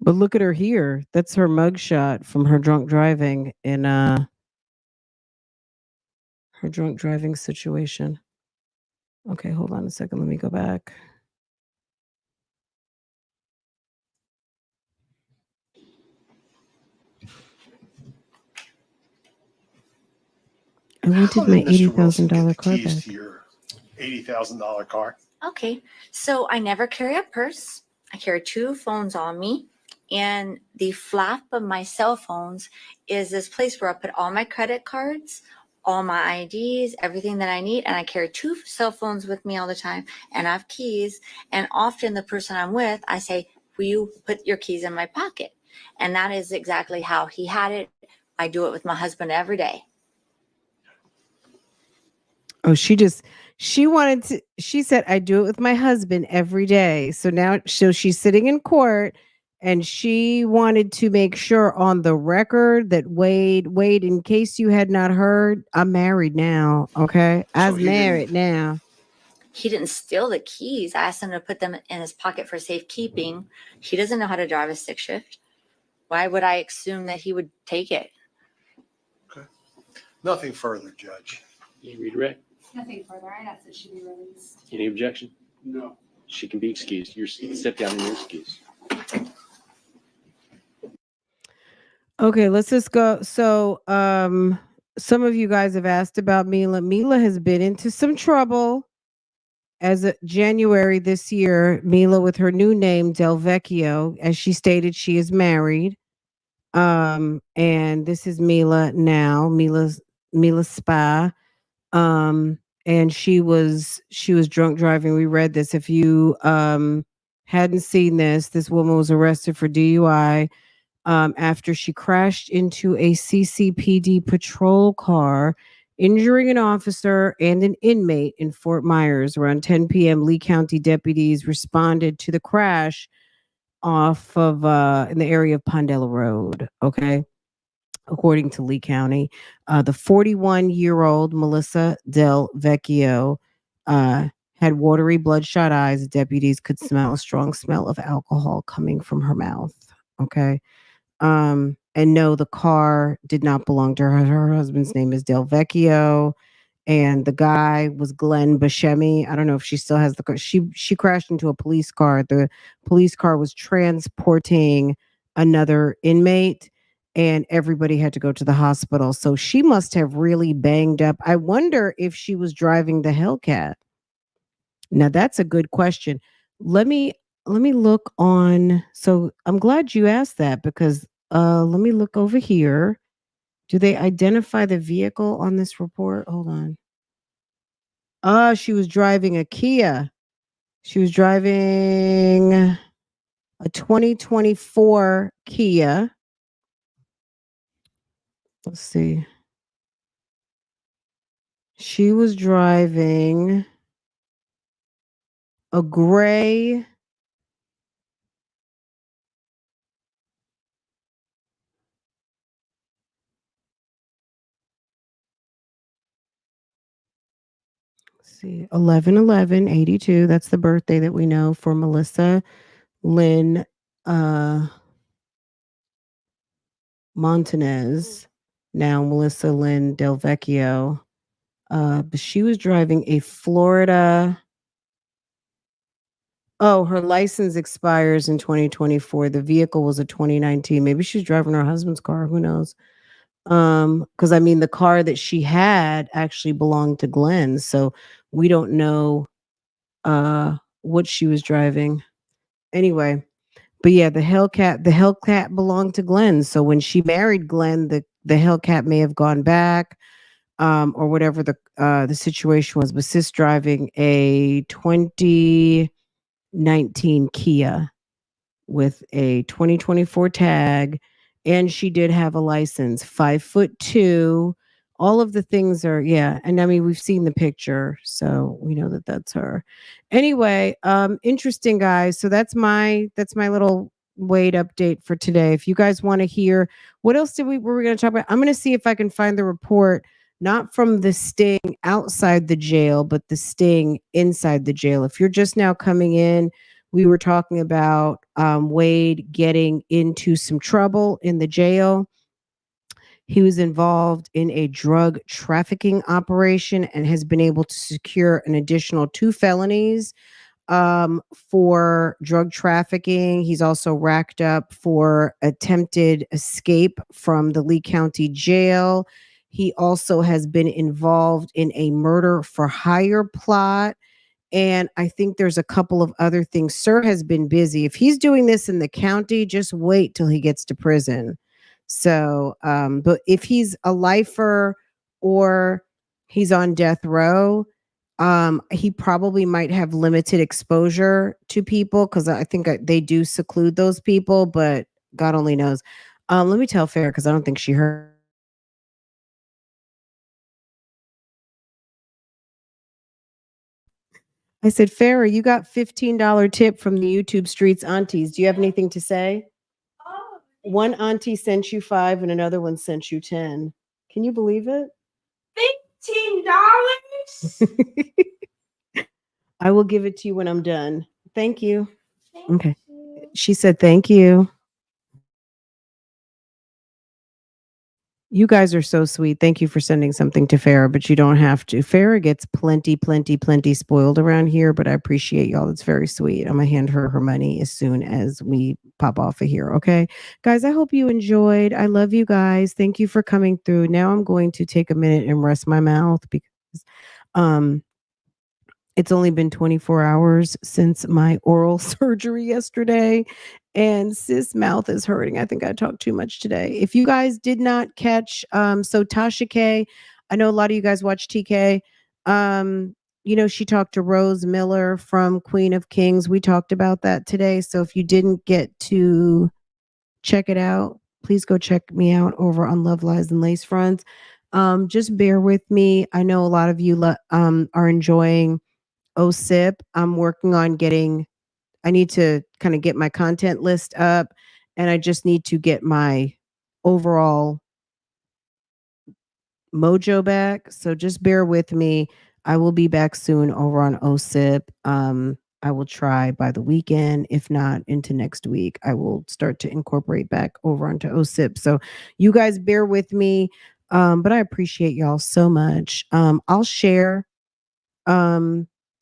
But look at her here. That's her mugshot from her drunk driving in her drunk driving situation. Okay, hold on a second. Let me go back. I wanted How my did Mr. Wilson get $80,000 the car keys back. to your $80,000 car? Okay, so I never carry a purse. I carry 2 phones on me, and the flap of my cell phones is this place where I put all my credit cards, all my IDs, everything that I need, and I carry 2 cell phones with me all the time, and I have keys. And often the person I'm with, I say, "Will you put your keys in my pocket?" And that is exactly how he had it. I do it with my husband every day. Oh, she said, I do it with my husband every day. So she's sitting in court and she wanted to make sure on the record that Wade, in case you had not heard, I'm married now. Okay. I was married now. He didn't steal the keys. I asked him to put them in his pocket for safekeeping. He doesn't know how to drive a stick shift. Why would I assume that he would take it? Okay. Nothing further, Judge. You redirect. Nothing further. I'd ask that she be released. Any objection? No. She can be excused. You're step down and you're excused. Okay, let's just go. So, some of you guys have asked about Mila. Mila has been into some trouble. As of January this year, Mila, with her new name, Del Vecchio, as she stated, she is married. And this is Mila now, Mila Spa. And she was drunk driving. We read this. If you hadn't seen this woman was arrested for DUI after she crashed into a CCPD patrol car, injuring an officer and an inmate in Fort Myers. Around 10 p.m., Lee County deputies responded to the crash off of in the area of Pondella Road. Okay. According to Lee County, the 41-year-old Melisa Del Vecchio had watery, bloodshot eyes. Deputies could smell a strong smell of alcohol coming from her mouth. Okay. And no, the car did not belong to her. Her husband's name is Del Vecchio, and the guy was Glenn Buscemi. I don't know if she still has the car. She crashed into a police car. The police car was transporting another inmate, and everybody had to go to the hospital. So she must have really banged up. I wonder if she was driving the Hellcat. Now that's a good question. Let me look on. So I'm glad you asked that because let me look over here. Do they identify the vehicle on this report? Hold on. She was driving a Kia. She was driving a 2024 Kia. Let's see. She was driving a gray see 11/11/82. That's the birthday that we know for Melisa Lynn Montanez, now Melisa Lynn Del Vecchio. But she was driving a Florida. Oh, her license expires in 2024. The vehicle was a 2019. Maybe she's driving her husband's car. Who knows? Because I mean, the car that she had actually belonged to Glenn, so we don't know what she was driving. Anyway, but yeah, the Hellcat belonged to Glenn. So when she married Glenn, the Hellcat may have gone back, or whatever the situation was. But sis driving a 2019 Kia with a 2024 tag, and she did have a license. 5'2", all of the things are, yeah. And I mean, we've seen the picture, so we know that that's her. Anyway, interesting, guys. So that's my little Wade update for today. If you guys want to hear what else were we going to talk about? I'm going to see if I can find the report, not from the sting outside the jail, but the sting inside the jail. If you're just now coming in, we were talking about Wade getting into some trouble in the jail. He was involved in a drug trafficking operation and has been able to secure an additional 2 felonies for drug trafficking. He's also racked up for attempted escape from the Lee County Jail. He also has been involved in a murder for hire plot. And I think there's a couple of other things. Sir has been busy. If he's doing this in the county, just wait till he gets to prison. So, but if he's a lifer or he's on death row, he probably might have limited exposure to people because I think they do seclude those people, but God only knows. Let me tell Farrah because I don't think she heard. I said, Farrah, you got $15 tip from the YouTube Streets aunties. Do you have anything to say? One auntie sent you 5 and another one sent you 10. Can you believe it? $15? I will give it to you when I'm done. Thank you. Okay. She said, thank you. You guys are so sweet. Thank you for sending something to Farrah, but you don't have to. Farrah gets plenty spoiled around here, but I appreciate y'all. It's very sweet. I'm going to hand her money as soon as we pop off of here. Okay. Guys, I hope you enjoyed. I love you guys. Thank you for coming through. Now I'm going to take a minute and rest my mouth because, it's only been 24 hours since my oral surgery yesterday, and sis mouth is hurting. I think I talked too much today. If you guys did not catch, so Tasha K, I know a lot of you guys watch TK. She talked to Rose Miller from Queen of Kings. We talked about that today. So if you didn't get to check it out, please go check me out over on Love Lies and Lace Fronts. Just bear with me. I know a lot of you are enjoying OSIP. I'm working on I need to kind of get my content list up, and I just need to get my overall mojo back. So just bear with me. I will be back soon over on OSIP. I will try by the weekend. If not, into next week, I will start to incorporate back over onto OSIP. So you guys bear with me. But I appreciate y'all so much. I'll share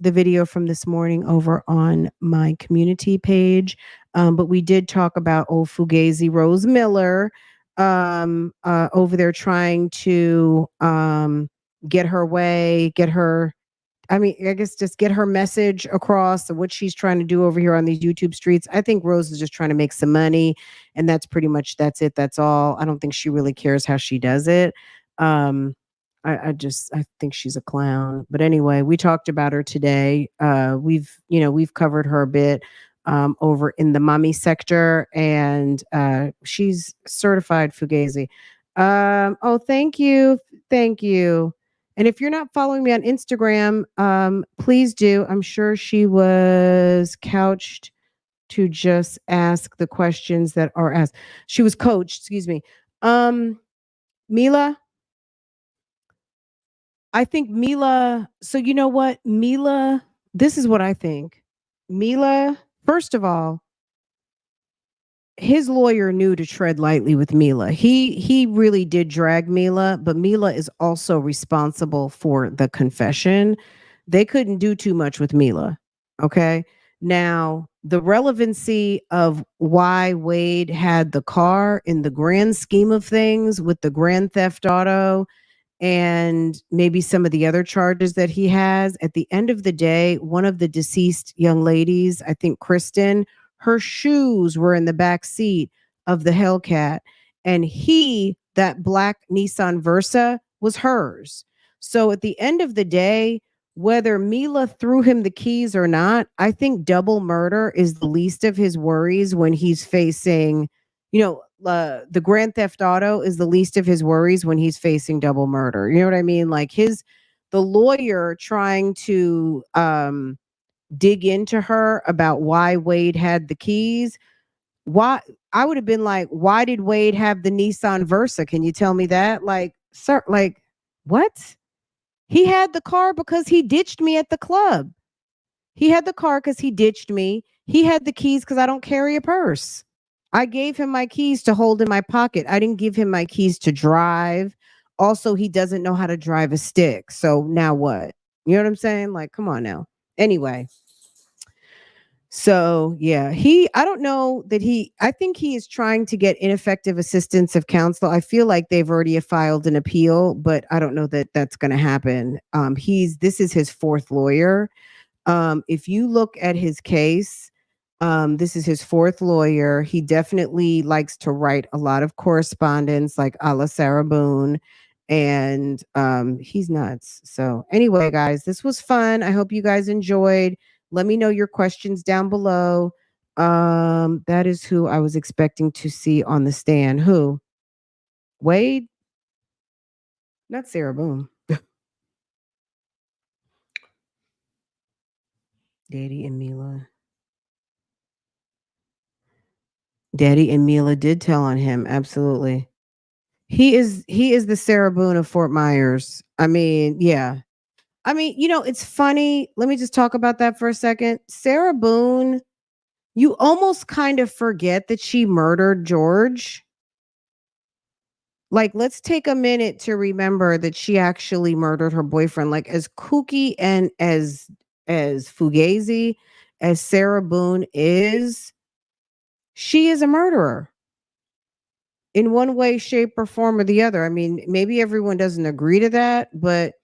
the video from this morning over on my community page. But we did talk about old Fugazi Rose Miller over there trying to get her way, I guess just get her message across of what she's trying to do over here on these YouTube streets. I think Rose is just trying to make some money, and that's it. That's all. I don't think she really cares how she does it. I think she's a clown. But anyway, we talked about her today. We've covered her a bit over in the mommy sector, and she's certified Fugazi. Thank you. Thank you. And if you're not following me on Instagram, please do. I'm sure she was couched to just ask the questions that are asked. She was coached, excuse me. Mila, I think Mila, so you know what? Mila, this is what I think. Mila, first of all, his lawyer knew to tread lightly with Mila. He really did drag Mila, but Mila is also responsible for the confession. They couldn't do too much with Mila. Okay. Now, the relevancy of why Wade had the car in the grand scheme of things with the grand theft auto and maybe some of the other charges that he has, at the end of the day, one of the deceased young ladies, I think Kristen, her shoes were in the back seat of the Hellcat, and that black Nissan Versa was hers. So at the end of the day, whether Mila threw him the keys or not, I think double murder is the least of his worries when he's facing, the Grand Theft Auto is the least of his worries when he's facing double murder. You know what I mean? Like the lawyer trying to dig into her about why Wade had the keys. Why I would have been like, why did Wade have the Nissan Versa? Can you tell me that? Like, sir, like what? He had the car because he ditched me at the club. He had the car because he ditched me. He had the keys because I don't carry a purse. I gave him my keys to hold in my pocket. I didn't give him my keys to drive. Also, he doesn't know how to drive a stick. So now what? You know what I'm saying? Like, come on now. Anyway. So yeah, I don't know that I think he is trying to get ineffective assistance of counsel. I feel like they've already filed an appeal, but I don't know that that's going to happen. This is his fourth lawyer. If you look at his case, this is his fourth lawyer. He definitely likes to write a lot of correspondence, like a la Sarah Boone, and he's nuts. So anyway, guys, this was fun. I hope you guys enjoyed. Let me know your questions down below. That is who I was expecting to see on the stand. Who? Wade? Not Sarah Boone. Daddy and Mila. Daddy and Mila did tell on him. Absolutely. He is the Sarah Boone of Fort Myers. I mean, yeah. I mean, it's funny. Let me just talk about that for a second. Sarah Boone, you almost kind of forget that she murdered George. Like, let's take a minute to remember that she actually murdered her boyfriend. Like, as kooky and as fugazi as Sarah Boone is, she is a murderer in one way, shape, or form or the other. I mean, maybe everyone doesn't agree to that, but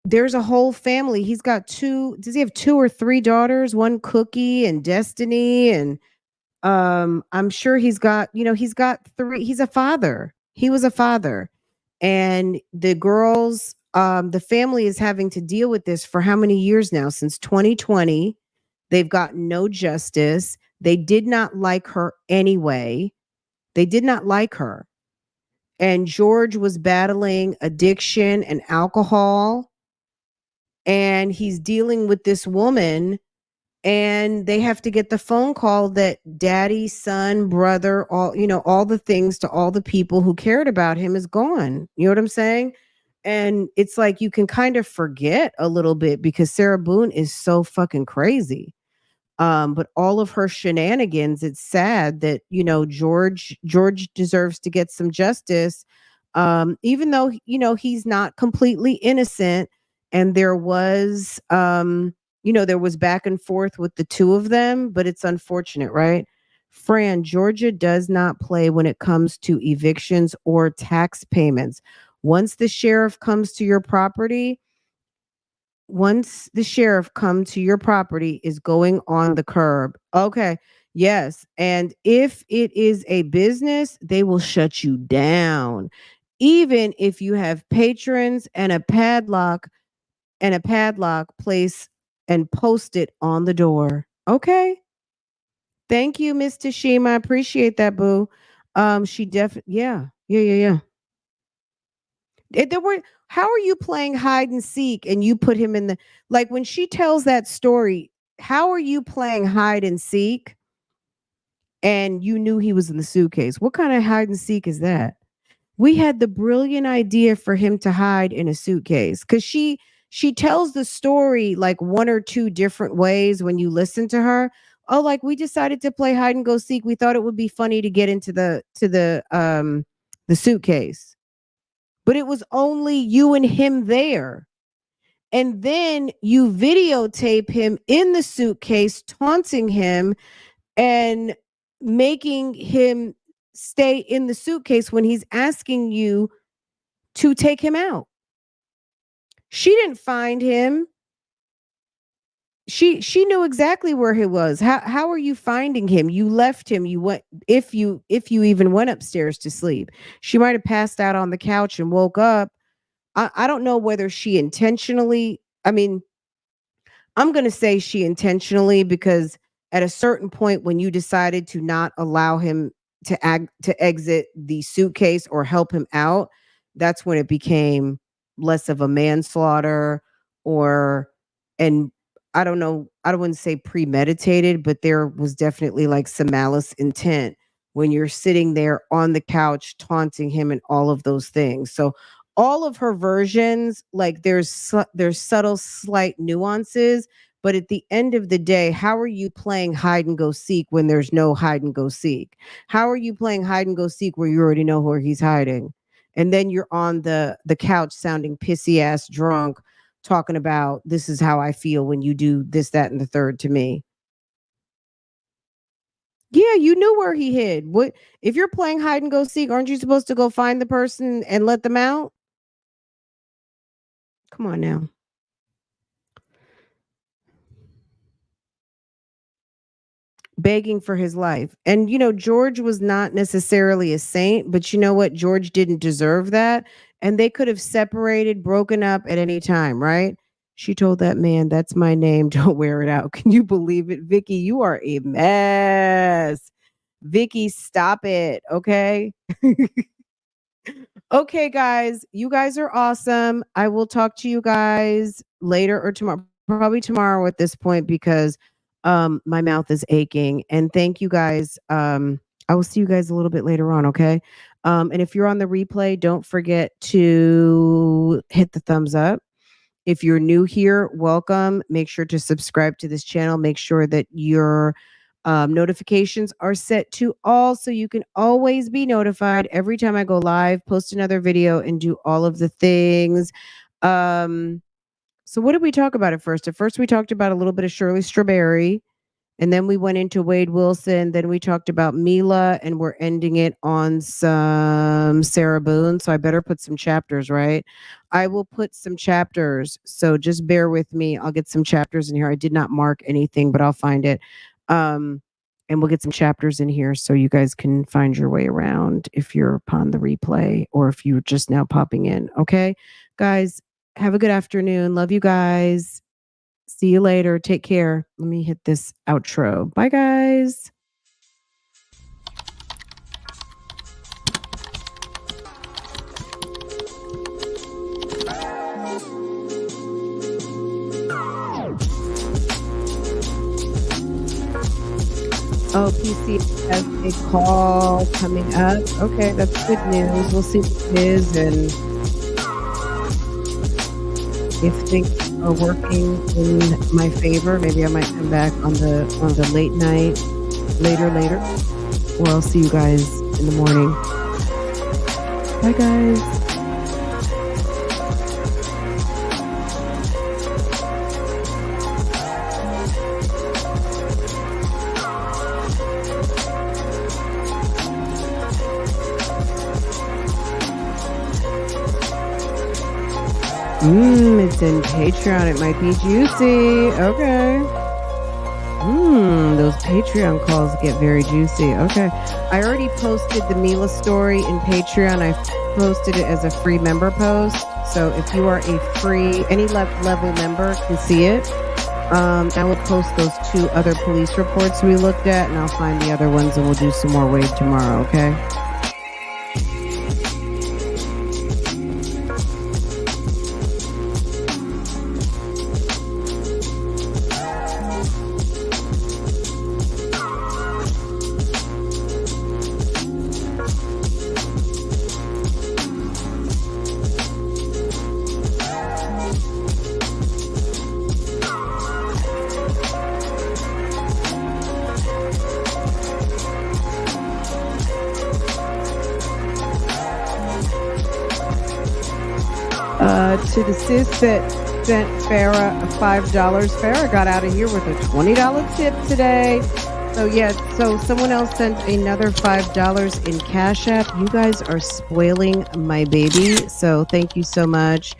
there's a whole family. He's got does he have 2 or 3 daughters? One, Cookie and Destiny, and I'm sure he's got 3. He's a father. He was a father. And the girls, the family is having to deal with this for how many years now? Since 2020. They've gotten no justice. They did not like her anyway. They did not like her. And George was battling addiction and alcohol. And he's dealing with this woman, and they have to get the phone call that daddy, son, brother, all the things to all the people who cared about him is gone. You know what I'm saying? And it's like you can kind of forget a little bit because Sarah Boone is so fucking crazy. But all of her shenanigans, it's sad that, George deserves to get some justice. Even though, he's not completely innocent. And there was, there was back and forth with the two of them, but it's unfortunate, right? Fran, Georgia does not play when it comes to evictions or tax payments. Once the sheriff comes to your property, is going on the curb. Okay. Yes. And if it is a business, they will shut you down. Even if you have patrons and a padlock place and post it on the door. Okay. Thank you, Miss Tashima. I appreciate that, boo. She definitely, yeah. How are you playing hide and seek and you put him in like when she tells that story, how are you playing hide and seek and you knew he was in the suitcase? What kind of hide and seek is that? We had the brilliant idea for him to hide in a suitcase because she tells the story like 1 or 2 different ways when you listen to her. Oh, like we decided to play hide and go seek. We thought it would be funny to get into the suitcase. But it was only you and him there. And then you videotape him in the suitcase, taunting him and making him stay in the suitcase when he's asking you to take him out. She didn't find him. She knew exactly where he was. How are you finding him? You left him. You went if you even went upstairs to sleep. She might have passed out on the couch and woke up. I don't know whether she intentionally, I mean, I'm going to say she intentionally because at a certain point when you decided to not allow him to exit the suitcase or help him out, that's when it became less of a manslaughter or and I don't know, I don't want to say premeditated, but there was definitely like some malice intent when you're sitting there on the couch taunting him and all of those things. So all of her versions, like there's subtle slight nuances, but at the end of the day, how are you playing hide and go seek when there's no hide and go seek? How are you playing hide and go seek where you already know where he's hiding? And then you're on the couch sounding pissy ass drunk talking about this is how I feel when you do this, that, and the third to me. Yeah, you knew where he hid. What if you're playing hide and go seek? Aren't you supposed to go find the person and let them out? Come on now. Begging for his life. And George was not necessarily a saint, but you know what? George didn't deserve that. And they could have separated, broken up at any time, right? She told that man, "That's my name. Don't wear it out." Can you believe it? Vicky, you are a mess. Vicky, stop it. Okay. Okay, guys. You guys are awesome. I will talk to you guys later or tomorrow. Probably tomorrow at this point because my mouth is aching. And thank you guys. I will see you guys a little bit later on, okay? And if you're on the replay, don't forget to hit the thumbs up. If you're new here, welcome. Make sure to subscribe to this channel. Make sure that your notifications are set to all so you can always be notified every time I go live, post another video, and do all of the things. So what did we talk about at first? At first, we talked about a little bit of Shirley Strawberry. And then we went into Wade Wilson. Then we talked about Mila, and we're ending it on some Sarah Boone. So I better put some chapters, right? I will put some chapters. So just bear with me. I'll get some chapters in here. I did not mark anything, but I'll find it. And we'll get some chapters in here so you guys can find your way around if you're upon the replay or if you're just now popping in. Okay, guys, have a good afternoon. Love you guys. See you later. Take care. Let me hit this outro. Bye, guys. Oh, PC has a call coming up. Okay, that's good news. We'll see what it is and if things are working in my favor, maybe I might come back on the late night, later, or I'll see you guys in the morning. Bye, guys. It's in Patreon. It might be juicy. Okay. Those Patreon calls get very juicy. Okay. I already posted the Mila story in Patreon. I posted it as a free member post. So if you are a free, any level member can see it. I will post those 2 other police reports we looked at, and I'll find the other ones, and we'll do some more Wade tomorrow, okay? To the sis that sent Farah $5. Farah got out of here with a $20 tip today. So yeah, so someone else sent another $5 in Cash App. You guys are spoiling my baby. So thank you so much.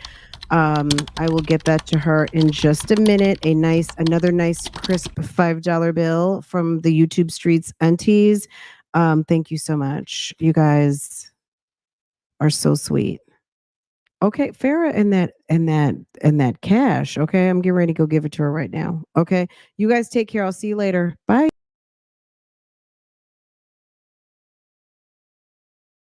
I will get that to her in just a minute. Another nice crisp $5 bill from the YouTube Streets aunties. Thank you so much. You guys are so sweet. Okay, Farah and that cash. Okay, I'm getting ready to go give it to her right now. Okay, you guys take care. I'll see you later. Bye.